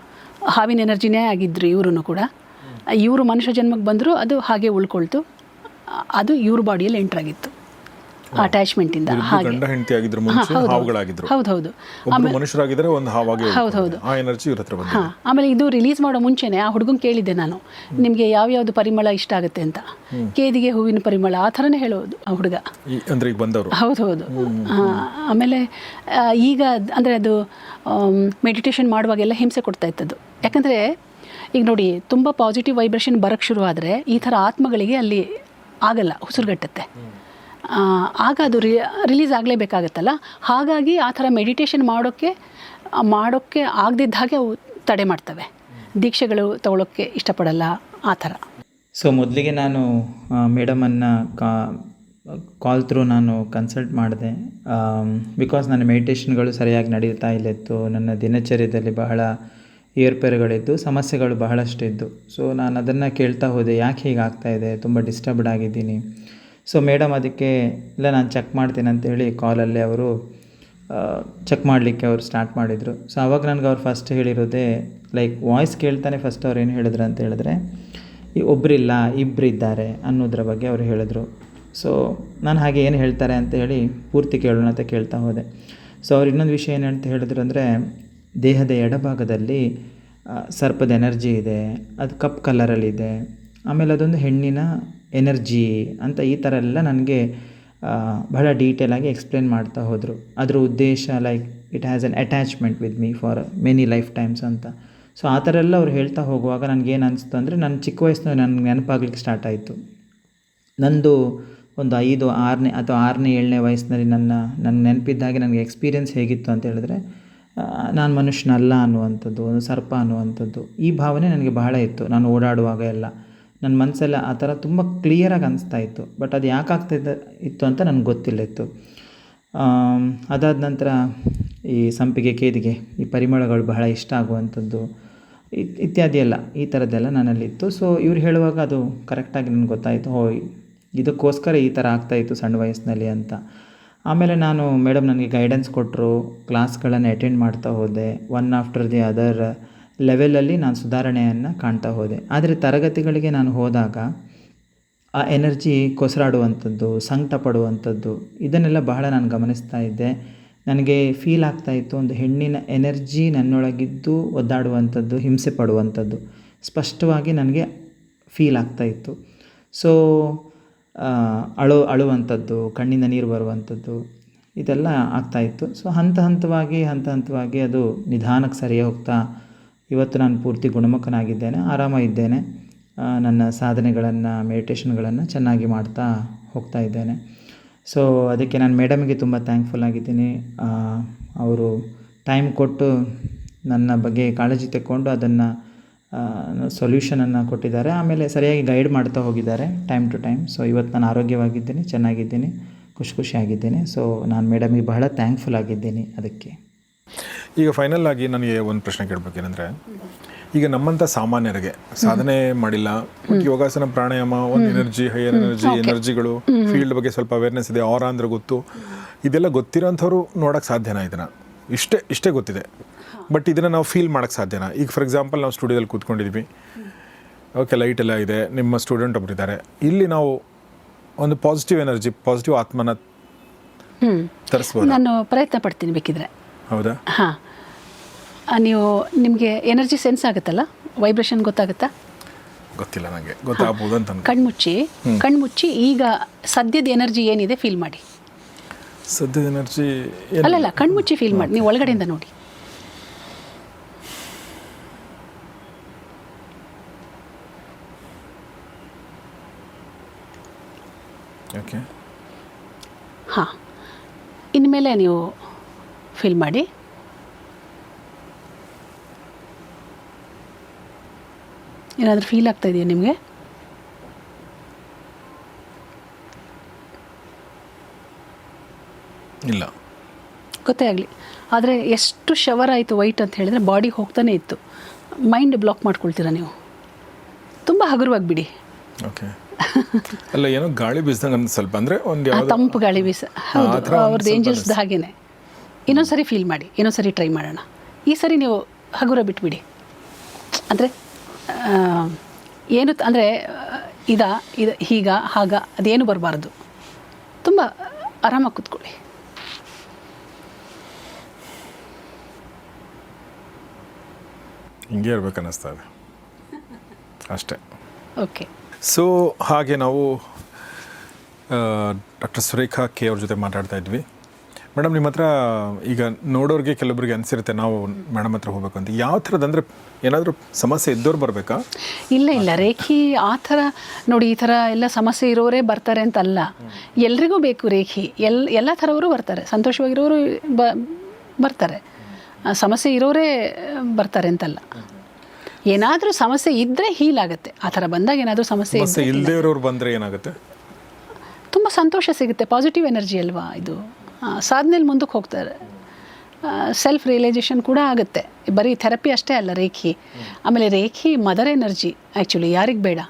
ಹಾವಿನ ಎನರ್ಜಿನೇ ಆಗಿದ್ದರು ಇವರು ಕೂಡ. ಇವರು ಮನುಷ್ಯ ಜನ್ಮಕ್ಕೆ ಬಂದರು, ಅದು ಹಾಗೆ ಉಳ್ಕೊಳ್ತು. ಅದು ಇವ್ರ ಬಾಡಿಯಲ್ಲಿ ಎಂಟ್ರಾಗಿತ್ತು ಅಟ್ಯಾಚ್ಮೆಂಟಿಂದ. ಹಾಗೆ ಹೌದೌದು. ಆಮೇಲೆ ಇದು ರಿಲೀಸ್ ಮಾಡೋ ಮುಂಚೆನೆ ಆ ಹುಡುಗಂಗೆ ಕೇಳಿದ್ದೆ ನಾನು, ನಿಮಗೆ ಯಾವ್ಯಾವ್ದು ಪರಿಮಳ ಇಷ್ಟ ಆಗುತ್ತೆ ಅಂತ. ಕೇದಿಗೆ ಹೂವಿನ ಪರಿಮಳ ಆ ಥರನೇ ಹೇಳೋದು ಆ ಹುಡುಗ. ಹೌದೌದು. ಆಮೇಲೆ ಈಗ ಅಂದರೆ ಅದು ಮೆಡಿಟೇಷನ್ ಮಾಡುವಾಗೆಲ್ಲ ಹಿಂಸೆ ಕೊಡ್ತಾ ಇತ್ತದು. ಯಾಕಂದರೆ ಈಗ ನೋಡಿ, ತುಂಬ ಪಾಸಿಟಿವ್ ವೈಬ್ರೇಷನ್ ಬರೋಕ್ಕೆ ಶುರು ಆದರೆ ಈ ಥರ ಆತ್ಮಗಳಿಗೆ ಅಲ್ಲಿ ಆಗಲ್ಲ, ಉಸಿರುಗಟ್ಟುತ್ತೆ. ಆಗ ಅದು ರಿಲೀಸ್ ಆಗಲೇಬೇಕಾಗತ್ತಲ್ಲ. ಹಾಗಾಗಿ ಆ ಥರ ಮೆಡಿಟೇಷನ್ ಮಾಡೋಕ್ಕೆ ಆಗದಿದ್ದ ಹಾಗೆ ಅವು ತಡೆ ಮಾಡ್ತವೆ. ದೀಕ್ಷೆಗಳು ತಗೊಳ್ಳೋಕ್ಕೆ ಇಷ್ಟಪಡಲ್ಲ ಆ ಥರ. ಸೊ ಮೊದಲಿಗೆ ನಾನು ಮೇಡಮನ್ನು ಕಾಲ್ ಥ್ರೂ ನಾನು ಕನ್ಸಲ್ಟ್ ಮಾಡಿದೆ. ಬಿಕಾಸ್ ನನ್ನ ಮೆಡಿಟೇಷನ್ಗಳು ಸರಿಯಾಗಿ ನಡೀತಾ ಇಲ್ಲಿತ್ತು. ನನ್ನ ದಿನಚರ್ಯದಲ್ಲಿ ಬಹಳ ಏರ್ಪೇರುಗಳಿದ್ದು, ಸಮಸ್ಯೆಗಳು ಬಹಳಷ್ಟು ಇದ್ದು. ಸೊ ನಾನು ಅದನ್ನು ಕೇಳ್ತಾ ಹೋದೆ, ಯಾಕೆ ಹೀಗಾಗ್ತಾಯಿದೆ, ತುಂಬ ಡಿಸ್ಟರ್ಬ್ಡ್ ಆಗಿದ್ದೀನಿ. ಸೊ ಮೇಡಮ್ ಅದಕ್ಕೆ ಇಲ್ಲ ನಾನು ಚೆಕ್ ಮಾಡ್ತೀನಿ ಅಂತೇಳಿ ಕಾಲಲ್ಲಿ ಅವರು ಚೆಕ್ ಮಾಡಲಿಕ್ಕೆ ಅವರು ಸ್ಟಾರ್ಟ್ ಮಾಡಿದರು. ಸೊ ಆವಾಗ ನನಗೆ ಅವ್ರು ಫಸ್ಟ್ ಹೇಳಿರೋದೇ ಲೈಕ್ ವಾಯ್ಸ್ ಕೇಳ್ತಾನೆ ಫಸ್ಟ್ ಅವ್ರು ಏನು ಹೇಳಿದ್ರು ಅಂತ ಹೇಳಿದ್ರೆ ಈ ಒಬ್ಬರಿಲ್ಲ ಇಬ್ಬರಿದ್ದಾರೆ ಅನ್ನೋದ್ರ ಬಗ್ಗೆ ಅವರು ಹೇಳಿದ್ರು. ಸೊ ನಾನು ಹಾಗೆ ಏನು ಹೇಳ್ತಾರೆ ಅಂತ ಹೇಳಿ ಪೂರ್ತಿ ಕೇಳೋಣ ಅಂತ ಕೇಳ್ತಾ ಹೋದೆ. ಸೊ ಅವ್ರು ಇನ್ನೊಂದು ವಿಷಯ ಏನಂತ ಹೇಳಿದ್ರು ಅಂದರೆ ದೇಹದ ಎಡಭಾಗದಲ್ಲಿ ಸರ್ಪದ ಎನರ್ಜಿ ಇದೆ, ಅದು ಕಪ್ ಕಲರಲ್ಲಿದೆ, ಆಮೇಲೆ ಅದೊಂದು ಹೆಣ್ಣಿನ ಎನರ್ಜಿ ಅಂತ ಈ ಥರ ಎಲ್ಲ ನನಗೆ ಬಹಳ ಡೀಟೇಲಾಗಿ ಎಕ್ಸ್ಪ್ಲೇನ್ ಮಾಡ್ತಾ ಹೋದರು. ಅದರ ಉದ್ದೇಶ like it has N attachment with me for many life times ಅಂತ. ಸೊ ಆ ಥರ ಎಲ್ಲ ಅವ್ರು ಹೇಳ್ತಾ ಹೋಗುವಾಗ ನನಗೇನು ಅನಿಸ್ತು ಅಂದರೆ ನನ್ನ ಚಿಕ್ಕ ವಯಸ್ಸಿನಲ್ಲಿ ನನಗೆ ನೆನಪಾಗ್ಲಿಕ್ಕೆ ಸ್ಟಾರ್ಟ್ ಆಯಿತು. ನಂದು ಒಂದು 5, 6ನೇ ಅಥವಾ 6ನೇ 7ನೇ ವಯಸ್ಸಿನಲ್ಲಿ ನನ್ನ ನೆನಪಿದ್ದಾಗೆ ನನಗೆ ಎಕ್ಸ್ಪೀರಿಯೆನ್ಸ್ ಹೇಗಿತ್ತು ಅಂತ ಹೇಳಿದ್ರೆ ನಾನು ಮನುಷ್ಯನಲ್ಲ ಅನ್ನುವಂಥದ್ದು, ಒಂದು ಸರ್ಪ ಅನ್ನುವಂಥದ್ದು ಈ ಭಾವನೆ ನನಗೆ ಬಹಳ ಇತ್ತು. ನಾನು ಓಡಾಡುವಾಗ ಎಲ್ಲ ನನ್ನ ಮನಸ್ಸೆಲ್ಲ ಆ ಥರ ತುಂಬ ಕ್ಲಿಯರಾಗಿ ಅನಿಸ್ತಾ ಇತ್ತು. ಬಟ್ ಅದು ಯಾಕೆ ಇತ್ತು ಅಂತ ನನಗೆ ಗೊತ್ತಿಲ್ಲ ಇತ್ತು. ಅದಾದ ನಂತರ ಈ ಸಂಪಿಗೆ, ಕೇದಿಗೆ ಈ ಪರಿಮಳಗಳು ಬಹಳ ಇಷ್ಟ ಆಗುವಂಥದ್ದು ಇತ್ಯಾದಿ ಎಲ್ಲ ಈ ಥರದ್ದೆಲ್ಲ ನನ್ನಲ್ಲಿತ್ತು. ಸೊ ಇವ್ರು ಹೇಳುವಾಗ ಅದು ಕರೆಕ್ಟಾಗಿ ನನಗೆ ಗೊತ್ತಾಯಿತು, ಇದಕ್ಕೋಸ್ಕರ ಈ ಥರ ಆಗ್ತಾಯಿತ್ತು ಸಣ್ಣ ವಯಸ್ಸಿನಲ್ಲಿ ಅಂತ. ಆಮೇಲೆ ನಾನು ಮೇಡಮ್ ನನಗೆ ಗೈಡೆನ್ಸ್ ಕೊಟ್ಟರು, ಕ್ಲಾಸ್ಗಳನ್ನು ಅಟೆಂಡ್ ಮಾಡ್ತಾ ಹೋದೆ. ಒನ್ ಆಫ್ಟರ್ ದಿ ಅದರ್ ಲೆವೆಲಲ್ಲಿ ನಾನು ಸುಧಾರಣೆಯನ್ನು ಕಾಣ್ತಾ ಹೋದೆ. ಆದರೆ ತರಗತಿಗಳಿಗೆ ನಾನು ಹೋದಾಗ ಆ ಎನರ್ಜಿ ಕೊಸರಾಡುವಂಥದ್ದು, ಸಂಕಟ ಪಡುವಂಥದ್ದು ಇದನ್ನೆಲ್ಲ ಬಹಳ ನಾನು ಗಮನಿಸ್ತಾ ಇದ್ದೆ. ನನಗೆ ಫೀಲ್ ಆಗ್ತಾಯಿತ್ತು, ಒಂದು ಹೆಣ್ಣಿನ ಎನರ್ಜಿ ನನ್ನೊಳಗಿದ್ದು ಒದ್ದಾಡುವಂಥದ್ದು, ಹಿಂಸೆ ಪಡುವಂಥದ್ದು ಸ್ಪಷ್ಟವಾಗಿ ನನಗೆ ಫೀಲ್ ಆಗ್ತಾಯಿತ್ತು. ಸೊ ಅಳುವಂಥದ್ದು, ಕಣ್ಣಿಂದ ನೀರು ಬರುವಂಥದ್ದು ಇದೆಲ್ಲ ಆಗ್ತಾಯಿತ್ತು. ಸೊ ಹಂತವಾಗಿ ಅದು ನಿಧಾನಕ್ಕೆ ಸರಿಯಾಗಿ ಹೋಗ್ತಾ ಇವತ್ತು ನಾನು ಪೂರ್ತಿ ಗುಣಮುಖನಾಗಿದ್ದೇನೆ, ಆರಾಮಾಗಿದ್ದೇನೆ. ನನ್ನ ಸಾಧನೆಗಳನ್ನು, ಮೆಡಿಟೇಷನ್ಗಳನ್ನು ಚೆನ್ನಾಗಿ ಮಾಡ್ತಾ ಹೋಗ್ತಾ ಇದ್ದೇನೆ. ಸೊ ಅದಕ್ಕೆ ನಾನು ಮೇಡಮಿಗೆ ತುಂಬ ಥ್ಯಾಂಕ್ಫುಲ್ ಆಗಿದ್ದೀನಿ. ಅವರು ಟೈಮ್ ಕೊಟ್ಟು ನನ್ನ ಬಗ್ಗೆ ಕಾಳಜಿ ತಗೊಂಡು ಅದನ್ನು ಸೊಲ್ಯೂಷನನ್ನು ಕೊಟ್ಟಿದ್ದಾರೆ. ಆಮೇಲೆ ಸರಿಯಾಗಿ ಗೈಡ್ ಮಾಡ್ತಾ ಹೋಗಿದ್ದಾರೆ ಟೈಮ್ ಟು ಟೈಮ್. ಸೊ ಇವತ್ತು ನಾನು ಆರೋಗ್ಯವಾಗಿದ್ದೀನಿ, ಚೆನ್ನಾಗಿದ್ದೀನಿ, ಖುಷಿಯಾಗಿದ್ದೀನಿ. ಸೊ ನಾನು ಮೇಡಮಿಗೆ ಬಹಳ ಥ್ಯಾಂಕ್ಫುಲ್ ಆಗಿದ್ದೀನಿ ಅದಕ್ಕೆ. ಈಗ ಫೈನಲ್ ಆಗಿ ನನಗೆ ಒಂದು ಪ್ರಶ್ನೆ ಕೇಳಬೇಕೇನೆಂದರೆ, ಈಗ ನಮ್ಮಂಥ ಸಾಮಾನ್ಯರಿಗೆ ಸಾಧನೆ ಮಾಡಿಲ್ಲ, ಯೋಗಾಸನ, ಪ್ರಾಣಾಯಾಮ, ಒಂದು ಎನರ್ಜಿ, ಹೈಯರ್ ಎನರ್ಜಿಗಳು ಫೀಲ್ಡ್ ಬಗ್ಗೆ ಸ್ವಲ್ಪ ಅವೇರ್ನೆಸ್ ಇದೆ, ಅವರ ಅಂದ್ರೆ ಗೊತ್ತು, ಇದೆಲ್ಲ ಗೊತ್ತಿರೋಂಥವ್ರು ನೋಡೋಕ್ಕೆ ಸಾಧ್ಯನಾ? ಇದನ್ನು ಇಷ್ಟೇ ಗೊತ್ತಿದೆ, ಬಟ್ ಇದನ್ನು ನಾವು ಫೀಲ್ ಮಾಡೋಕ್ಕೆ ಸಾಧ್ಯನಾ? ಈಗ ಫಾರ್ ಎಕ್ಸಾಂಪಲ್ ನಾವು ಸ್ಟುಡಿಯೋದಲ್ಲಿ ಕೂತ್ಕೊಂಡಿದ್ವಿ, ಓಕೆ, ಲೈಟ್ ಎಲ್ಲ ಇದೆ, ನಿಮ್ಮ ಸ್ಟೂಡೆಂಟ್ ಒಬ್ಬರಿದ್ದಾರೆ, ಇಲ್ಲಿ ನಾವು ಒಂದು ಪಾಸಿಟಿವ್ ಎನರ್ಜಿ, ಪಾಸಿಟಿವ್ ಆತ್ಮನ ತರಿಸ್ಬೋದು. ನಾನು ಪ್ರಯತ್ನ ಪಡ್ತೀನಿ ಬೇಕಿದ್ರೆ. ಹೌದಾ? ಹಾಂ, ನಿಮಗೆ ಎನರ್ಜಿ ಸೆನ್ಸ್ ಆಗುತ್ತಲ್ಲ, ವೈಬ್ರೇಷನ್ ಗೊತ್ತಾಗುತ್ತಾ? ಗೊತ್ತಿಲ್ಲ ನನಗೆ, ಗೊತ್ತಾಗ್ಬೋದು ಅಂತ. ಕಣ್ಮುಚ್ಚಿ ಈಗ ಸದ್ಯದ ಎನರ್ಜಿ ಏನಿದೆ ಫೀಲ್ ಮಾಡಿ. ಸದ್ಯದ ಎನರ್ಜಿ ಅಲ್ಲಲ್ಲ, ಕಣ್ಮುಚ್ಚಿ ಫೀಲ್ ಮಾಡಿ, ನೀವು ಒಳಗಡೆಯಿಂದ ನೋಡಿ. ಓಕೆ, ಹಾಂ, ಇನ್ಮೇಲೆ ನೀವು ಫೀಲ್ ಮಾಡಿ. ಏನಾದರೂ ಫೀಲ್ ಆಗ್ತಾ ಇದೆಯಾ ನಿಮಗೆ? ಇಲ್ಲ, ಗೊತ್ತೇ ಆಗಲಿ. ಆದರೆ ಎಷ್ಟು ಶವರ್ ಆಯಿತು ವೈಟ್ ಅಂತ ಹೇಳಿದರೆ ಬಾಡಿಗೆ ಹೋಗ್ತಾನೆ ಇತ್ತು. ಮೈಂಡ್ ಬ್ಲಾಕ್ ಮಾಡ್ಕೊಳ್ತೀರಾ ನೀವು, ತುಂಬ ಹಗುರವಾಗಿ ಬಿಡಿ. ಓಕೆ, ಅಲ್ಲ ಏನೋ ಗಾಳಿ ಬೀಸ್ದಂಗೆ ಅಂತ ಸ್ವಲ್ಪ, ಅಂದರೆ ಒಂದು ತಂಪು ಗಾಳಿ ಬೀಸ, ಹೌದು, ಅವ್ರದ್ದು ಏಂಜಲ್ಸ್ದು ಹಾಗೇನೆ. ಇನ್ನೊಂದು ಸರಿ ಫೀಲ್ ಮಾಡಿ, ಇನ್ನೊಂದು ಸರಿ ಟ್ರೈ ಮಾಡೋಣ. ಈ ಸರಿ ನೀವು ಹಗುರ ಬಿಟ್ಬಿಡಿ. ಅಂದರೆ ಏನು ಅಂದರೆ ಇದು ಹೀಗ ಹಾಗ ಅದೇನು ಬರಬಾರ್ದು, ತುಂಬ ಆರಾಮಾಗಿ ಕೂತ್ಕೊಳ್ಳಿ. ಹಿಂಗೆ ಇರ್ಬೇಕು ಅನ್ನಿಸ್ತಾ ಇದೆ ಅಷ್ಟೇ. ಓಕೆ, ಸೊ ಹಾಗೆ ನಾವು ಡಾಕ್ಟರ್ ಸುರೇಖಾ ಕೆ ಅವ್ರ ಜೊತೆ ಮಾತಾಡ್ತಾ ಇದ್ವಿ. ಮೇಡಮ್, ನಿಮ್ಮ ಹತ್ರ ಈಗ ನೋಡೋರಿಗೆ ಕೆಲವೊಬ್ಬರಿಗೆ ಅನಿಸಿರುತ್ತೆ ನಾವು ಮೇಡಮ್ ಹತ್ರ ಹೋಗ್ಬೇಕು ಅಂತ. ಯಾವ ಥರದ್ದು, ಅಂದರೆ ಏನಾದರೂ ಸಮಸ್ಯೆ ಇದ್ದವ್ರು ಬರಬೇಕಾ? ಇಲ್ಲ, ರೇಖಿ ಆ ಥರ ನೋಡಿ, ಈ ಥರ ಎಲ್ಲ ಸಮಸ್ಯೆ ಇರೋರೇ ಬರ್ತಾರೆ ಅಂತ ಅಲ್ಲ, ಎಲ್ರಿಗೂ ಬೇಕು ರೇಖಿ. ಎಲ್ಲ ಥರವರು ಬರ್ತಾರೆ, ಸಂತೋಷವಾಗಿರೋರು ಬರ್ತಾರೆ, ಸಮಸ್ಯೆ ಇರೋರೇ ಬರ್ತಾರೆ ಅಂತಲ್ಲ. ಏನಾದರೂ ಸಮಸ್ಯೆ ಇದ್ದರೆ ಹೀಲ್ ಆಗುತ್ತೆ. ಆ ಥರ ಬಂದಾಗ ಏನಾದರೂ ಸಮಸ್ಯೆ ಇಲ್ಲದೇ ಇರೋರು ಬಂದರೆ ಏನಾಗುತ್ತೆ? ತುಂಬ ಸಂತೋಷ ಸಿಗುತ್ತೆ, ಪಾಸಿಟಿವ್ ಎನರ್ಜಿ ಅಲ್ವಾ ಇದು. ಸಾಧನೆಯಲ್ಲಿ ಮುಂದಕ್ಕೆ ಹೋಗ್ತಾರೆ, ಸೆಲ್ಫ್ ರಿಯಲೈಸೇಷನ್ ಕೂಡ ಆಗುತ್ತೆ. ಬರೀ ಥೆರಪಿ ಅಷ್ಟೇ ಅಲ್ಲ ರೇಖಿ. ಆಮೇಲೆ ರೇಖಿ ಮದರ್ ಎನರ್ಜಿ ಆ್ಯಕ್ಚುಲಿ, ಯಾರಿಗೆ ಬೇಡ?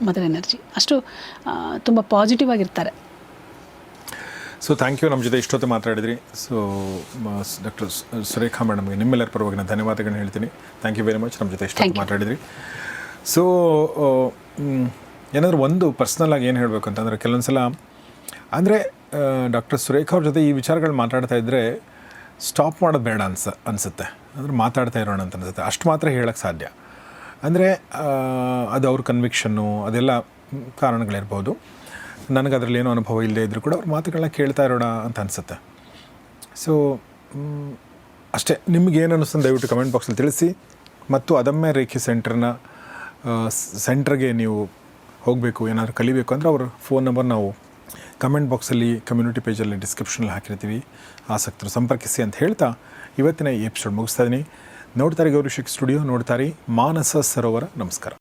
Mother energy. ಅಷ್ಟು ತುಂಬ ಪಾಸಿಟಿವ್ ಆಗಿರ್ತಾರೆ. ಸೊ ಥ್ಯಾಂಕ್ ಯು, ನಮ್ಮ ಜೊತೆ ಇಷ್ಟೊತ್ತು ಮಾತಾಡಿದ್ರಿ. ಸೊ ಡಾಕ್ಟರ್ ಸುರೇಖಾ ಮೇಡಮ್ಗೆ ನಿಮ್ಮೆಲ್ಲರ ಪರವಾಗಿ ನಾನು ಧನ್ಯವಾದಗಳನ್ನ ಹೇಳ್ತೀನಿ. ಥ್ಯಾಂಕ್ ಯು ವೆರಿ ಮಚ್, ನಮ್ಮ ಜೊತೆ ಇಷ್ಟೊತ್ತು ಮಾತಾಡಿದ್ರಿ. ಸೊ ಏನಾದರೂ ಒಂದು ಪರ್ಸ್ನಲ್ ಆಗಿ ಏನು ಹೇಳಬೇಕು ಅಂತಂದರೆ, ಕೆಲವೊಂದು ಸಲ ಅಂದರೆ ಡಾಕ್ಟರ್ ಸುರೇಖಾ ಅವ್ರ ಜೊತೆ ಈ ವಿಚಾರಗಳು ಮಾತಾಡ್ತಾ ಇದ್ದರೆ ಸ್ಟಾಪ್ ಮಾಡೋದು ಬೇಡ ಅನಿಸುತ್ತೆ. ಅಂದರೆ ಮಾತಾಡ್ತಾ ಇರೋಣ ಅಂತ ಅನಿಸುತ್ತೆ. ಅಷ್ಟು ಮಾತ್ರ ಹೇಳೋಕ್ಕೆ ಸಾಧ್ಯ. ಅಂದರೆ ಅದು ಅವ್ರ ಕನ್ವಿಕ್ಷನ್ನು ಅದೆಲ್ಲ ಕಾರಣಗಳಿರ್ಬೋದು. ನನಗೆ ಅದರಲ್ಲಿ ಏನೋ ಅನುಭವ ಇಲ್ಲದೆ ಇದ್ದರೂ ಕೂಡ ಅವ್ರ ಮಾತುಗಳನ್ನ ಕೇಳ್ತಾ ಇರೋಣ ಅಂತ ಅನಿಸುತ್ತೆ. ಸೊ ಅಷ್ಟೇ. ನಿಮಗೇನು ಅನ್ನಿಸ್ತಂದು ದಯವಿಟ್ಟು ಕಮೆಂಟ್ ಬಾಕ್ಸಲ್ಲಿ ತಿಳಿಸಿ. ಮತ್ತು ಅದಮ್ಯ ರೇಖೆ ಸೆಂಟ್ರಿಗೆ ನೀವು ಹೋಗಬೇಕು, ಏನಾದರೂ ಕಲಿಬೇಕು ಅಂದರೆ ಅವ್ರ ಫೋನ್ ನಂಬರ್ ನಾವು ಕಮೆಂಟ್ ಬಾಕ್ಸಲ್ಲಿ ಕಮ್ಯುನಿಟಿ ಪೇಜಲ್ಲಿ ಡಿಸ್ಕ್ರಿಪ್ಷನಲ್ಲಿ ಹಾಕಿರ್ತೀವಿ. ಆಸಕ್ತರು ಸಂಪರ್ಕಿಸಿ ಅಂತ ಹೇಳ್ತಾ ಇವತ್ತಿನ ಈ ಎಪಿಸೋಡ್ ಮುಗಿಸ್ತಾ ಇದ್ದೀನಿ. ನೋಡ್ತಾರೆ ಗೌರಿ ಶಿಕ್ ಸ್ಟುಡಿಯೋ, ನೋಡ್ತಾರೆ ಮಾನಸ ಸರೋವರ. ನಮಸ್ಕಾರ.